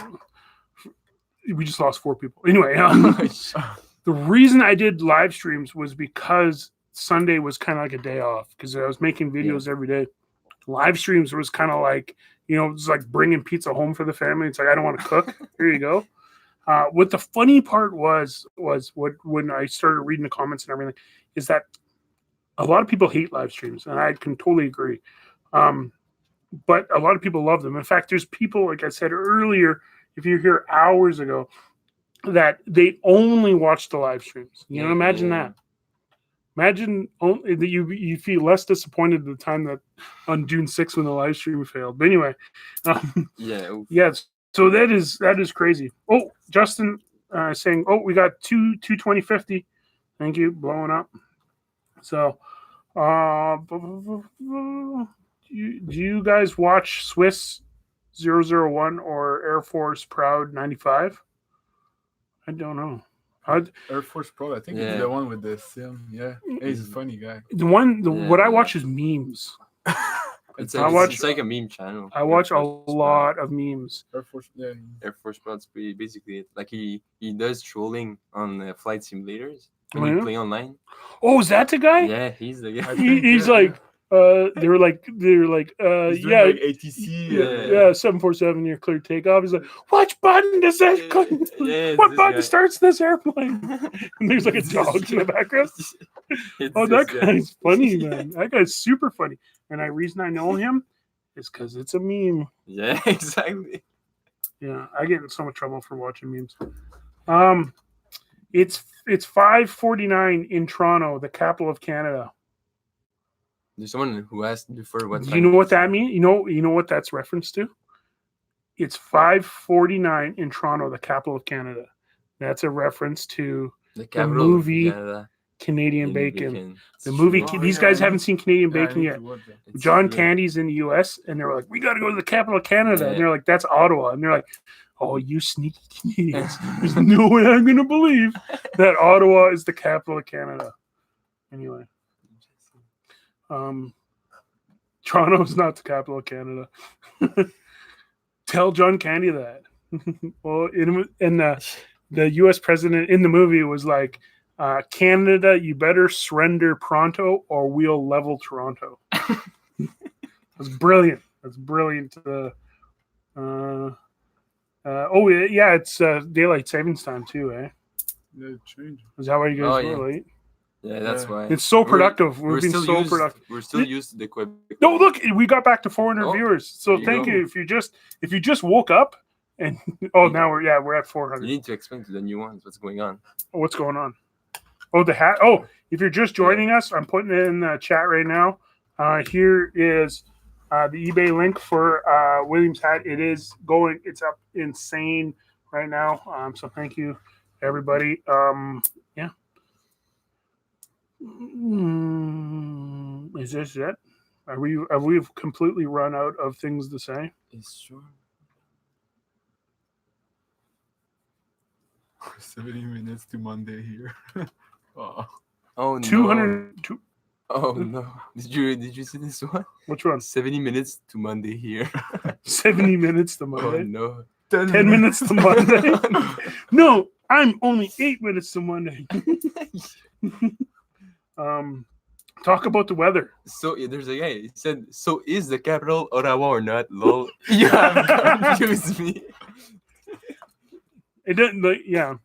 we just lost 4 people. Anyway, the reason I did live streams was because Sunday was kind of like a day off because I was making videos every day. Live streams was kind of like, it was like bringing pizza home for the family. It's like, I don't want to cook. Here you go. What the funny part was when I started reading the comments and everything is that a lot of people hate live streams, and I can totally agree. But a lot of people love them. In fact, there's people, like I said earlier, if you're here hours ago, that they only watch the live streams. Imagine that. Imagine that you feel less disappointed at the time that on June 6th when the live stream failed. But anyway, so that is crazy. Oh, Justin saying, we got 22050. Thank you, blowing up. So, do you guys watch Swiss 001 or Air Force Proud 95? I don't know. Air Force Proud, I think it's the one with the sim. Yeah, he's a funny guy. What I watch is memes. It's like a meme channel. I watch a lot of memes. Air Force Proud's basically it. Like he does trolling on flight simulators when you play online. Oh, is that the guy? Yeah, he's the guy. He's like, they're like, like ATC. 747, you're clear takeoff. He's like, which button does that click? What button starts this airplane? And there's like a dog in the background. That guy's funny, man. That guy's super funny. And the reason I know him is because it's a meme. Yeah, exactly. Yeah, I get in so much trouble for watching memes. It's 5:49 in Toronto, the capital of Canada. There's someone who asked before what. Do you know what that means? You know what that's reference to? It's 5:49 in Toronto, the capital of Canada. That's a reference to the movie Canadian Bacon. The movie. These guys haven't seen Canadian Bacon yet. John Candy's in the U.S. and they're like, we got to go to the capital of Canada. And they're like, that's Ottawa. And they're like, oh, you sneaky Canadians. There's no way I'm going to believe that Ottawa is the capital of Canada. Anyway. Toronto is not the capital of Canada. Tell John Candy that. Well, and the U.S. president in the movie was like, Canada, you better surrender pronto or we'll level Toronto. That's brilliant. That's brilliant. It's daylight savings time too, eh? Yeah, change. Is that why you guys were late? Yeah, that's why. It's so productive. We've been so productive. We're still used to the Quebec. No, look, we got back to 400 viewers. So thank you. If you just woke up and now we're at 400. You need to explain to the new ones what's going on. What's going on? Oh, the hat. Oh, if you're just joining us, I'm putting it in the chat right now. Here is the eBay link for William's hat. It's up insane right now. So thank you, everybody. Is this it? Have we completely run out of things to say? It's true. 70 minutes to Monday here. Oh. Oh no. 200. Oh no. Did you see this one? Which one? 70 minutes to Monday here. 70 minutes to Oh Monday. no. 10 minutes to Monday. No, I'm only 8 minutes to Monday. Talk about the weather. So there's a guy. He said, "So is the capital Ottawa or not?" Lol. You have confused me. It didn't. Yeah.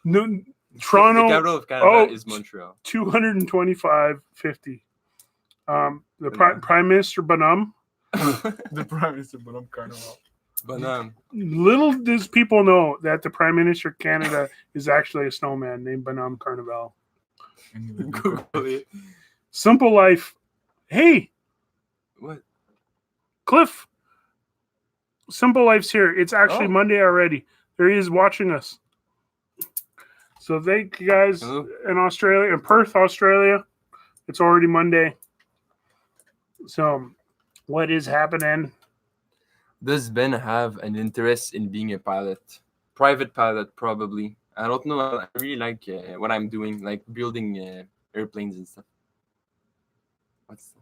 No, Toronto. The capital of Canada is Montreal. 225.50. The Prime Minister Bonhomme. The Prime Minister Bonhomme Carnival. But Little does people know that the Prime Minister of Canada is actually a snowman named Bonhomme Carnival. Google it. Simple Life. Hey, What? Cliff. Simple Life's here. It's actually Oh. Monday already. There he is watching us. So thank you guys Hello. in Australia, in Perth, Australia. It's already Monday. So what is happening? Does Ben have an interest in being a pilot? Private pilot, probably. I don't know. I really like what I'm doing, like building airplanes and stuff. What's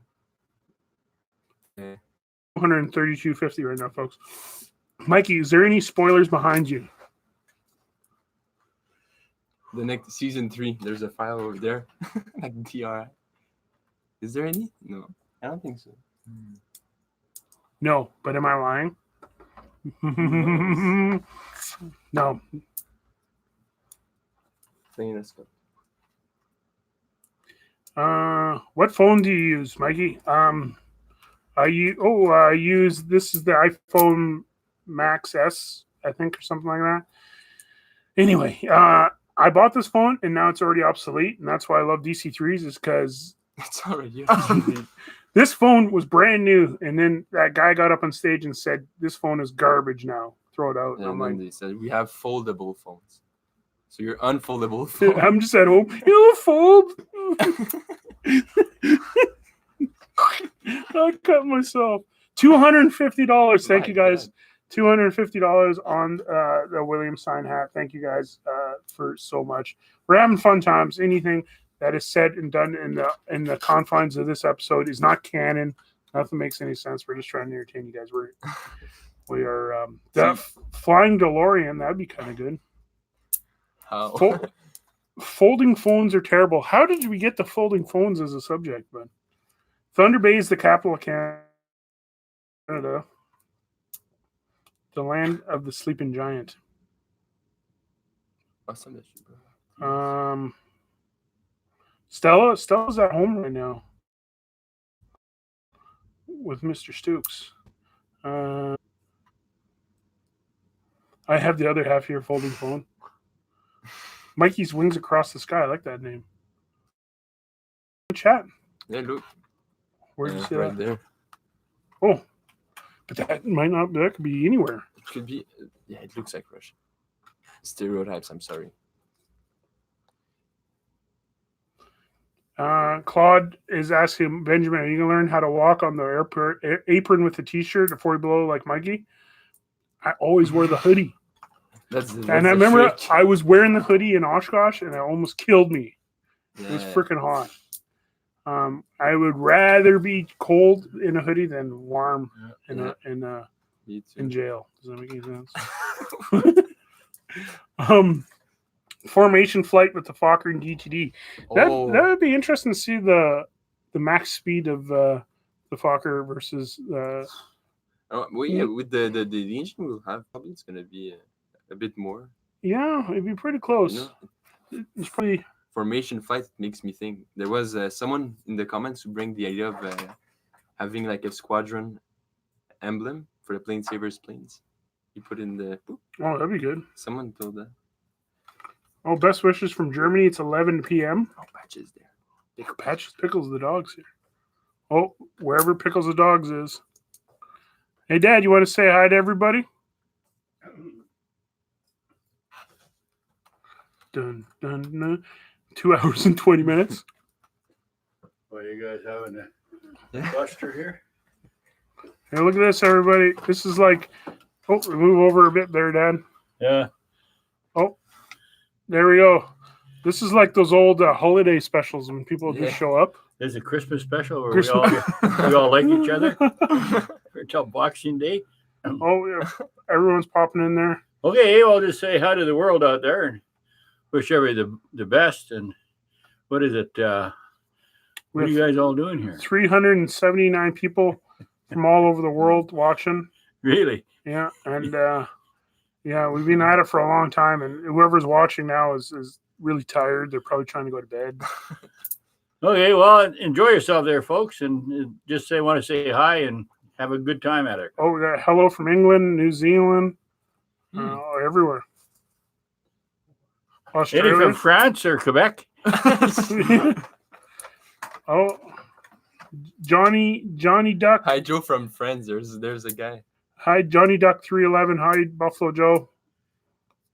that? 132.50 right now, folks. Mikey, is there any spoilers behind you? The next season 3, there's a file over there, like DRI. Is there any? No, I don't think so. No, but am I lying? No. What phone do you use, Mikey? I use this is the iPhone Max S, I think, or something like that. Anyway, I bought this phone and now it's already obsolete, and that's why I love DC3s is because It's already this phone was brand new, and then that guy got up on stage and said, "This phone is garbage now. Throw it out." And I'm And like, then they said we have foldable phones. So your unfoldable phone. I'm just at home. It'll fold. I cut myself. $250. Thank you guys. $250 on the William Sign hat. Thank you guys for so much. We're having fun times. Anything that is said and done in the confines of this episode is not canon. Nothing makes any sense. We're just trying to entertain you guys. We are that flying DeLorean. That'd be kind of good. How? Folding phones are terrible. How did we get the folding phones as a subject, man? Thunder Bay is the capital of Canada. The land of the sleeping giant. Stella's at home right now with Mr. Stooks. I have the other half here folding phone. Mikey's Wings Across the Sky. I like that name. Chat. Yeah, look. Where'd you see right that? there. Oh, but that might not. That could be anywhere. It could be. Yeah, it looks like Russia. Stereotypes. I'm sorry. Claude is asking Benjamin, "Are you gonna learn how to walk on the apron with the t-shirt at 40 below like Mikey?" I always wear the hoodie. That's And I remember I was wearing the hoodie in Oshkosh, and it almost killed me. It was freaking hot. I would rather be cold in a hoodie than warm in jail. Does that make any sense? Formation flight with the Fokker and DTD. That would be interesting to see the max speed of the Fokker versus. With the engine we'll have, probably it's gonna be a bit more. Yeah, it'd be pretty close. You know? It's pretty. Formation flight makes me think. There was someone in the comments who bring the idea of having like a squadron emblem for the PlaneSavers planes. You put in the. Oh, that'd be good. Someone told that. Oh, best wishes from Germany. It's 11 p.m. Oh, Patches there. Patches Pickles the dogs here. Oh, wherever Pickles the dogs is. Hey, Dad, you want to say hi to everybody? Dun, dun, dun. 2 hours and 20 minutes. Well, you guys having a buster here? Hey, look at this, everybody. This is like, move over a bit there, Dad. Yeah. Oh, there we go. This is like those old holiday specials when people Yeah. just show up. There's a Christmas special where Christmas- we all like each other until Boxing Day. Oh yeah, everyone's popping in there. Okay, I'll just say hi to the world out there and wish everybody the best. And what is it? What are you guys all doing here? 379 people from all over the world watching. Really? Yeah, and yeah, we've been at it for a long time, and whoever's watching now is really tired. They're probably trying to go to bed. Okay, well, enjoy yourself there, folks, and just want to say hi and have a good time at it. Oh, we got hello from England, New Zealand, everywhere. Any Australia. from France or Quebec? Oh, Johnny Duck. Hi, Joe from Friends. There's a guy. Hi, Johnny Duck 311. Hi, Buffalo Joe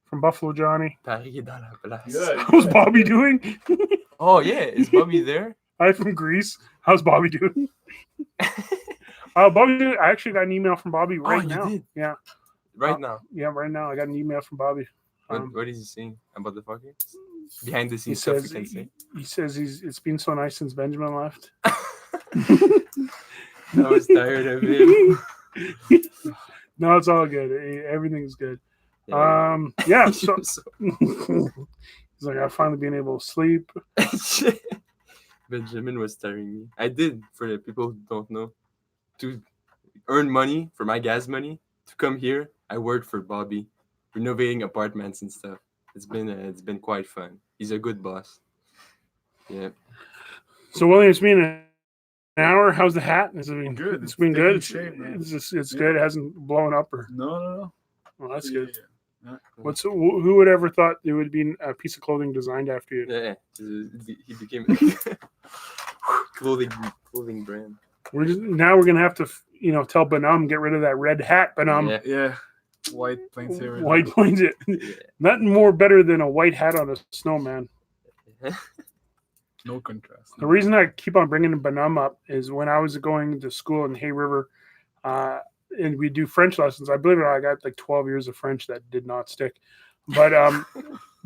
from Buffalo Johnny. Paris est dans la place. How's Bobby doing? Oh yeah, is Bobby there? Hi from Greece. How's Bobby doing? Bobby, I actually got an email from Bobby right you now. did? Yeah, Right now. yeah, right now. I got an email from Bobby. What is he saying about the Fokker? Behind the He scenes stuff we says can say. he says it's been so nice since Benjamin left. I was tired of him. No, it's all good. Everything's good. Yeah. Yeah. So he's like, I've finally been able to sleep. Benjamin was tiring me. I did, for the people who don't know, to earn money for my gas money to come here. I worked for Bobby, renovating apartments and stuff. It's been quite fun. He's a good boss. Yeah. So William, it's been an hour. How's the hat? Has it been Good. It's been taking good. shape, man. It's good. It hasn't blown up or. No. Well, that's Yeah, good. yeah. Who would ever thought there would be a piece of clothing designed after you? Yeah. He became clothing brand. Now we're gonna have to tell Benum get rid of that red hat. Benum. Yeah. Yeah. White PlaneSavers. White points it. Yeah. Nothing more better than a white hat on a snowman. No contrast. The reason I keep on bringing Benum up is when I was going to school in Hay River, and we do French lessons. I believe it or not, I got like 12 years of French that did not stick. But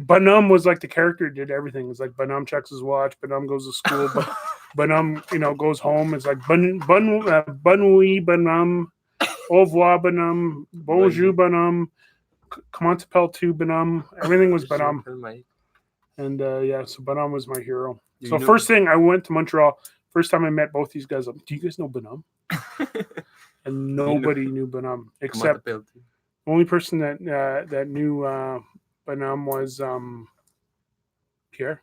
Benum was like the character, did everything. It's like Benum checks his watch, Benum goes to school, but Benum, goes home. It's like bonne nuit, Benum, au revoir, Benum, bonjour, Benum, comment t'appelles tu, Benum. Everything was Benum. And so Benum was my hero. Do So you know- first thing, I went to Montreal. First time I met both these guys, I'm, do you guys know Benum? And nobody knew Benum except the only person that knew Benum was Pierre.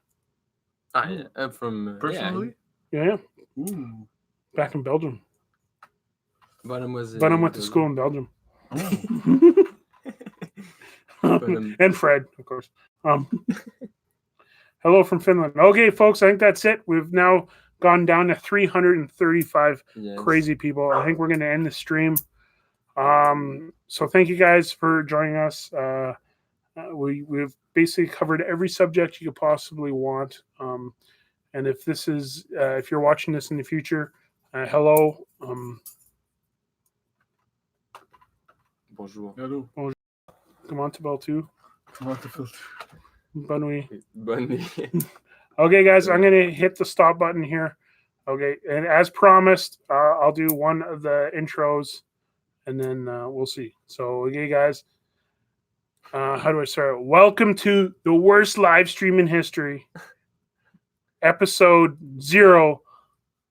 Yeah, I'm from Personally? Yeah, Ooh. back in Belgium. Benum went to school in Belgium. Benum. And Fred, of course. Hello from Finland. Okay, folks, I think that's it. We've now gone down to 335 Yes. crazy people. I think we're going to end the stream. So thank you guys for joining us. We've basically covered every subject you could possibly want. And if this is if you're watching this in the future, hello. Bonjour. Hello. Comment tu too? Comment tu fais? Bonne nuit. Bonne nuit. Okay, guys, I'm going to hit the stop button here. Okay, and as promised, I'll do one of the intros, and then we'll see. So, okay, guys, how do I start? Welcome to the worst live stream in history, episode 0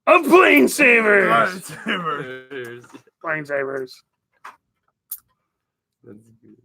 of PlaneSavers. PlaneSavers. PlaneSavers. That's good.